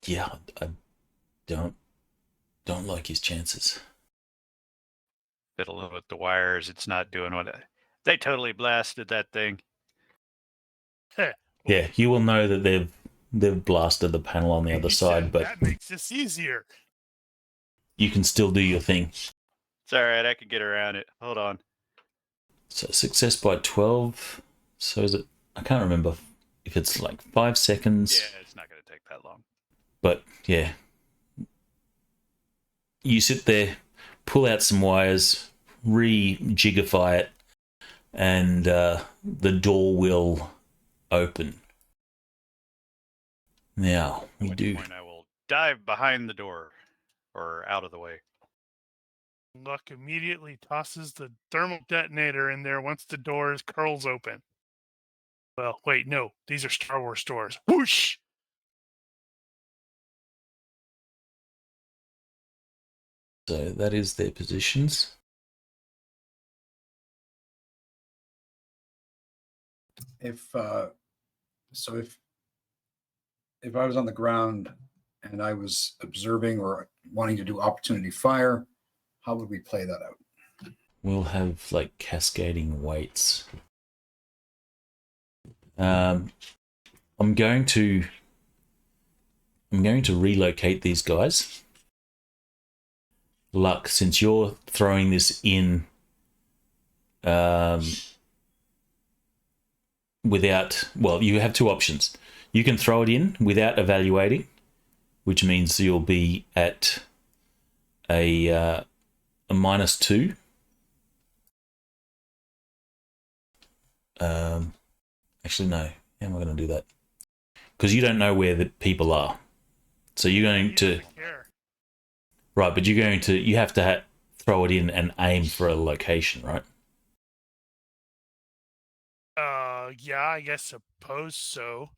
Yeah, I don't like his chances. Fiddling with the wires, it's not doing what they totally blasted that thing. Yeah, you will know that they've blasted the panel on the other side, but that makes this easier. you can still do your thing. It's all right, I can get around it. Hold on. So success by 12. So is it? I can't remember if it's like 5 seconds. Yeah, it's not going to take that long. But yeah, you sit there, pull out some wires, re-jigify it, and the door will open. Now we At which do. point I will dive behind the door or out of the way. Luck immediately tosses the thermal detonator in there once the doors curls open. Well, wait, no. These are Star Wars doors. Whoosh! So that is their positions. If I was on the ground and I was observing or wanting to do opportunity fire, how would we play that out? We'll have like cascading weights. I'm going to relocate these guys. Luck, since you're throwing this in without, well, you have two options. You can throw it in without evaluating, which means you'll be at a -2. Actually, no. How am I going to do that? Because you don't know where the people are. So you're going to... Care. Right, but you're going to... You have to throw it in and aim for a location, right? Yeah, I guess suppose so.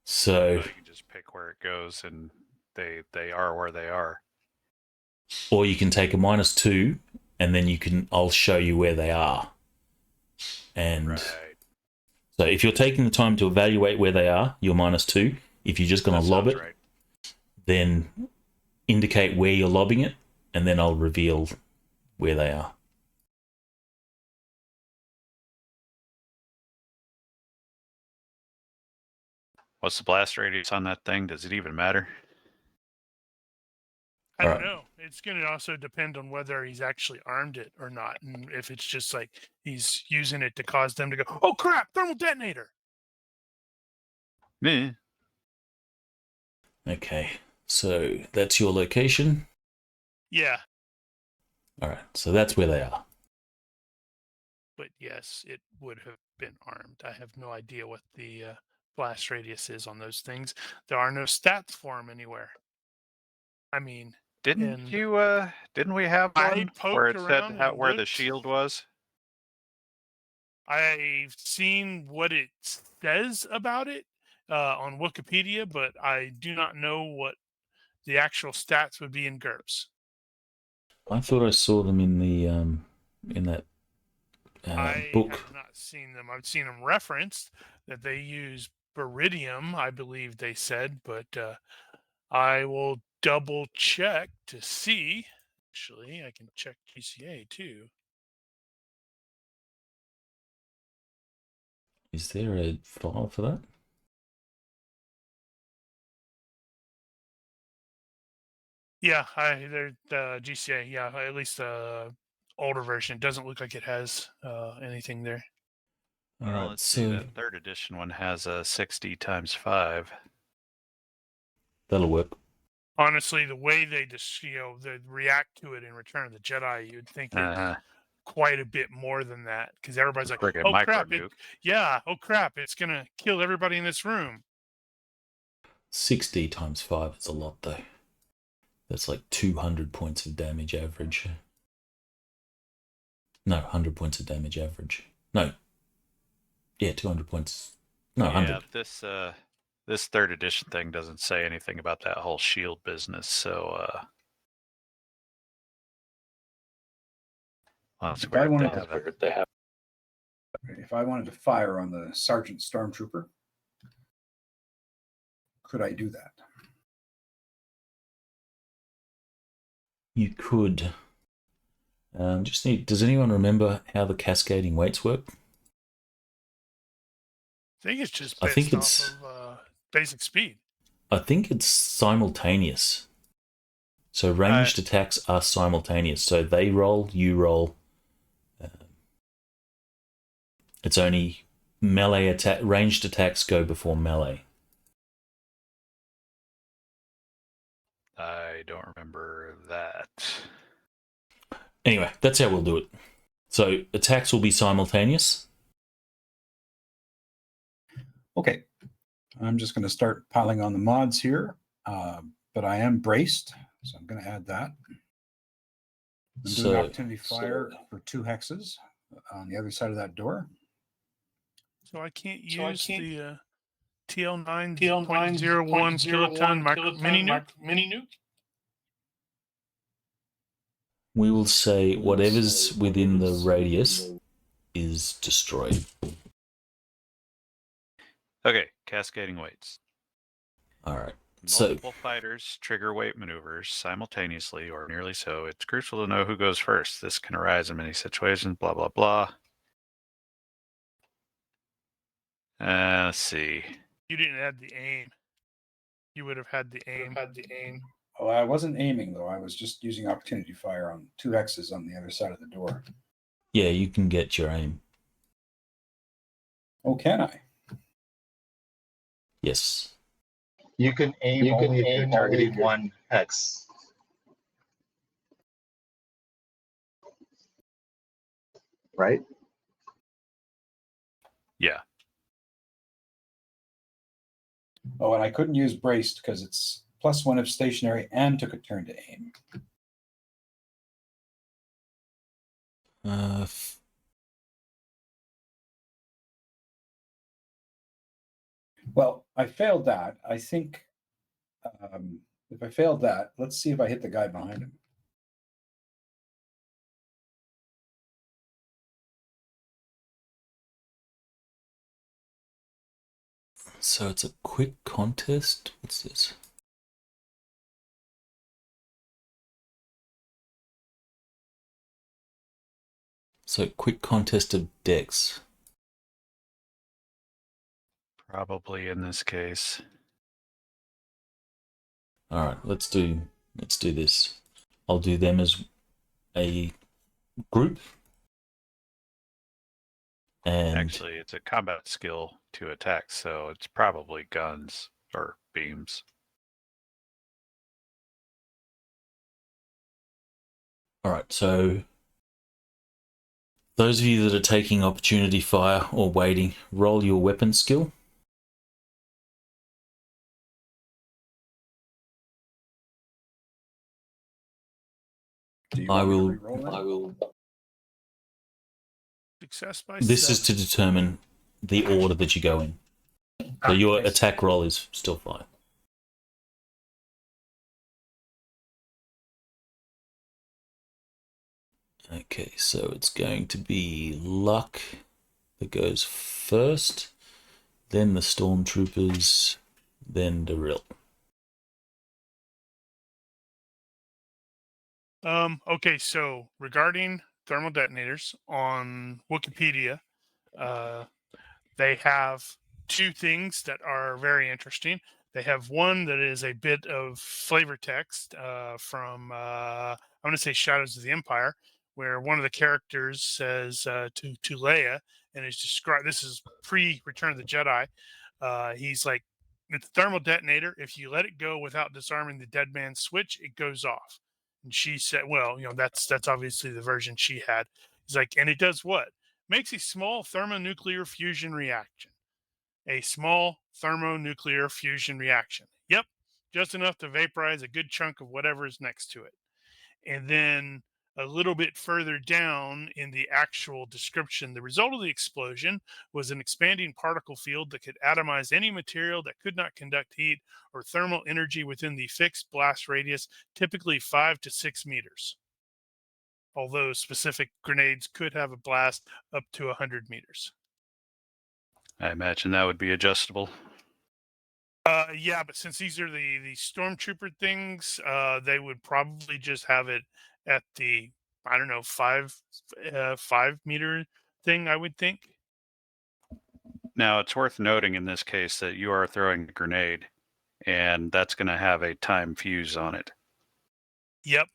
So... You can just pick where it goes, and they are where they are. Or you can take a -2, and then I'll show you where they are. And Right. so if you're taking the time to evaluate where they are, you're -2. If you're just going to lob it, right. then indicate where you're lobbing it, and then I'll reveal where they are. What's the blast radius on that thing? Does it even matter? I don't Alright. know. It's going to also depend on whether he's actually armed it or not, and if it's just like he's using it to cause them to go, "Oh crap, thermal detonator!" Meh. Okay, so that's your location. Yeah, All right, so that's where they are. but yes, it would have been armed. I have no idea what the blast radius is on those things. There are no stats for them anywhere. I mean, Didn't and you? Didn't we have I one poked where it said around and where the looked. shield was? I've seen what it says about it on Wikipedia, but I do not know what the actual stats would be in GURPS. I thought I saw them in the in that I book. have not seen them. I've seen them referenced that they use baridium, I believe they said, but I will double check to see. Actually, I can check GCA too. Is there a file for that? Yeah, they're GCA. Yeah, at least the older version. It doesn't look like it has anything there. All right, Let's see. That 3rd edition one has a 60 × 5. That'll work. Honestly, the way they just they react to it in Return of the Jedi, you'd think it's quite a bit more than that, because everybody's like, Friggin' "Oh micro crap! nuke. Oh crap! It's gonna kill everybody in this room." 60 × 5 is a lot, though. That's like 200 points of damage average. No, 100 points of damage average. No. Yeah, 200 points. No, 100. Yeah, this 3rd edition thing doesn't say anything about that whole shield business, so that's If I weird. wanted They have If I wanted to fire on the Sergeant Stormtrooper, could I do that? You could. Does anyone remember how the cascading weights work? I think it's just I based think off of basic speed. I think it's simultaneous. So ranged attacks are simultaneous. So they roll, you roll. It's only melee attack. Ranged attacks go before melee. I don't remember that. Anyway, that's how we'll do it. So attacks will be simultaneous. Okay, I'm just going to start piling on the mods here, but I am braced, so I'm going to add that. I'm doing opportunity fire for 2 hexes on the other side of that door. So I can't use the TL9 0.01 kiloton mini nuke. We will say whatever's within the radius is destroyed. Okay, cascading weights. All right. Multiple fighters trigger weight maneuvers simultaneously or nearly so. It's crucial to know who goes first. This can arise in many situations, blah, blah, blah. Let's see. You didn't add the aim. You would have had the aim. Oh, I wasn't aiming, though. I was just using opportunity fire on 2 hexes on the other side of the door. Yeah, you can get your aim. Oh, can I? Yes. You can aim only if you're targeting 1 hex. Right? Yeah. Oh, and I couldn't use braced because it's +1 if stationary and took a turn to aim. Well, I failed that. I think if I failed that, let's see if I hit the guy behind him. So it's a quick contest. What's this? So quick contest of decks. Probably in this case. All right, let's do this. I'll do them as a group. And Actually, it's a combat skill to attack, so it's probably guns or beams. all right, so those of you that are taking opportunity fire or waiting, roll your weapon skill. Do you I want me to will. re-roll that? I will. Success by This is 7. to determine the order that you go in. So your I see. attack roll is still fine. Okay, so it's going to be luck that goes first, then the stormtroopers, then Darrill. Okay, so regarding thermal detonators on Wikipedia, they have two things that are very interesting. They have one that is a bit of flavor text from, I want to say Shadows of the Empire, where one of the characters says to Leia, and is described, this is pre-Return of the Jedi, he's like, it's a thermal detonator. If you let it go without disarming the dead man's switch, it goes off. And she said, well, that's obviously the version she had. He's like, and it does what? Makes a small thermonuclear fusion reaction. A small thermonuclear fusion reaction. Yep, just enough to vaporize a good chunk of whatever is next to it. And then a little bit further down in the actual description, the result of the explosion was an expanding particle field that could atomize any material that could not conduct heat or thermal energy within the fixed blast radius, typically 5 to 6 meters. Although specific grenades could have a blast up to 100 meters. I imagine that would be adjustable. Yeah, but since these are the stormtrooper things, they would probably just have it at the, I don't know, 5 meter thing, I would think. Now, it's worth noting in this case that you are throwing a grenade, and that's going to have a time fuse on it. Yep.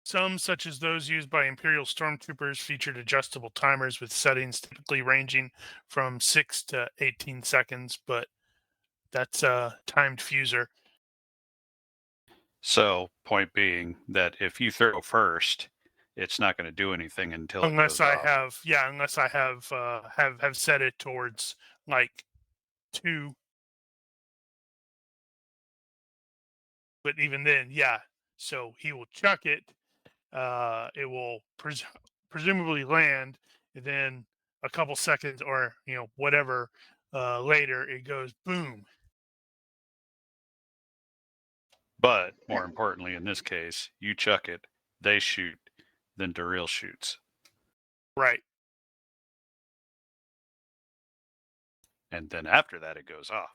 Some, such as those used by Imperial stormtroopers, featured adjustable timers with settings typically ranging from 6 to 18 seconds, but that's a timed fuser. So, point being that if you throw first, it's not going to do anything until Unless it goes I off. have set it towards like 2. But even then, yeah. So he will chuck it. It will presumably land, and then a couple seconds or whatever later, it goes boom. But more importantly, in this case, you chuck it, they shoot, then Darrill shoots. Right. And then after that, it goes off.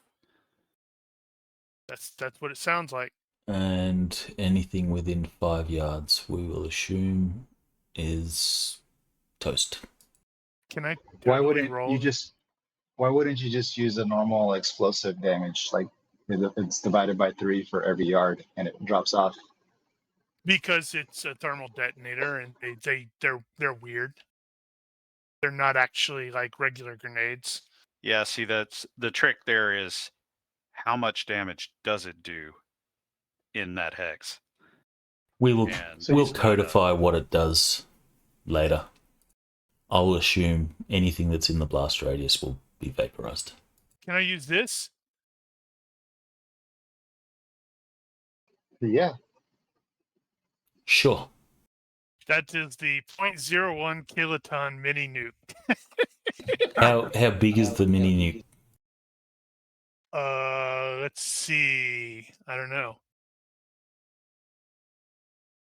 That's what it sounds like. And anything within 5 yards, we will assume, is toast. Can I? Why totally wouldn't roll? you just? Why wouldn't you just use a normal explosive damage? Like it's divided by 3 for every yard, and it drops off. Because it's a thermal detonator, and they're weird. They're not actually like regular grenades. Yeah, see, that's the trick there is how much damage does it do in that hex? We will And So we'll it's not codify what it does later. I'll assume anything that's in the blast radius will be vaporized. Can I use this? Yeah. Sure. That is the 0.01 kiloton mini nuke. How big is the mini nuke? Let's see. I don't know.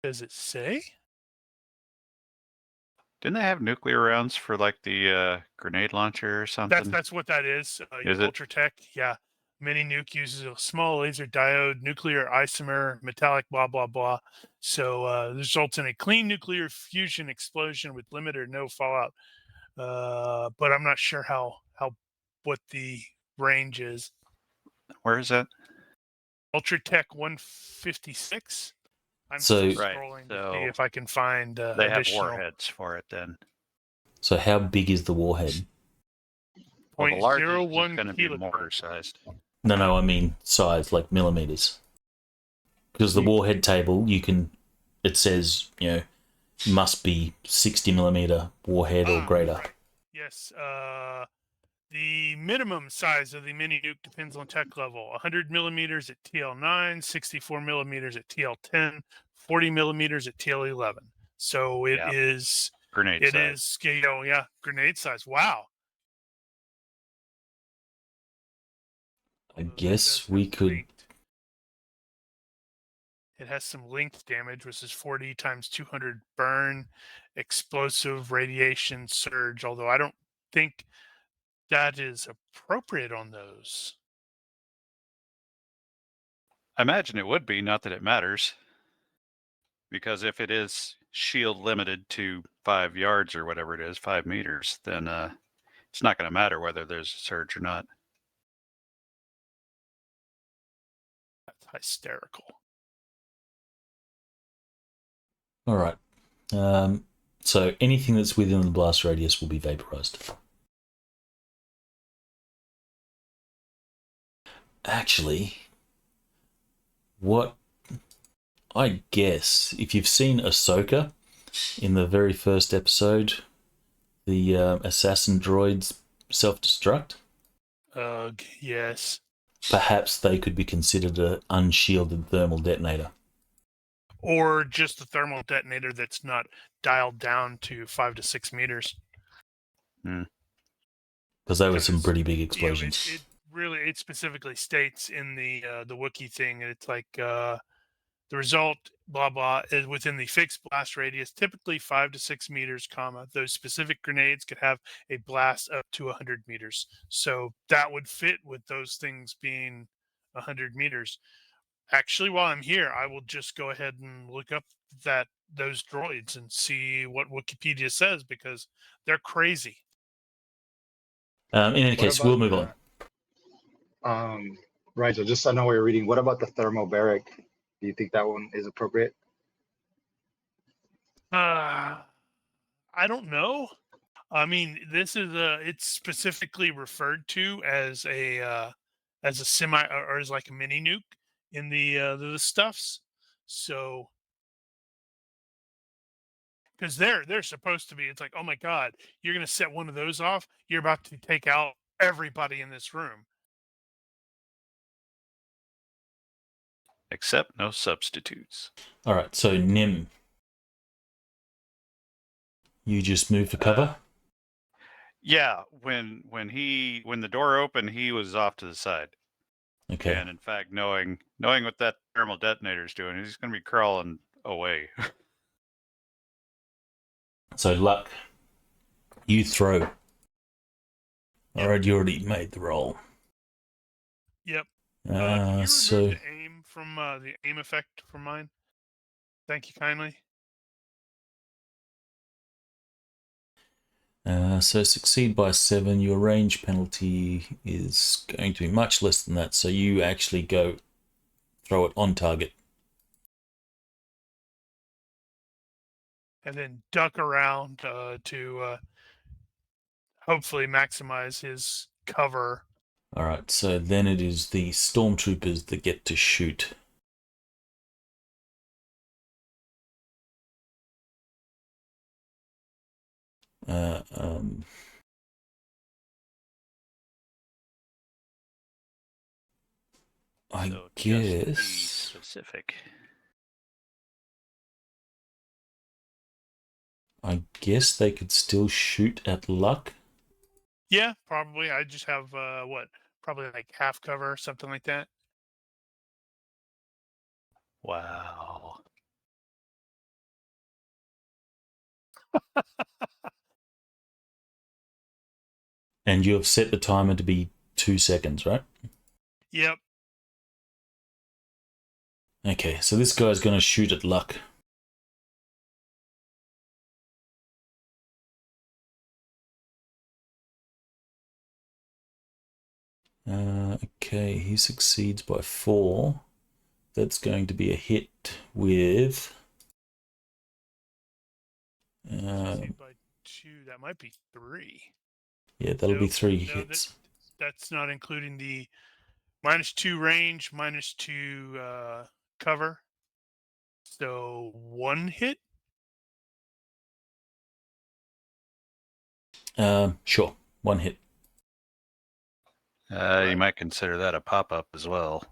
Does it say? Didn't they have nuclear rounds for like the grenade launcher or something? That's what that is. Is it? Ultratech, yeah. Mini nuke uses a small laser diode, nuclear isomer, metallic, blah blah blah. So results in a clean nuclear fusion explosion with limited or no fallout. But I'm not sure how what the range is. Where is that? Ultratech 156. I'm So- still Right, scrolling to so see if I can find They have additional. warheads for it then. So how big is the warhead? Well, the largest is 0.01 going to be kiloton. mortar sized. No, I mean size, like millimeters. Because the warhead table, it says, must be 60 millimeter warhead or greater. Right. Yes. The minimum size of the mini nuke depends on tech level. 100 millimeters at TL9, 64 millimeters at TL10, 40 millimeters at TL11. So it is. Grenade It size. is, grenade size. Wow. I That guess does we have could. linked. It has some linked damage, which is 40 times 200 burn, explosive radiation surge. Although I don't think that is appropriate on those. I imagine it would be, not that it matters. Because if it is shield limited to 5 yards or whatever it is, 5 meters, then it's not going to matter whether there's a surge or not. That's hysterical. All right. So anything that's within the blast radius will be vaporized. Actually, what I guess, if you've seen Ahsoka in the very first episode, the assassin droids self-destruct, Yes. perhaps they could be considered an unshielded thermal detonator. Or just the thermal detonator that's not dialed down to 5 to 6 meters. Because they were some Because, pretty big explosions. It specifically states in the wiki thing, it's like the result, blah blah, is within the fixed blast radius, typically 5 to 6 meters, comma. Those specific grenades could have a blast up to 100 meters. So that would fit with those things being 100 meters. Actually, while I'm here, I will just go ahead and look up those droids and see what Wikipedia says, because they're crazy. In any case, we'll move on. Right. So just so I know what you're reading. What about the thermobaric? Do you think that one is appropriate? I don't know. I mean, this is it's specifically referred to as a semi, or as like a mini nuke in the stuffs. So because they're supposed to be, it's like, oh my god, you're gonna set one of those off, you're about to take out everybody in this room. Except no substitutes. All right, so Nim, you just move for cover? Yeah, when the door opened, he was off to the side. Okay. And in fact, knowing what that thermal detonator is doing, he's going to be crawling away. So Luck, you throw. All right, you already made the roll. Yep. Can you So remove the aim from the aim effect from mine? Thank you kindly. so succeed by 7. Your range penalty is going to be much less than that. So you actually go throw it on target. And then duck around to hopefully maximize his cover. All right, so then it is the stormtroopers that get to shoot. I So just to be guess. specific. I guess they could still shoot at luck. Yeah, probably. I just have probably like half cover or something like that. Wow. And you have set the timer to be 2 seconds, right? Yep. Okay, so this guy's going to shoot at luck. Okay, he succeeds by 4. That's going to be a hit with... Succeed by 2. That might be 3. yeah, that'll be Nope. 3 No, hits. That's not including the -2 range, -2 cover. So 1 hit. Sure, 1 hit. You might consider that a pop-up as well.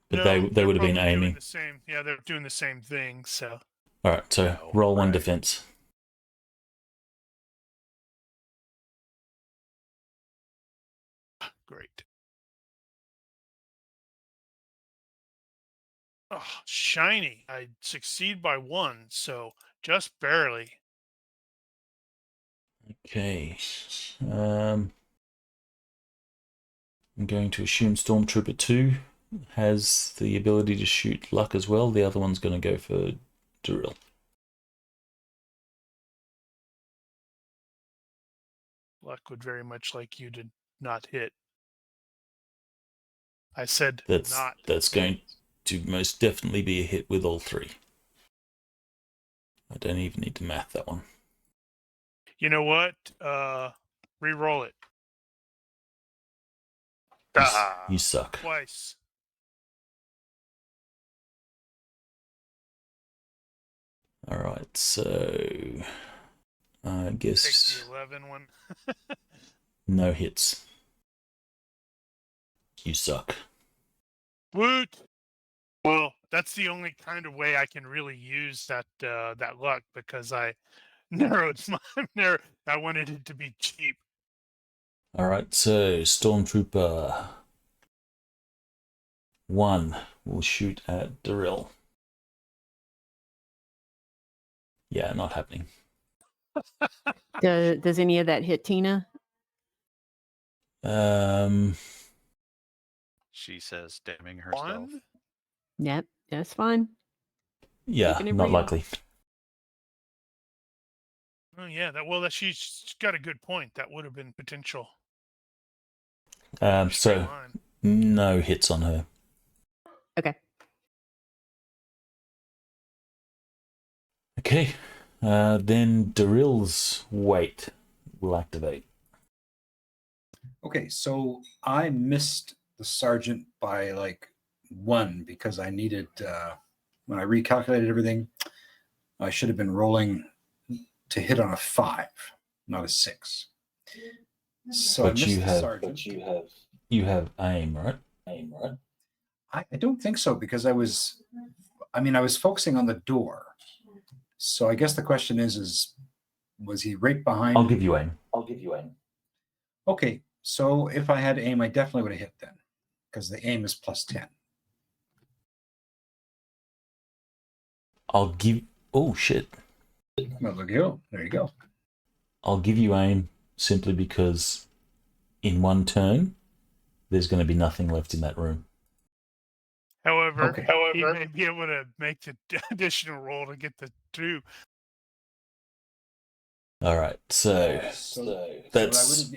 But No, they they're would have been probably doing aiming. the same. Yeah, they're doing the same thing. So All right, so Oh, roll 1 right. defense. great. Oh, shiny. I succeed by 1, so just barely. Okay. I'm going to assume Stormtrooper 2 has the ability to shoot luck as well. The other one's going to go for Darrill. Luck would very much like you to not hit. I said That's not. going to most definitely be a hit with all 3. I don't even need to math that one. You know what? Re-roll it. You suck. Twice. All right, so I Take guess the 11 one. no hits. You suck. Woot! Well, that's the only kind of way I can really use that that luck, because I narrowed my I wanted it to be cheap. All right, so Stormtrooper 1 will shoot at Darrill. Yeah, not happening. Does any of that hit Tina? She says, damning herself. 1? Yep, that's fine. Yeah, Taking it not real. likely. Oh yeah, she's got a good point. That would have been potential. So Straight line. no hits on her. Okay. Okay, then Darrill's weight will activate. Okay, so I missed the sergeant by like 1 because I needed, when I recalculated everything, I should have been rolling to hit on a 5, not a 6. So But I missed you the have- sergeant. You have aim, right? I don't think so, because I was focusing on the door. So I guess the question is was he right behind? I'll give you aim. Okay, so if I had aim, I definitely would have hit then, because the aim is +10. I'll give... Oh, shit. Well, look you go. There you go. I'll give you aim simply because in 1 turn, there's going to be nothing left in that room. However, Okay. he may be able to make the additional roll to get the 2. All right, so that's...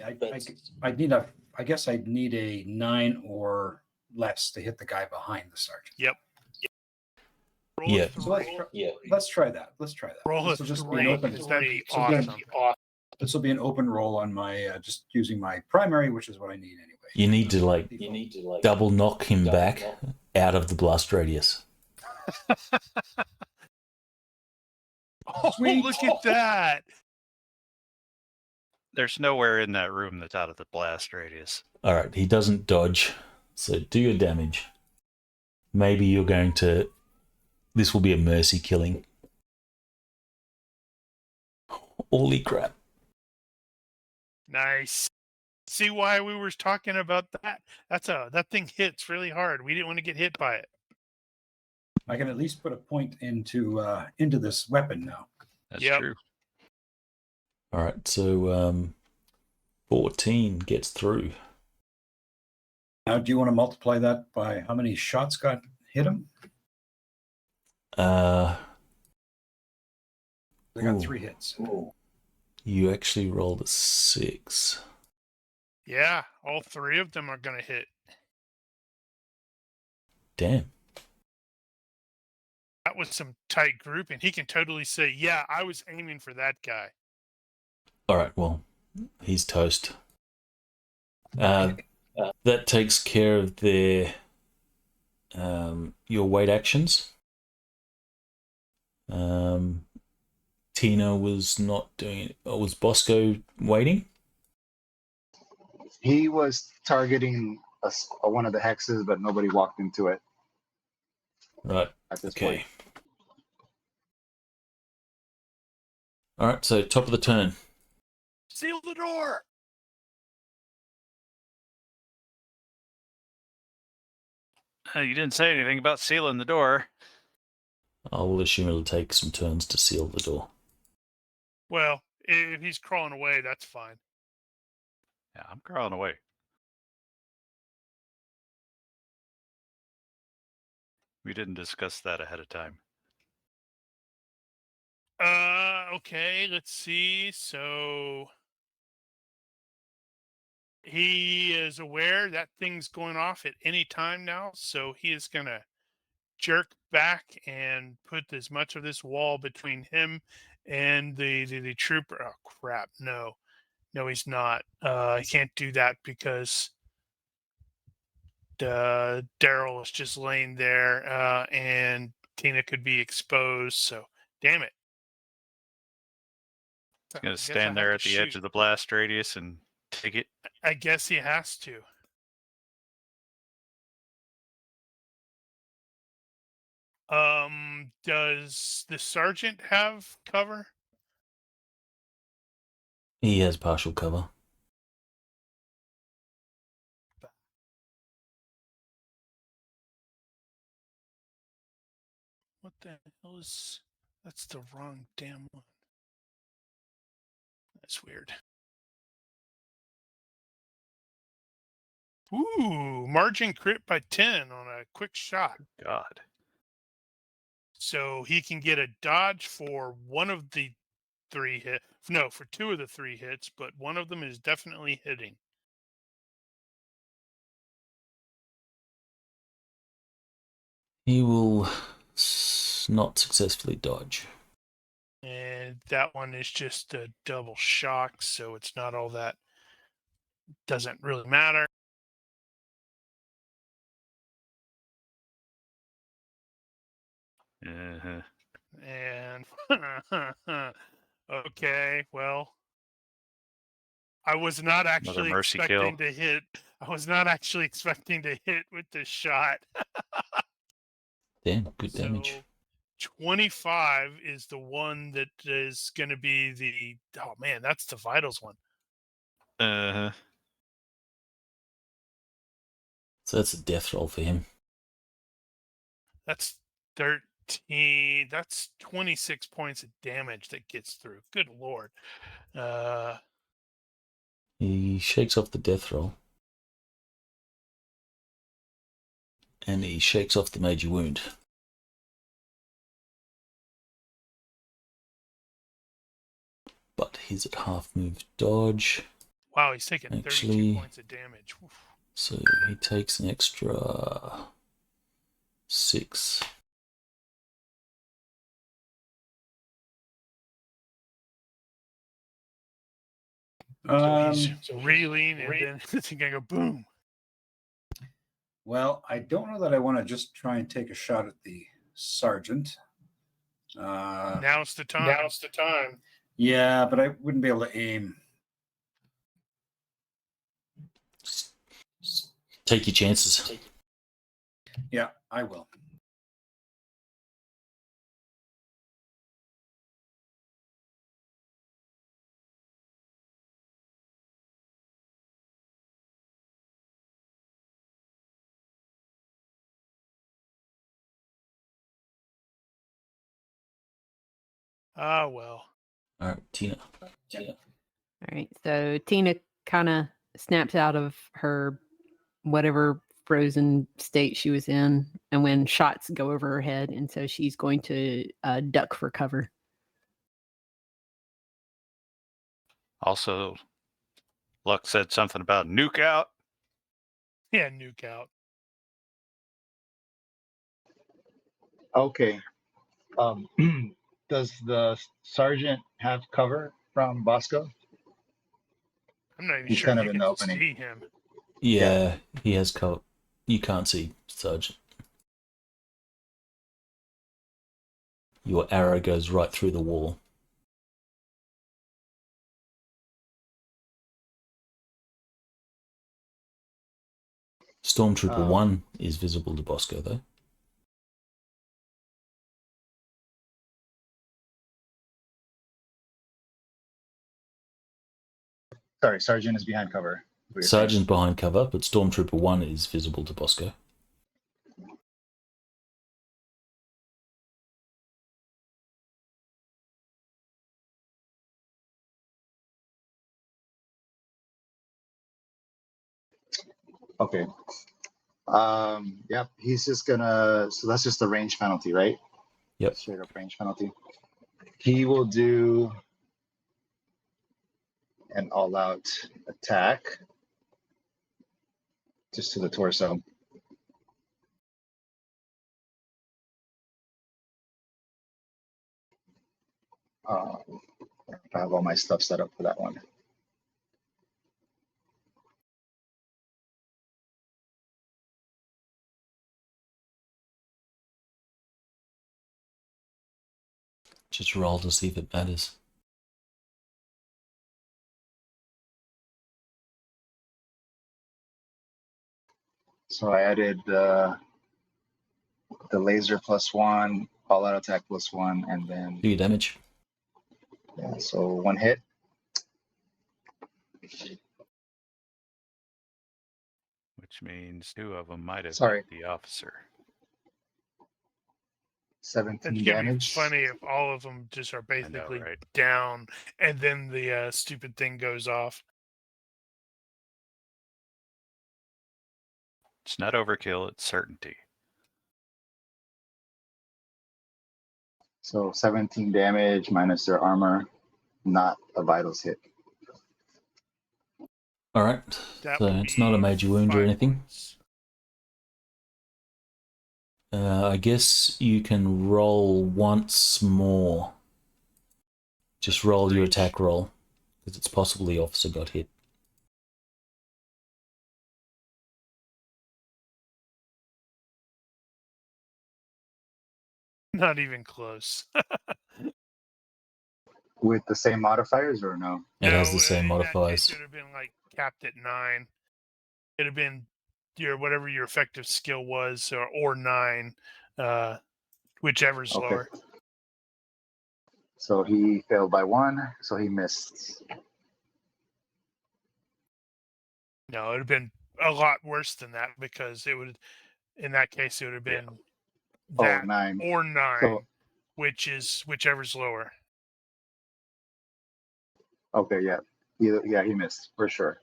I guess I'd need a 9 or less to hit the guy behind the sergeant. Yep. Roll Yeah. a 3. So let's try that. Roll a This will just be 3, an open. because that'd be this will be an- awesome. This will be an open roll on my just using my primary, which is what I need anyway. You need to double knock him back out of the blast radius. Oh, Sweet. look at that! There's nowhere in that room that's out of the blast radius. All right, he doesn't dodge, So do your damage. Maybe you're going to... This will be a mercy killing. Holy crap. Nice. See why we were talking about that? That thing hits really hard. We didn't want to get hit by it. I can at least put a point into this weapon now. That's Yep. true. All right, so 14 gets through. Now, do you want to multiply that by how many shots hit him? I got Ooh. 3 hits. You actually rolled a 6. Yeah, all 3 of them are going to hit. Damn. That was some tight grouping. He can totally say, yeah, I was aiming for that guy. All right, well, he's toast. That takes care of their your wait actions. Tina was not doing it. Was Bosco waiting? He was targeting one of the hexes, but nobody walked into it Right. at this Okay. point. All right, so top of the turn. Seal the door! You didn't say anything about sealing the door. I will assume it'll take some turns to seal the door. Well, if he's crawling away, that's fine. Yeah, I'm crawling away. We didn't discuss that ahead of time. Okay, let's see. So he is aware that thing's going off at any time now, so he is going to jerk back and put as much of this wall between him and the trooper. Oh, crap. No, he's not. He can't do that because Darrill is just laying there, and Tina could be exposed. So, damn it. He's going to stand there at the edge of the blast radius and take it. I guess he has to. Does the sergeant have cover? He has partial cover. What the hell is... That's the wrong damn one. That's weird. Ooh, margin crit by 10 on a quick shot. God. So he can get a dodge for one of the 3 hits. No, for 2 of the 3 hits, but one of them is definitely hitting. He will not successfully dodge. And that one is just a double shock, so it's not all that. Doesn't really matter. Uh-huh. And okay, well, I was not actually expecting to hit. I was not actually expecting to hit with this shot. Damn, good damage. 25 is the one that is going to be the... Oh, man, that's the vitals one. Uh-huh. So that's a death roll for him. That's 13. That's 26 points of damage that gets through. Good Lord. He shakes off the death roll. And he shakes off the major wound. But he's at half move dodge. Wow, he's taking 32 points of damage. Oof. So he takes an extra 6. So he's reeling, and then it's going to go boom. Well, I don't know that I want to just try and take a shot at the sergeant. Now's the time. Yeah, but I wouldn't be able to aim. Take your chances. Yeah, I will. Ah, well. All right, Tina. All right. So Tina kind of snaps out of her whatever frozen state she was in, and when shots go over her head, and so she's going to duck for cover. Also, Luck said something about nuke out. Yeah, nuke out. Okay. Does the sergeant have cover from Bosco? I'm not even He's sure kind you of in can the opening. see him. Yeah, he has cover. You can't see Sergeant. Your arrow goes right through the wall. Stormtrooper 1 is visible to Bosco, though. Sorry, sergeant is behind cover. Sergeant's behind cover, but Stormtrooper 1 is visible to Bosco. Okay. Yep. He's just gonna. So that's just a range penalty, right? Yep. Straight up range penalty. He will do an all-out attack just to the torso. I have all my stuff set up for that one. Just roll to see if it matters. So I added the laser +1, all-out attack +1, and then Do your damage. yeah. So 1 hit. Which means 2 of them might have Sorry. hit the officer. 17 It's gonna be damage. funny if all of them just are I know, basically right? down, and then the stupid thing goes off. It's not overkill, it's certainty. So 17 damage minus their armor, not a vitals hit. All right. That So would it's not a be major wound or 5 anything. points. I guess you can roll once more. Just roll your attack roll, because it's possible the officer got hit. Not even close. With the same modifiers or no? It has the No, same in that case, modifiers. it would have been like capped at 9. It'd have been your whatever your effective skill was, or 9, whichever's Okay. lower. So he failed by 1, so he missed. No, it'd have been a lot worse than that, because it would, in that case, it would have been that 9. or 9, So which is whichever's lower. okay, yeah. Yeah, he missed for sure.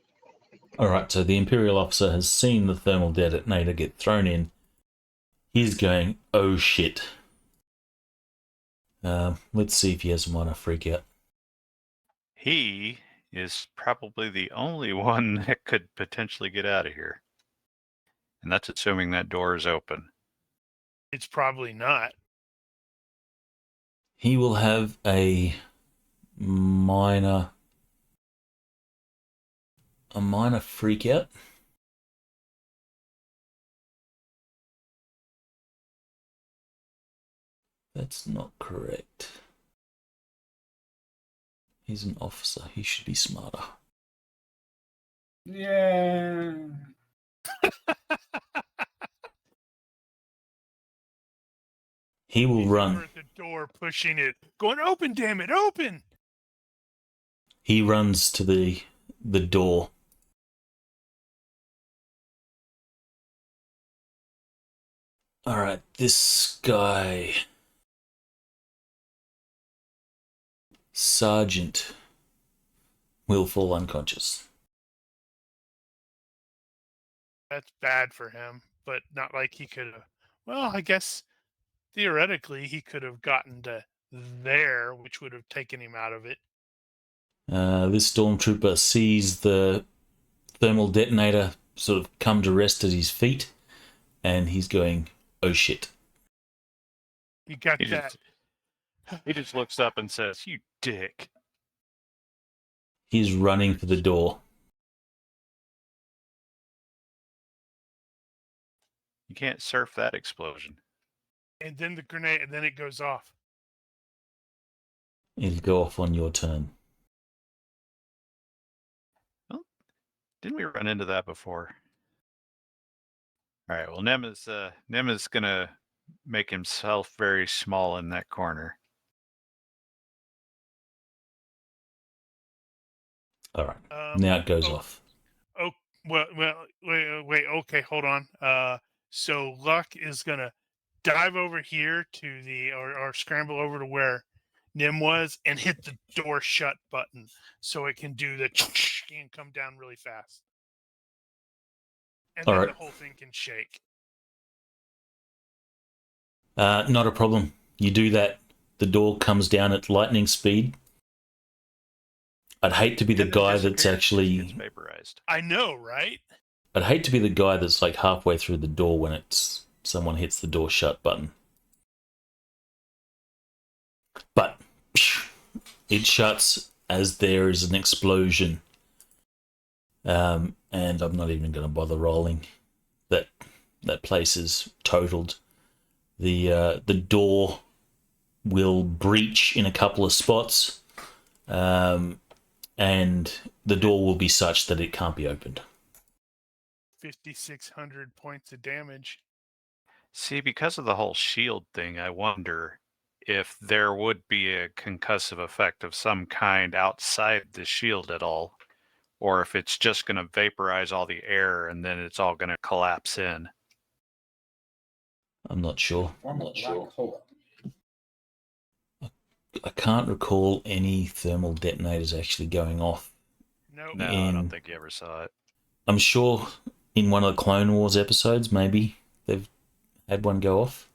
All right, so the Imperial officer has seen the thermal detonator get thrown in. He's going, oh shit. Let's see if he has a minor freak out. He is probably the only one that could potentially get out of here. And that's assuming that door is open. It's probably not. He will have a minor freak out. That's not correct. He's an officer. He should be smarter. Yeah. He will He's run. over at the door, pushing it, going, "Open, damn it, open!" He runs to the door. All right, this guy, Sergeant, will fall unconscious. That's bad for him, but not like he could have. Well, I guess theoretically he could have gotten to there, which would have taken him out of it. This stormtrooper sees the thermal detonator sort of come to rest at his feet, and he's going, "Oh shit!" You got He that? He just looks up and says, "You dick." He's running for the door. You can't surf that explosion. And then the grenade, and then it goes off. It'll go off on your turn. Didn't we run into that before? All right. Well, Nem is gonna make himself very small in that corner. All right. Now it goes off. Oh, well, wait. Okay, hold on. So Luck is gonna dive over here to the, or scramble over to where Nim was and hit the door shut button so it can do the and come down really fast. And All then right. the whole thing can shake. Not a problem. You do that. The door comes down at lightning speed. I'd hate to be the And then guy that's disappears, actually. gets vaporized. I know, right? I'd hate to be the guy that's like halfway through the door when someone hits the door shut button. But it shuts as there is an explosion. And I'm not even going to bother rolling. That place is totaled. The door will breach in a couple of spots, and the door will be such that it can't be opened. 5,600 points of damage. See, because of the whole shield thing, I wonder if there would be a concussive effect of some kind outside the shield at all, or if it's just going to vaporize all the air and then it's all going to collapse in. I'm not sure. Black hole. I can't recall any thermal detonators actually going off. Nope. No, I don't think you ever saw it. I'm sure in one of the Clone Wars episodes, maybe they've had one go off,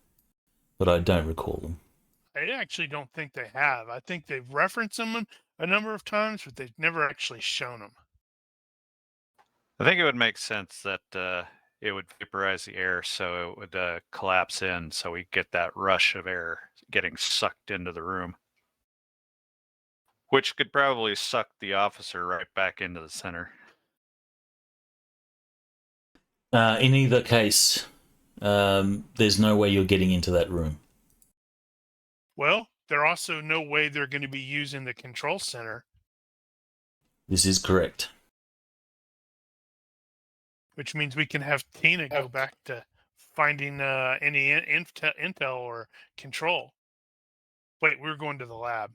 but I don't recall them. I actually don't think they have. I think they've referenced them a number of times, but they've never actually shown them. I think it would make sense that it would vaporize the air so it would collapse in, so we get that rush of air getting sucked into the room, which could probably suck the officer right back into the center. In either case, there's no way you're getting into that room. Well, there's also no way they're going to be using the control center. This is correct. Which means we can have Tina go back to finding any intel or control. Wait, we're going to the lab.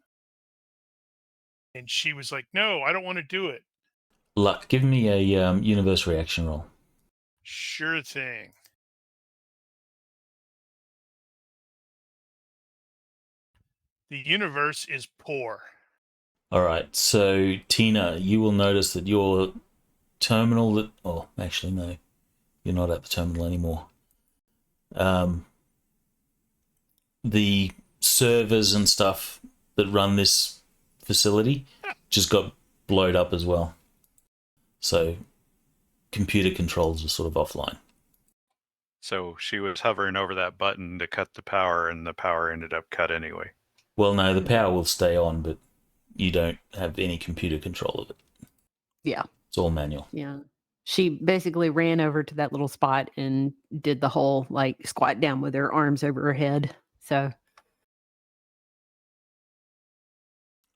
And she was like, "No, I don't want to do it." Luck, give me a universe reaction roll. Sure thing. The universe is poor. All right, so Tina, you will notice that your terminal actually no, you're not at the terminal anymore. The servers and stuff that run this facility just got blowed up as well. So computer controls are sort of offline. So she was hovering over that button to cut the power, and the power ended up cut anyway. Well, no, the power will stay on, but you don't have any computer control of it. Yeah. It's all manual. Yeah. She basically ran over to that little spot and did the whole like squat down with her arms over her head. So.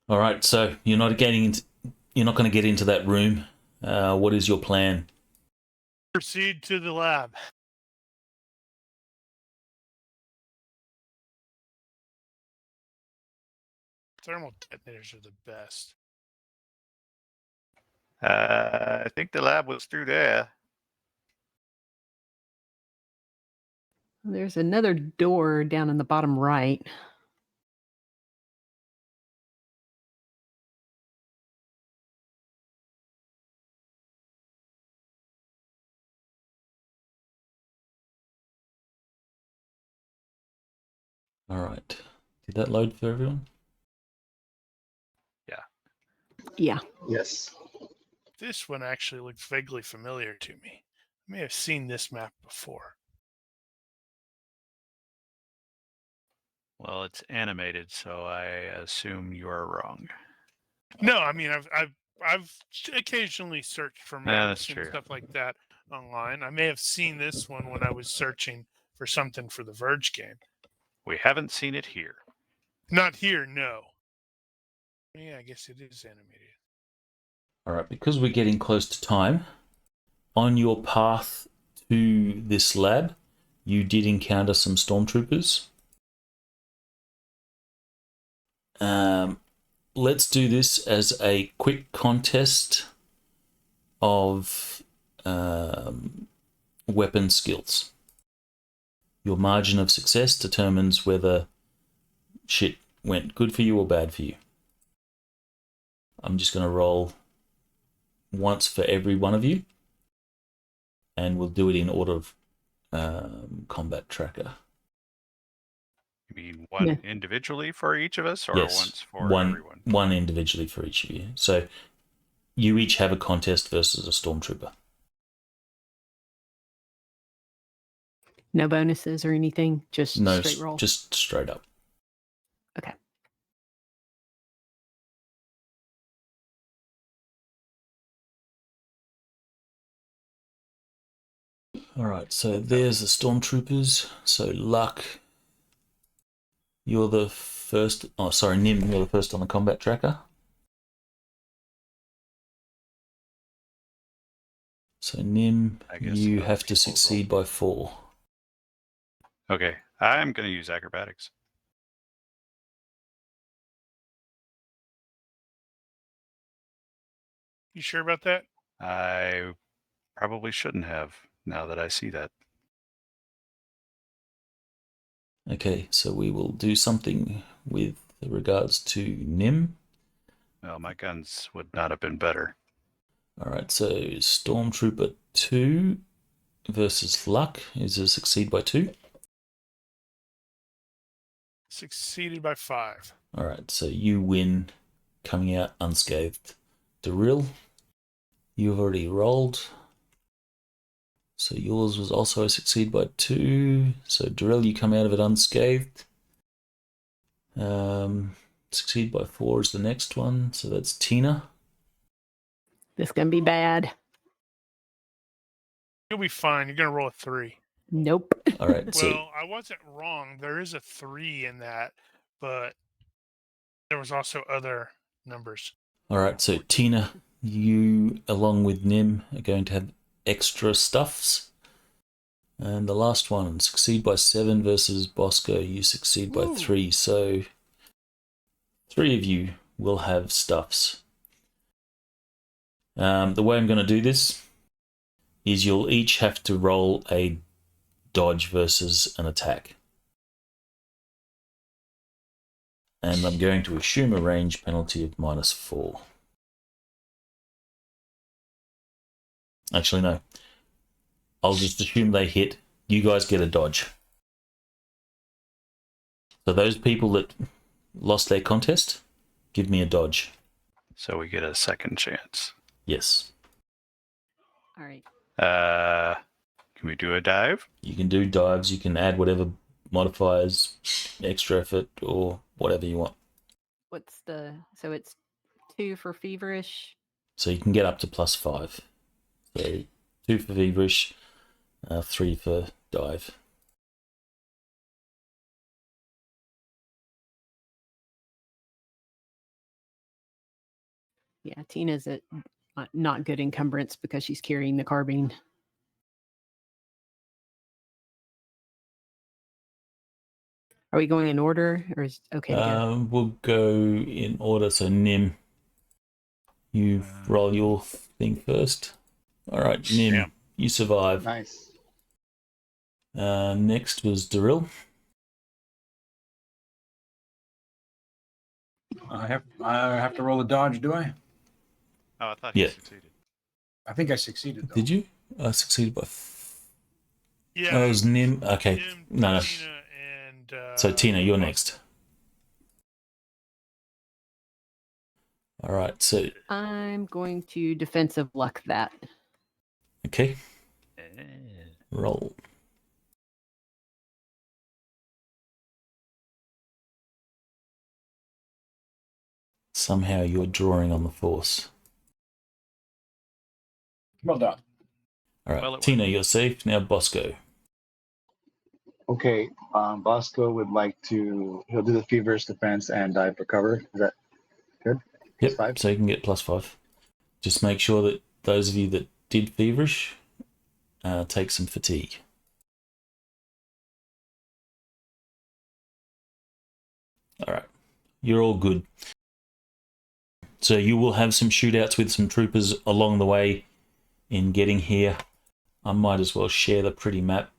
All right, so you're not going to get into that room. What is your plan? Proceed to the lab. Thermal detonators are the best. I think the lab was through there. There's another door down in the bottom right. All right. Did that load for everyone? Yeah. Yes. This one actually looks vaguely familiar to me. I may have seen this map before. Well, it's animated, so I assume you are wrong. No, I mean I've occasionally searched for that's maps and true. stuff like that online. I may have seen this one when I was searching for something for the Verge game. We haven't seen it here. Not here, no. Yeah, I guess it is animated. All right, because we're getting close to time, on your path to this lab, you did encounter some stormtroopers. Let's do this as a quick contest of weapon skills. Your margin of success determines whether shit went good for you or bad for you. I'm just going to roll once for every one of you, and we'll do it in order of combat tracker. You mean one Yeah. individually for each of us, or Yes, once for everyone? One individually for each of you. So you each have a contest versus a stormtrooper. No bonuses or anything. Just No, straight roll. just straight up. Okay. All right, so there's the stormtroopers. So Luck, you're the first. Oh, sorry, Nim, you're the first on the combat tracker. So Nim, I guess you other have to people succeed by 4. Okay, I'm going to use acrobatics. You sure about that? I probably shouldn't have, now that I see that. Okay, so we will do something with regards to Nim. Well, my guns would not have been better. All right, so Stormtrooper 2 versus Luck is a succeed by 2. Succeeded by 5. All right, so you win, coming out unscathed. Darrill, you've already rolled. So yours was also a succeed by 2. So Darrill, you come out of it unscathed. Succeed by 4 is the next one. So that's Tina. This is gonna be bad. You'll be fine. You're gonna roll a 3. Nope. All right, so Well, I wasn't wrong. There is a 3 in that, but there was also other numbers. all right, so Tina, you along with Nim are going to have extra stuffs. And the last one, succeed by 7 versus Bosco, you succeed by 3. So 3 of you will have stuffs. The way I'm going to do this is you'll each have to roll a dodge versus an attack. And I'm going to assume a range penalty of -4. Actually, no. I'll just assume they hit. You guys get a dodge. So those people that lost their contest, give me a dodge. So we get a second chance. Yes. All right. Can we do a dive? You can do dives. You can add whatever modifiers, extra effort, or whatever you want. What's the so it's 2 for feverish. So you can get up to +5. So 2 for feverish, 3 for dive. Yeah, Tina's at not good encumbrance because she's carrying the carbine. Are we going in order, or is it okay to go? We'll go in order. So Nim, you roll your thing first. All right, Nim, Yeah. you survive. Nice. Next was Darrill. I have to roll a dodge, do I? Oh, I thought he Yeah. succeeded. I think I succeeded, though. Did you? I succeeded by. Yeah. Oh, it was Nim. Okay, Nim, no. Tina, and So Tina, you're next. All right. So I'm going to defensive luck that. okay, Eh. roll. Somehow you're drawing on the force. Well done. All right, Well, it Tina, you're safe. Now Bosco. Okay. Bosco would like to. He'll do the feverish defense and dive for cover. Is that good? Yep, +5? so you can get +5. Just make sure that those of you that did feverish take some fatigue. All right, you're all good. So you will have some shootouts with some troopers along the way in getting here. I might as well share the pretty map.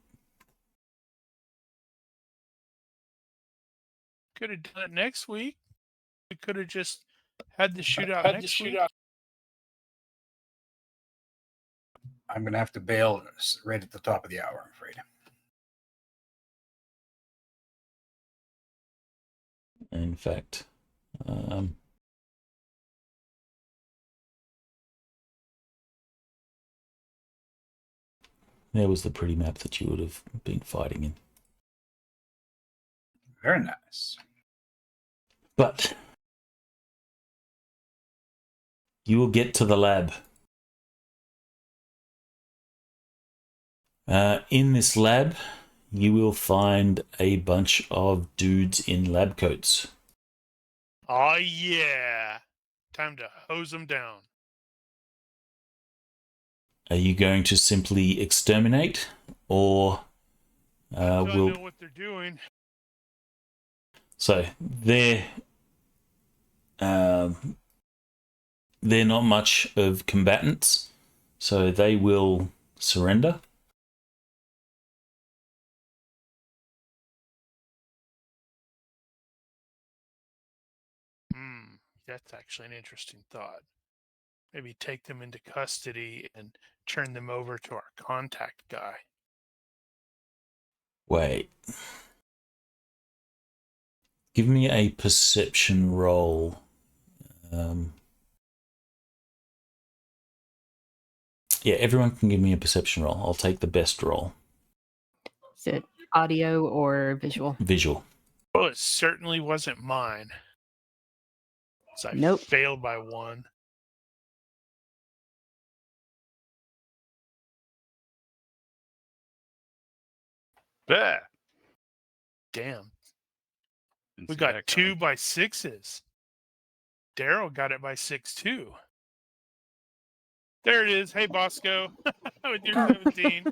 Could have done it next week. We could have just had the shootout next week. I'm going to have to bail right at the top of the hour, I'm afraid. In fact, there was the pretty map that you would have been fighting in. Very nice. But you will get to the lab. In this lab, you will find a bunch of dudes in lab coats. Oh, yeah. Time to hose them down. Are you going to simply exterminate, or I will... know what they're doing. So they're not much of combatants, so they will surrender. That's actually an interesting thought. Maybe take them into custody and turn them over to our contact guy. Wait. Give me a perception roll. Yeah, everyone can give me a perception roll. I'll take the best roll. Is it audio or visual? Visual. Well, it certainly wasn't mine. So I Nope. failed by 1. Bah! Damn. Didn't We see got that 2 coming. by 6s. Darrill got it by 6 too. There it is. Hey, Bosco. With your 17.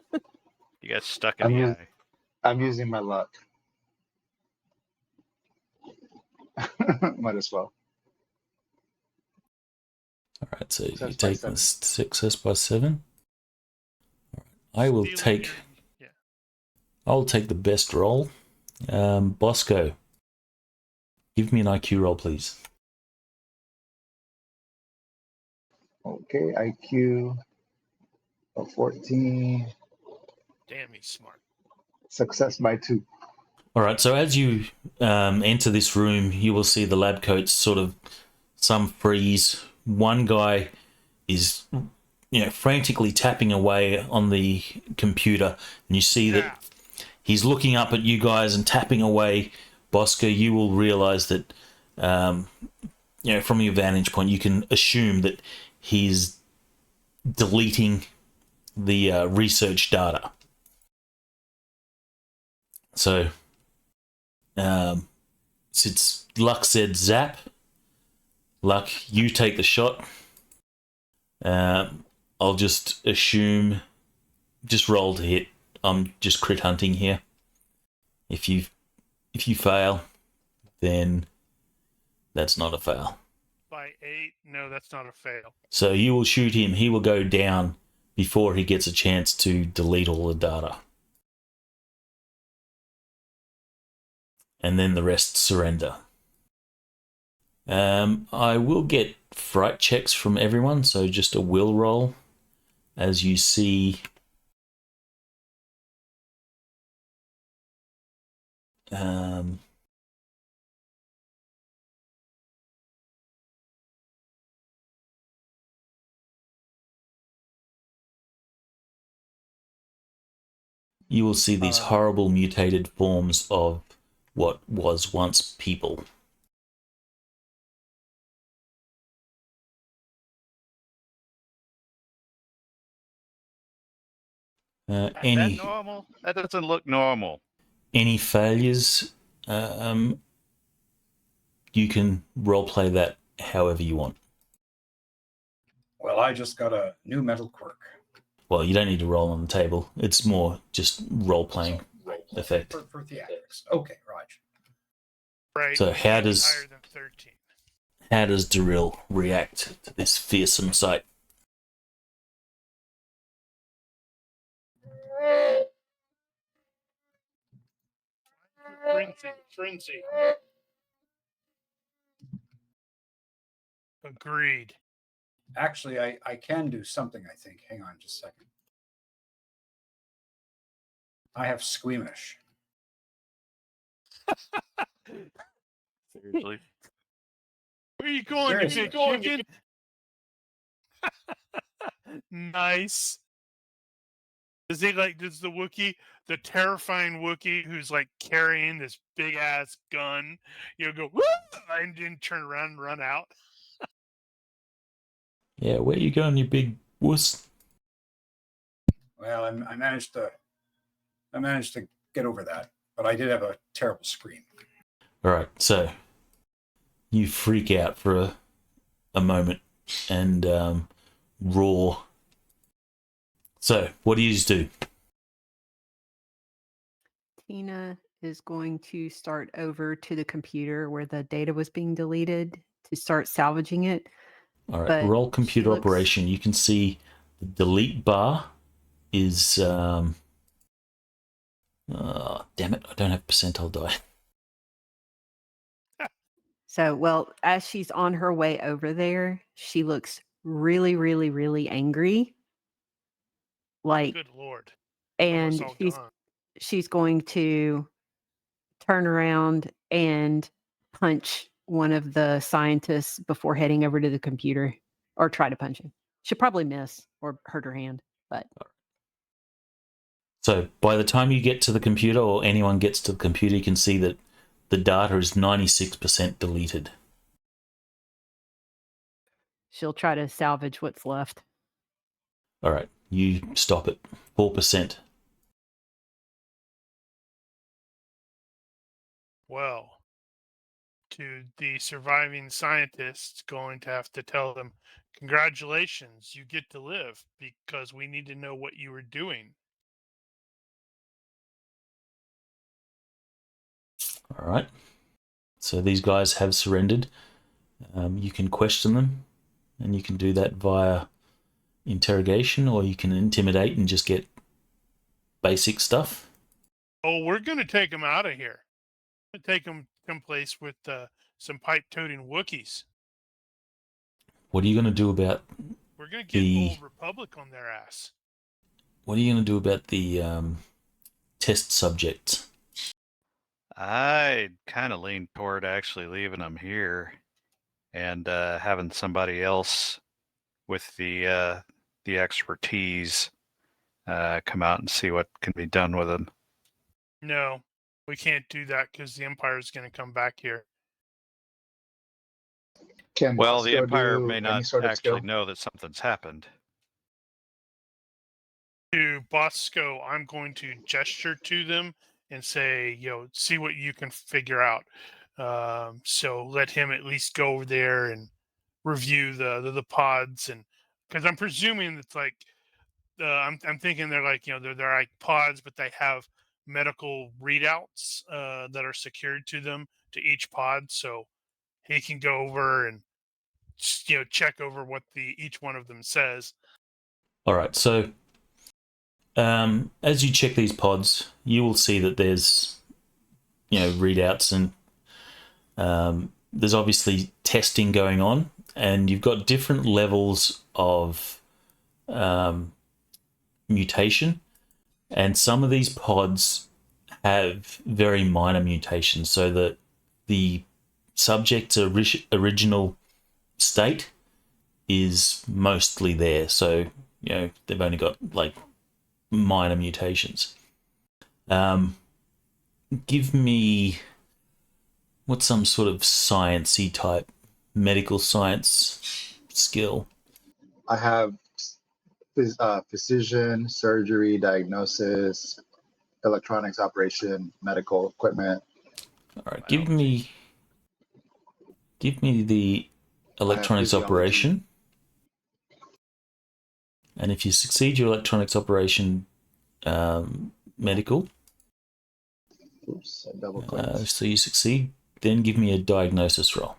You got stuck in the eye. I'm using my luck. Might as well. All right, so you Success by take 7. the success by 7. All right, I will Stealing take. your- yeah. I'll take the best roll. Bosco, give me an IQ roll, please. Okay, IQ of 14. Damn, he's smart. Success by 2. All right, so as you enter this room, you will see the lab coats sort of some freeze. One guy is, frantically tapping away on the computer, and you see that he's looking up at you guys and tapping away. Bosco, you will realize that, from your vantage point, you can assume that he's deleting the research data. So, since Luck said zap, Luck, you take the shot. I'll just assume, just roll to hit. I'm just crit hunting here. If you If you fail, then that's not a fail. By 8, no, that's not a fail. So you will shoot him. He will go down before he gets a chance to delete all the data. And then the rest surrender. I will get fright checks from everyone, so just a will roll as you see you will see these horrible mutated forms of what was once people. Is that normal? That doesn't look normal. Any failures, you can roleplay that however you want. Well, I just got a new mental quirk. Well, you don't need to roll on the table. It's more just role-playing effect. For theatrics. Okay, Raj. Right. So how does higher than 13? How does Darrill react to this fearsome sight? Frenzy. Agreed. Actually, I can do something, I think. Hang on just a second. I have squeamish. Seriously. Where are you going? Where You is big it? chicken? Nice. Does the Wookiee, the terrifying Wookiee who's like carrying this big ass gun, go woo, and then turn around and run out? Yeah, where you going, you big wuss? Well, I managed to get over that, but I did have a terrible scream. All right, so you freak out for a moment and roar. So, what do you just do? Tina is going to start over to the computer where the data was being deleted to start salvaging it. All right, But roll computer she looks- operation. You can see the delete bar is... damn it, I don't have percentile die. So, well, as she's on her way over there, she looks really, really, really angry. Like, Good Lord. and Almost all gone. she's going to turn around and punch one of the scientists before heading over to the computer, or try to punch him. She'll probably miss or hurt her hand, but So by the time you get to the computer, or anyone gets to the computer, you can see that the data is 96% deleted. she'll try to salvage what's left. All right, you stop it. 4%. Well, to the surviving scientists, going to have to tell them, congratulations, you get to live, because we need to know what you were doing. All right. So these guys have surrendered. You can question them, and you can do that via interrogation, or you can intimidate and just get basic stuff. Oh, we're going to take them out of here. We're going to take them someplace with some pipe-toting Wookiees. What are you going to do about We're going to get Old Republic on their ass. What are you going to do about the test subjects? I kind of lean toward actually leaving them here and having somebody else with the expertise come out and see what can be done with them. No, we can't do that because the Empire is going to come back here. Can Well, the Bosco Empire do may any not sort of actually skill? know that something's happened. To Bosco, I'm going to gesture to them and say, see what you can figure out. So let him at least go over there and review the pods, and because I'm presuming it's like I'm thinking they're like they're like pods, but they have medical readouts that are secured to them to each pod, so he can go over and check over what each one of them says. All right, so as you check these pods, you will see that there's readouts, and there's obviously testing going on, and you've got different levels of mutation, and some of these pods have very minor mutations, so that the subject's original state is mostly there. So they've only got like minor mutations. Give me what's some sort of sciencey type medical science skill. I have physician, surgery, diagnosis, electronics operation, medical equipment. All right, give me the electronics operation. And if you succeed your electronics operation medical, oops, I double clicked. So you succeed, then give me a diagnosis roll.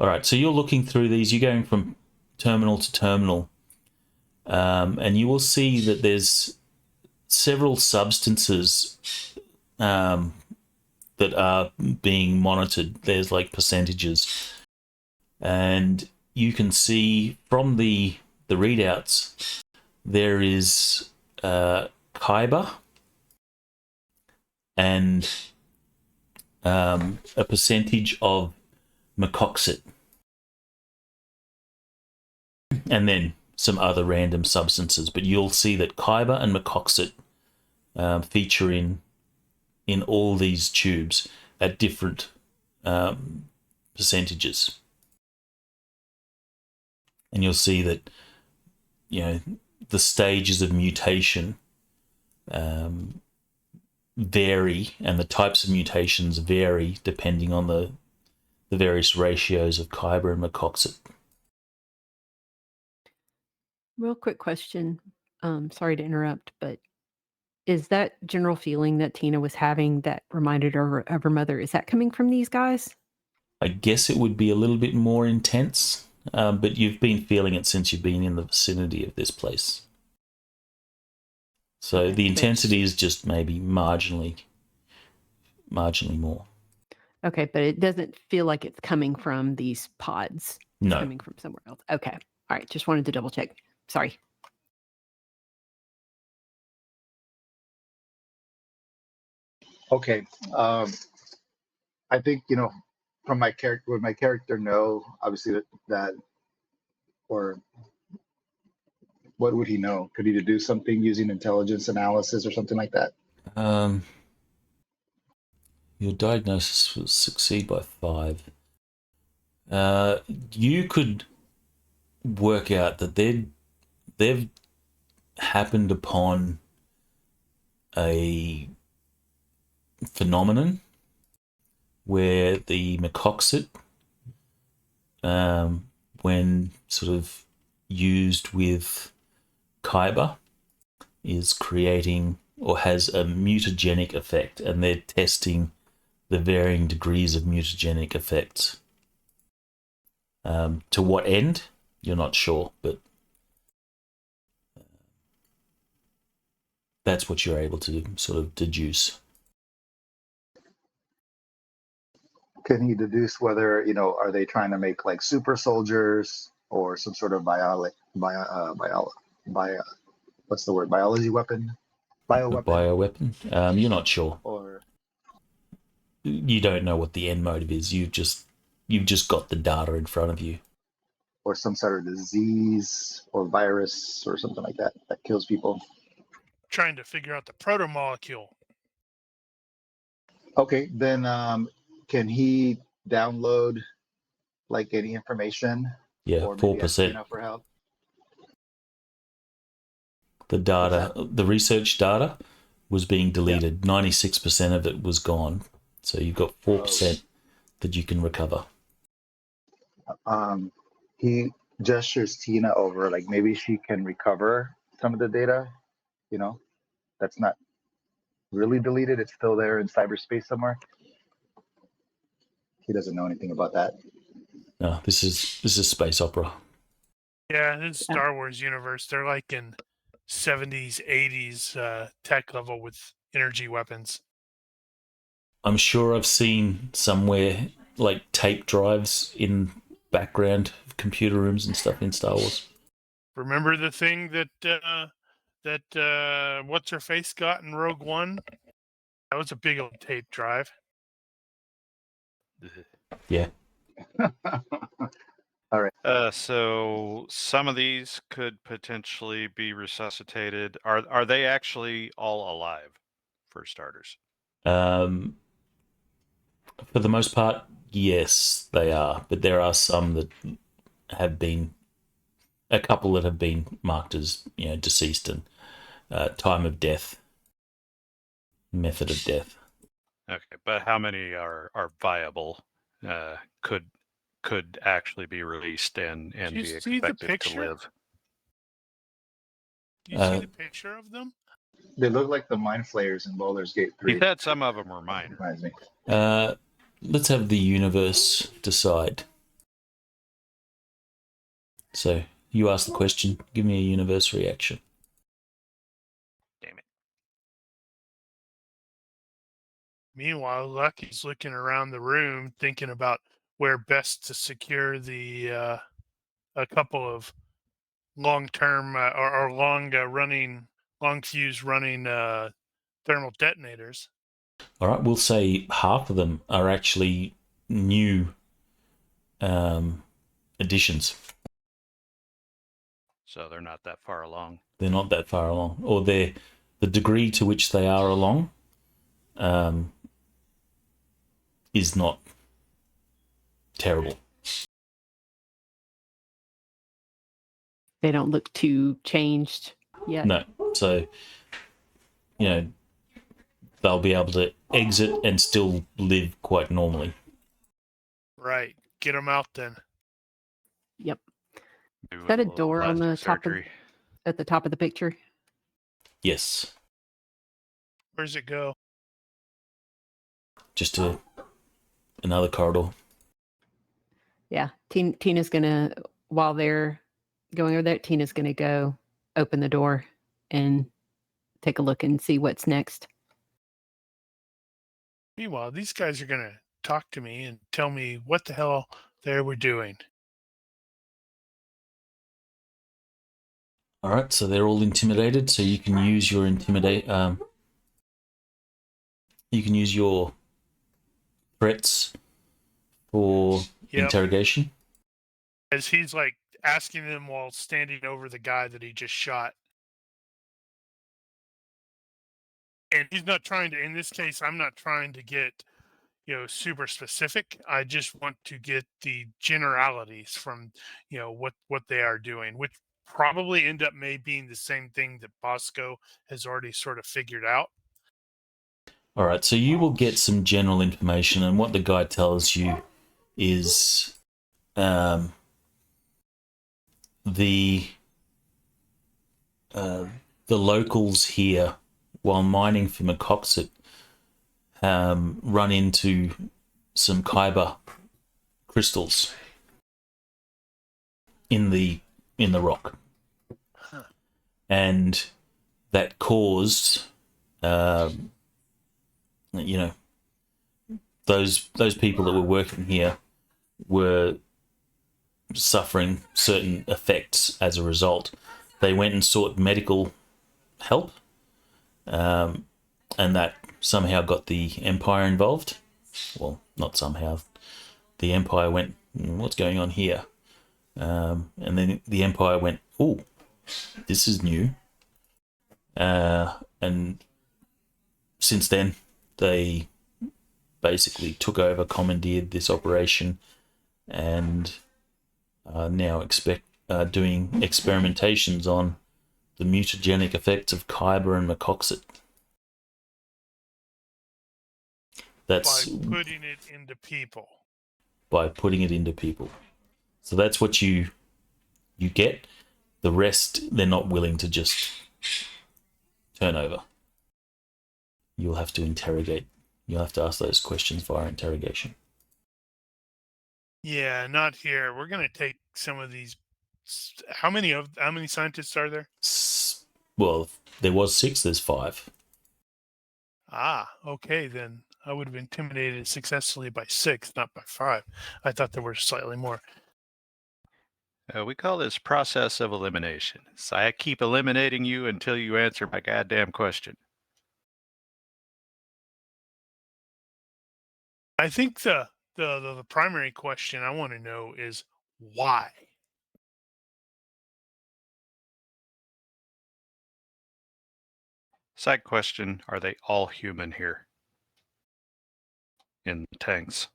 All right, so you're looking through these, you're going from terminal to terminal, and you will see that there's several substances that are being monitored. There's like percentages, and you can see from the readouts there is kyber and a percentage of methoxit, and then some other random substances. But you'll see that kyber and methoxit feature in all these tubes at different percentages. And you'll see that the stages of mutation vary, and the types of mutations vary depending on the various ratios of kyber and methoxit. Real quick question. Sorry to interrupt, but is that general feeling that Tina was having that reminded her of her mother, is that coming from these guys? I guess it would be a little bit more intense, but you've been feeling it since you've been in the vicinity of this place. So the intensity is just maybe marginally more. Okay, but it doesn't feel like it's coming from these pods. It's No. coming from somewhere else. Okay. All right. Just wanted to double check. Sorry. Okay. I think, from my character, would my character know, obviously, that, or what would he know? Could he do something using intelligence analysis or something like that? Your diagnosis will succeed by 5. You could work out that they've happened upon a phenomenon where the methoxit, when sort of used with kyber, is creating or has a mutagenic effect, and they're testing the varying degrees of mutagenic effects. To what end, you're not sure, but that's what you're able to sort of deduce. Can he deduce whether, are they trying to make like super soldiers or some sort of what's the word? Biology weapon? Bioweapon? Bioweapon? You're not sure. Or you don't know what the end motive is. You've just got the data in front of you. Or some sort of disease or virus or something like that kills people. Trying to figure out the protomolecule. Okay, then can he download like any information? Yeah, or maybe 4%. For help? The data, the research data was being deleted. 96% of it was gone. So you've got 4% that you can recover. gestures Tina over, like maybe she can recover some of the data, you know, that's not really deleted. It's still there in cyberspace somewhere. He doesn't know anything about that. No, this is space opera. Yeah, in Star Wars universe, they're like in 70s, 80s tech level with energy weapons. I'm sure I've seen somewhere like tape drives in background computer rooms and stuff in Star Wars. Remember the thing that what's her face got in Rogue One? That was a big old tape drive. Yeah. So some of these could potentially be resuscitated. Are they actually all alive, for starters? For the most part, yes, they are. But there are some that have been, a couple that have been marked as, you know, deceased and time of death, method of death. Okay, but how many are viable? Could actually be released and Do you be see the expected to picture? live. Do you see the picture of them? They look like the Mind Flayers in Baldur's Gate 3. He said some of them were minor. Reminds me. Let's have the universe decide. So you ask the question, give me a universe reaction. Damn it. Meanwhile, Lucky's looking around the room, thinking about where best to secure the a couple of long-term or long fuse running thermal detonators. All right, we'll say half of them are actually new additions. So they're not that far along. They're not that far along, or the degree to which they are along is not terrible. They don't look too changed yet. No, so you know they'll be able to exit and still live quite normally. Right. Get them out then. Yep. Maybe Is that a with door on the plastic top of, surgery. at the top of the picture? Yes, Where's it go? just another corridor. Yeah. Tina's gonna, while they're going over there, Tina's gonna go open the door and take a look and see what's next. Meanwhile, these guys are going to talk to me and tell me what the hell they were doing. All right, so they're all intimidated. So you can use your intimidate. You can use your threats for interrogation. As he's like asking them while standing over the guy that he just shot. And he's not trying to, in this case, I'm not trying to get, super specific. I just want to get the generalities from, what they are doing, which probably end up being the same thing that Bosco has already sort of figured out. All right, so you will get some general information, and what the guy tells you is the locals here, while mining for Macoxit, run into some kyber crystals in the rock, and that caused those people that were working here were suffering certain effects as a result. They went and sought medical help, and that somehow got the Empire involved. Well, not somehow. The Empire went, what's going on here? And then the Empire went, oh, this is new. And since then, they basically took over, commandeered this operation, and are now doing experimentations on the mutagenic effects of kyber and Macoxit. That's by putting it into people. By putting it into people. So that's what you you get. The rest, they're not willing to just turn over. You'll have to interrogate. You'll have to ask those questions via interrogation. Yeah, not here. We're gonna take some of these. How many scientists are there? Well, there was 6. There's 5. Ah, okay. Then I would have intimidated successfully by 6, not by 5. I thought there were slightly more. We call this process of elimination. So I keep eliminating you until you answer my goddamn question. I think the primary question I want to know is why. Side question, are they all human here? In the tanks?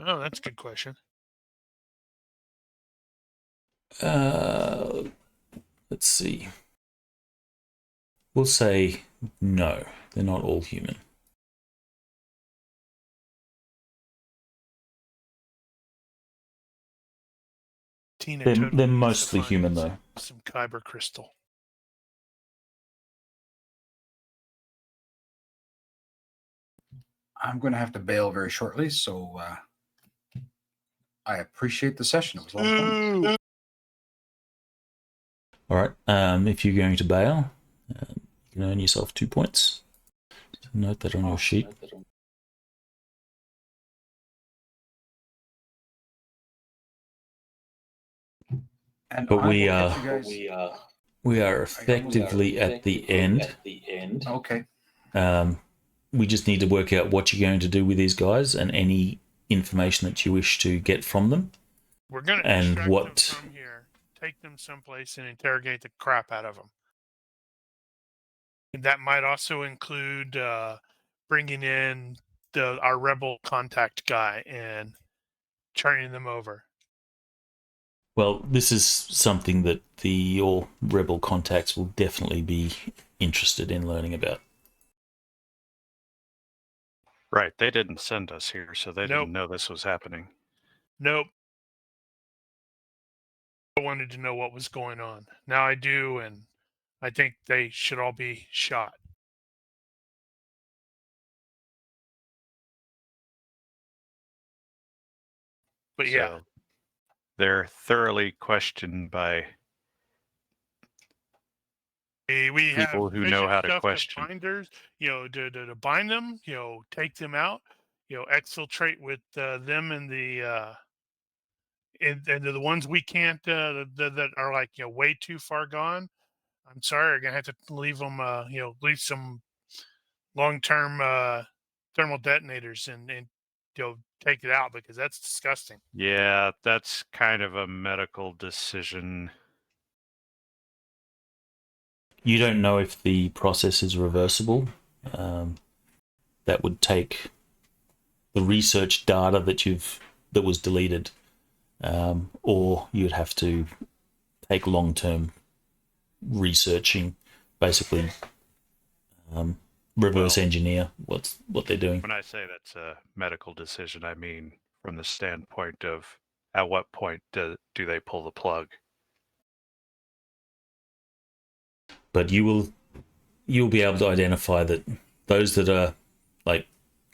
Oh, that's a good question. Let's see. We'll say no. They're not all human. They're mostly human, though. Some kyber crystal. I'm going to have to bail very shortly, so I appreciate the session. It was a lot of fun. All right. If you're going to bail, you can earn yourself 2 points. So note that on your sheet. And But we are guys. effectively at the end. Okay. We just need to work out what you're going to do with these guys and any information that you wish to get from them. We're going to And extract what- them from here, take them someplace, and interrogate the crap out of them. And that might also include bringing in our rebel contact guy and turning them over. Well, this is something that your rebel contacts will definitely be interested in learning about. Right, they didn't send us here, so they Nope. didn't know this was happening. Nope. I wanted to know what was going on. Now I do, and I think they should all be shot. But yeah, So they're thoroughly questioned by we have people who know how to stuff question. Binders, to bind them, take them out, exfiltrate with them and the and the ones we can't that are like way too far gone. I'm sorry, you're gonna have to leave them leave some long-term thermal detonators and take it out, because that's disgusting. Yeah, that's kind of a medical decision. You don't know if the process is reversible. That would take the research data that was deleted, or you'd have to take long-term researching, basically reverse engineer what they're doing. When I say that's a medical decision, I mean from the standpoint of at what point do they pull the plug? But you'll be able to identify that those that are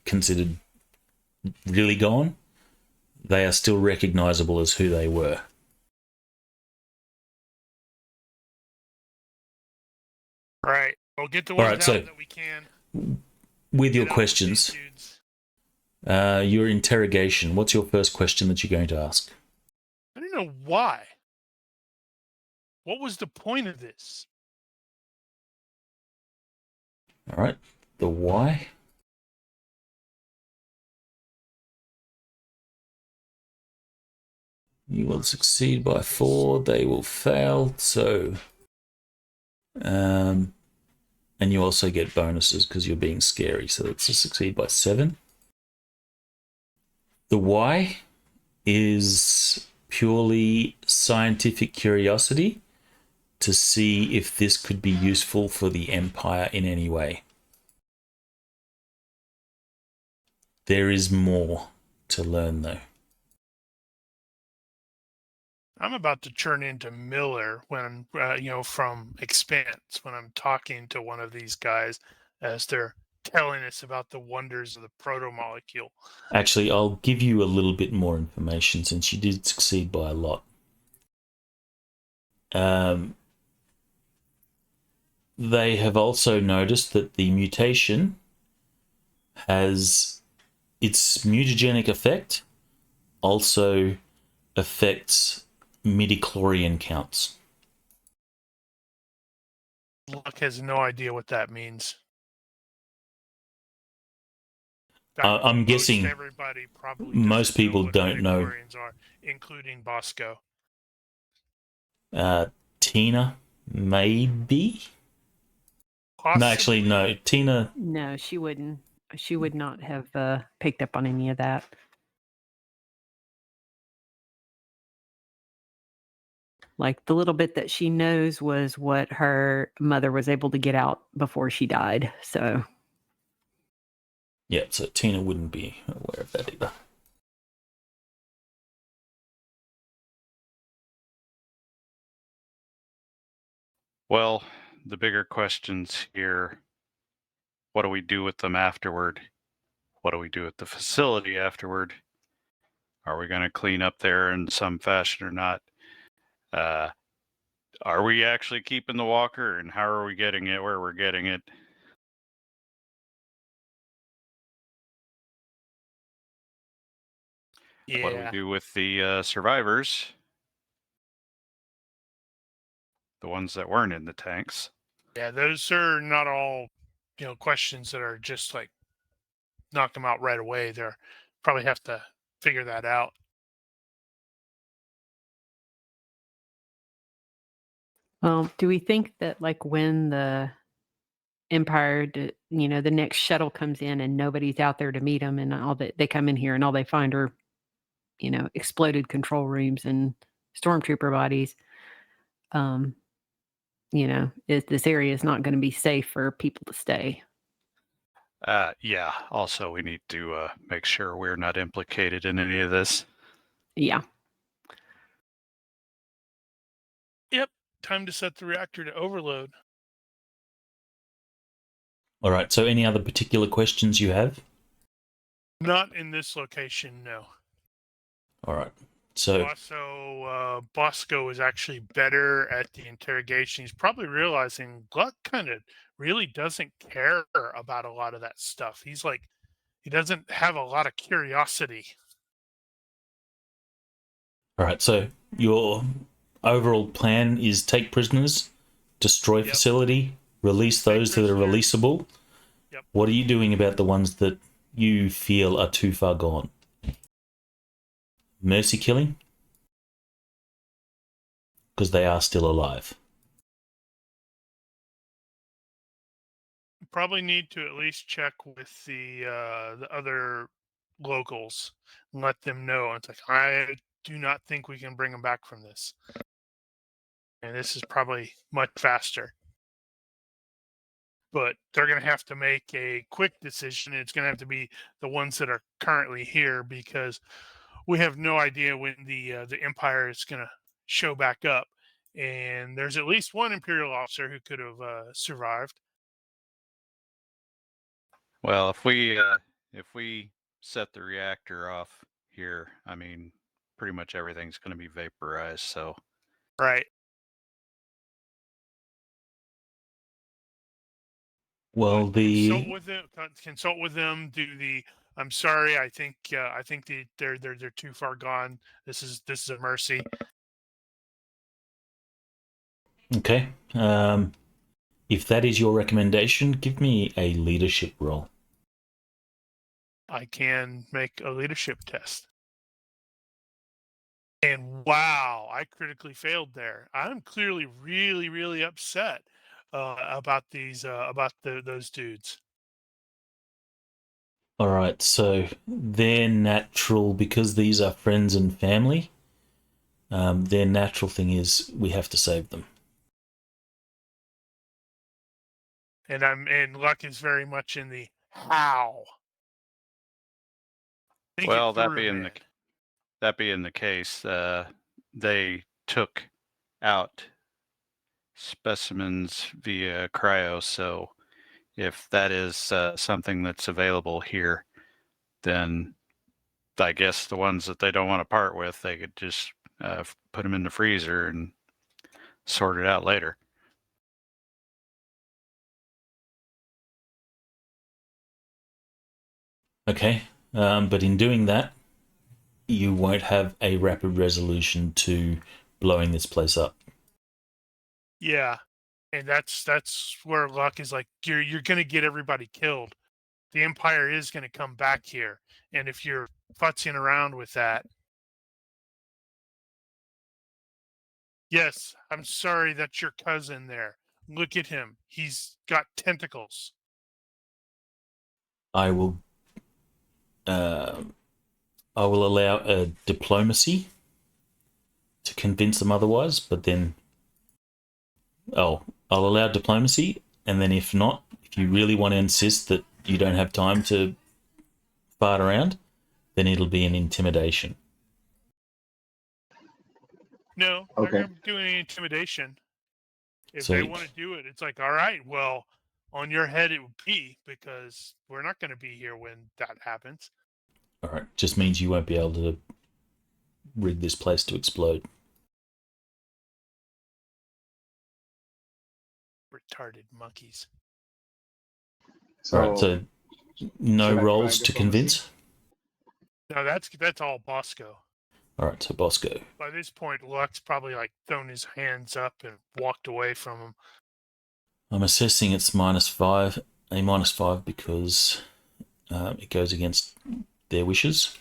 considered really gone, they are still recognizable as who they were. Right. We'll get the ones out that we can. With your questions, your interrogation, what's your first question that you're going to ask? I don't know why. What was the point of this? All right. The why? You will succeed by 4. They will fail. So, and you also get bonuses because you're being scary. So that's a succeed by 7. The why is purely scientific curiosity to see if this could be useful for the Empire in any way. There is more to learn, though. I'm about to turn into Miller when from Expanse when I'm talking to one of these guys as they're telling us about the wonders of the proto-molecule. Actually, I'll give you a little bit more information since you did succeed by a lot. They have also noticed that the mutation has its mutagenic effect also affects midichlorian counts. Luck has no idea what that means. I'm guessing everybody probably most people don't know. are, including Bosco. Tina, maybe? Possibly. No, actually, no. Tina. No, she wouldn't. She would not have picked up on any of that. Like the little bit that she knows was what her mother was able to get out before she died. So. Yeah, so Tina wouldn't be aware of that either. Well, the bigger questions here, what do we do with them afterward? What do we do with the facility afterward? Are we going to clean up there in some fashion or not? Are we actually keeping the walker, and how are we getting it where we're getting it? Yeah. What do we do with the survivors? The ones that weren't in the tanks. Yeah, those are not all, questions that are just like knock them out right away. They're probably have to figure that out. Well, do we think that like when the Empire, the next shuttle comes in and nobody's out there to meet them, and all that they come in here and all they find are, exploded control rooms and stormtrooper bodies. This area is not going to be safe for people to stay. Yeah. Also, we need to make sure we're not implicated in any of this. Yeah. Yep. Time to set the reactor to overload. All right, so any other particular questions you have? Not in this location, no. All right. So Also, Bosco is actually better at the interrogation. He's probably realizing Gluck kind of really doesn't care about a lot of that stuff. He's like, he doesn't have a lot of curiosity. all right, so your overall plan is take prisoners, destroy facility, release those that are releasable. Yep. What are you doing about the ones that you feel are too far gone? Mercy killing? Because they are still alive. Probably need to at least check with the other locals and let them know. It's like, I do not think we can bring them back from this. And this is probably much faster. But they're going to have to make a quick decision. It's going to have to be the ones that are currently here, because we have no idea when the Empire is going to show back up. And there's at least one Imperial officer who could have survived. Well, if we set the reactor off here, I mean, pretty much everything's going to be vaporized. So Right. Well, consult with them. Do the I'm sorry. I think they're too far gone. This is a mercy. Okay. If that is your recommendation, give me a leadership roll. I can make a leadership test. And wow, I critically failed there. I'm clearly really, really upset about those dudes. All right, so their natural, because these are friends and family, their natural thing is we have to save them. And Luck is very much in the how. Well, that being the case, they took out specimens via cryo, so if that is something that's available here, then I guess the ones that they don't want to part with, they could just put them in the freezer and sort it out later. Okay, but in doing that, you won't have a rapid resolution to blowing this place up. Yeah, and that's where luck is like you're gonna get everybody killed. The Empire is gonna come back here, and if you're futzing around with that, yes, I'm sorry that's your cousin there. Look at him; he's got tentacles. I will allow a diplomacy to convince them otherwise, but then I'll allow diplomacy, and then if not, if you really want to insist that you don't have time to fart around, then it'll be an intimidation. No, Okay. I'm doing any intimidation. If So- they want to do it, it's like, all right, well, on your head it would be, because we're not going to be here when that happens. All right, just means you won't be able to rig this place to explode. Retarded monkeys. So, All right, so no should I rolls try to diplomacy? convince. No, that's all Bosco. All right, so Bosco. By this point, Luck's probably like thrown his hands up and walked away from him. I'm assessing it's -5, a -5 because it goes against their wishes.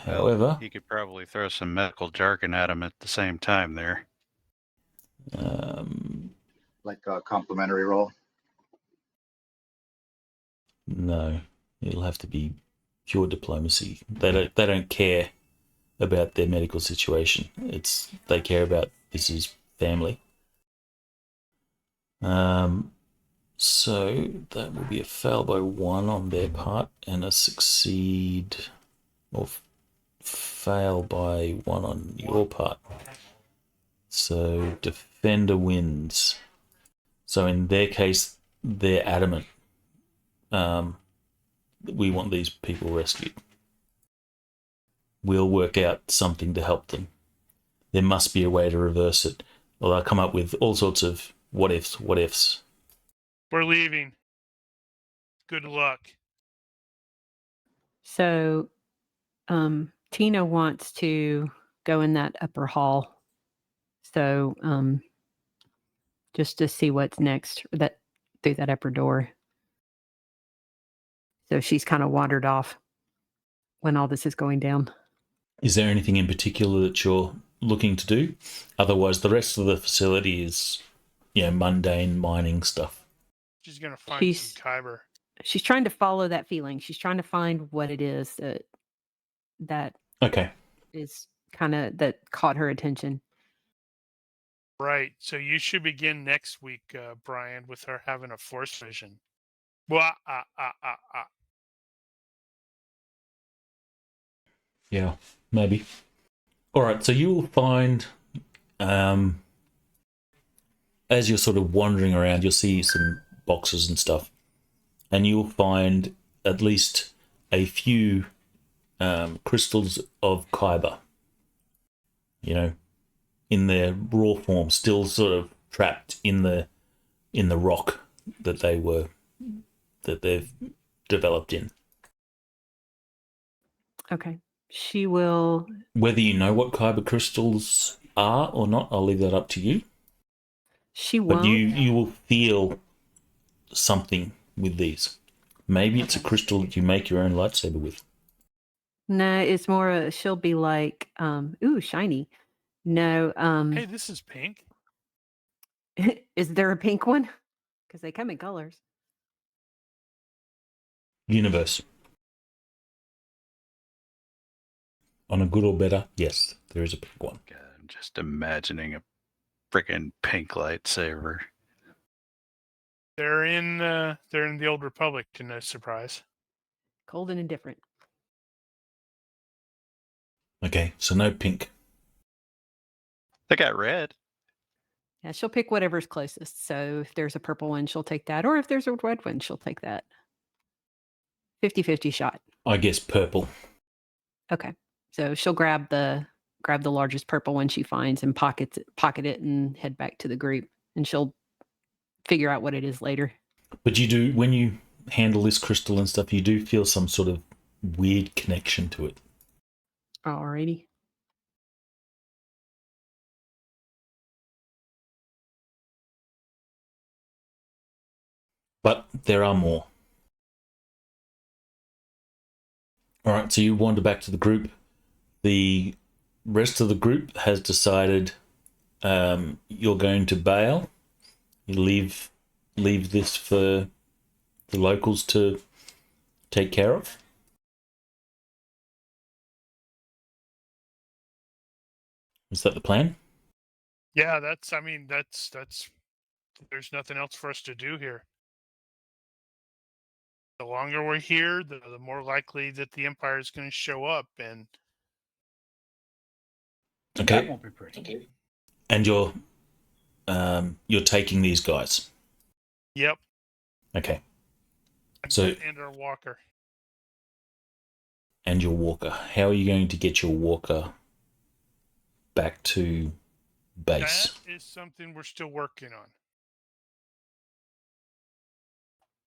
However, you could probably throw some medical jargon at him at the same time there. like a complimentary roll. No, it'll have to be pure diplomacy. They don't care about their medical situation. They care about this is family. So that will be a fail by 1 on their part and a succeed or fail by 1 on your part. So defender wins. So in their case, they're adamant. We want these people rescued. We'll work out something to help them. There must be a way to reverse it. Well, I'll come up with all sorts of what ifs. We're leaving. Good luck. So, Tina wants to go in that upper hall. So, just to see what's next through that upper door. So she's kind of wandered off when all this is going down. Is there anything in particular that you're looking to do? Otherwise, the rest of the facility is, mundane mining stuff. She's gonna find She's- some Kyber. She's trying to follow that feeling. She's trying to find what it is that Okay. is that caught her attention. Right. So you should begin next week, Brian, with her having a force vision. Well, Yeah, maybe. All right, so you will find, as you're sort of wandering around, you'll see some boxes and stuff, and you'll find at least a few crystals of kyber, in their raw form, still sort of trapped in the rock that they've developed in. Okay. She will. Whether you know what kyber crystals are or not, I'll leave that up to you. She won't. But you will feel something with these. Maybe it's a crystal that you make your own lightsaber with. No, it's more. She'll be like, ooh, shiny. No. hey, this is pink. Is there a pink one? Because they come in colors. Universe. On a good or better, yes, there is a pink one. God, I'm just imagining a freaking pink lightsaber. They're in the Old Republic, to no surprise. Cold and indifferent. Okay, so no pink. They got red. Yeah, she'll pick whatever's closest. So if there's a purple one, she'll take that. Or if there's a red one, she'll take that. 50-50 shot. I guess purple. Okay. So she'll grab the largest purple one she finds and pocket it and head back to the group. And she'll figure out what it is later. But you do, when you handle this crystal and stuff, you do feel some sort of weird connection to it. Alrighty. But there are more. All right, so you wander back to the group. The rest of the group has decided you're going to bail. You leave this for the locals to take care of. Is that the plan? Yeah, that's there's nothing else for us to do here. The longer we're here, the more likely that the Empire is going to show up. And That Okay. won't be pretty. And you're taking these guys. yep, Okay. So and our walker. and your walker. How are you going to get your walker back to base? That is something we're still working on.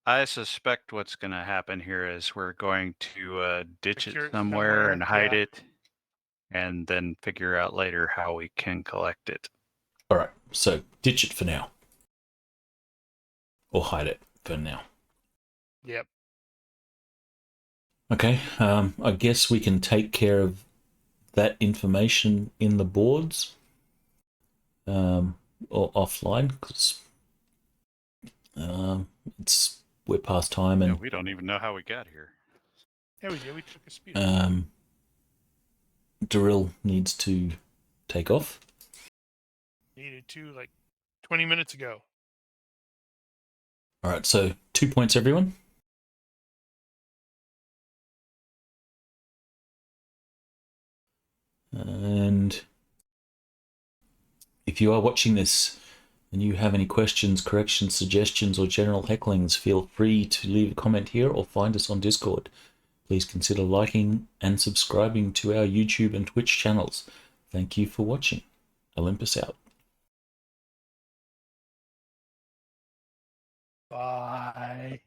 I suspect what's going to happen here is we're going to ditch Secure it it somewhere somewhere, and hide yeah. it, and then figure out later how we can collect it. All right. So ditch it for now, or hide it for now. Yep. Okay. I guess we can take care of that information in the boards, or offline, because we're past time Yeah, and we don't even know how we got here. Yeah, we did. We took a speed. Darrill needs to take off. Needed to like 20 minutes ago. All right. So 2 points, everyone. And if you are watching this and you have any questions, corrections, suggestions, or general hecklings, feel free to leave a comment here or find us on Discord. Please consider liking and subscribing to our YouTube and Twitch channels. Thank you for watching. Olympus out. Bye.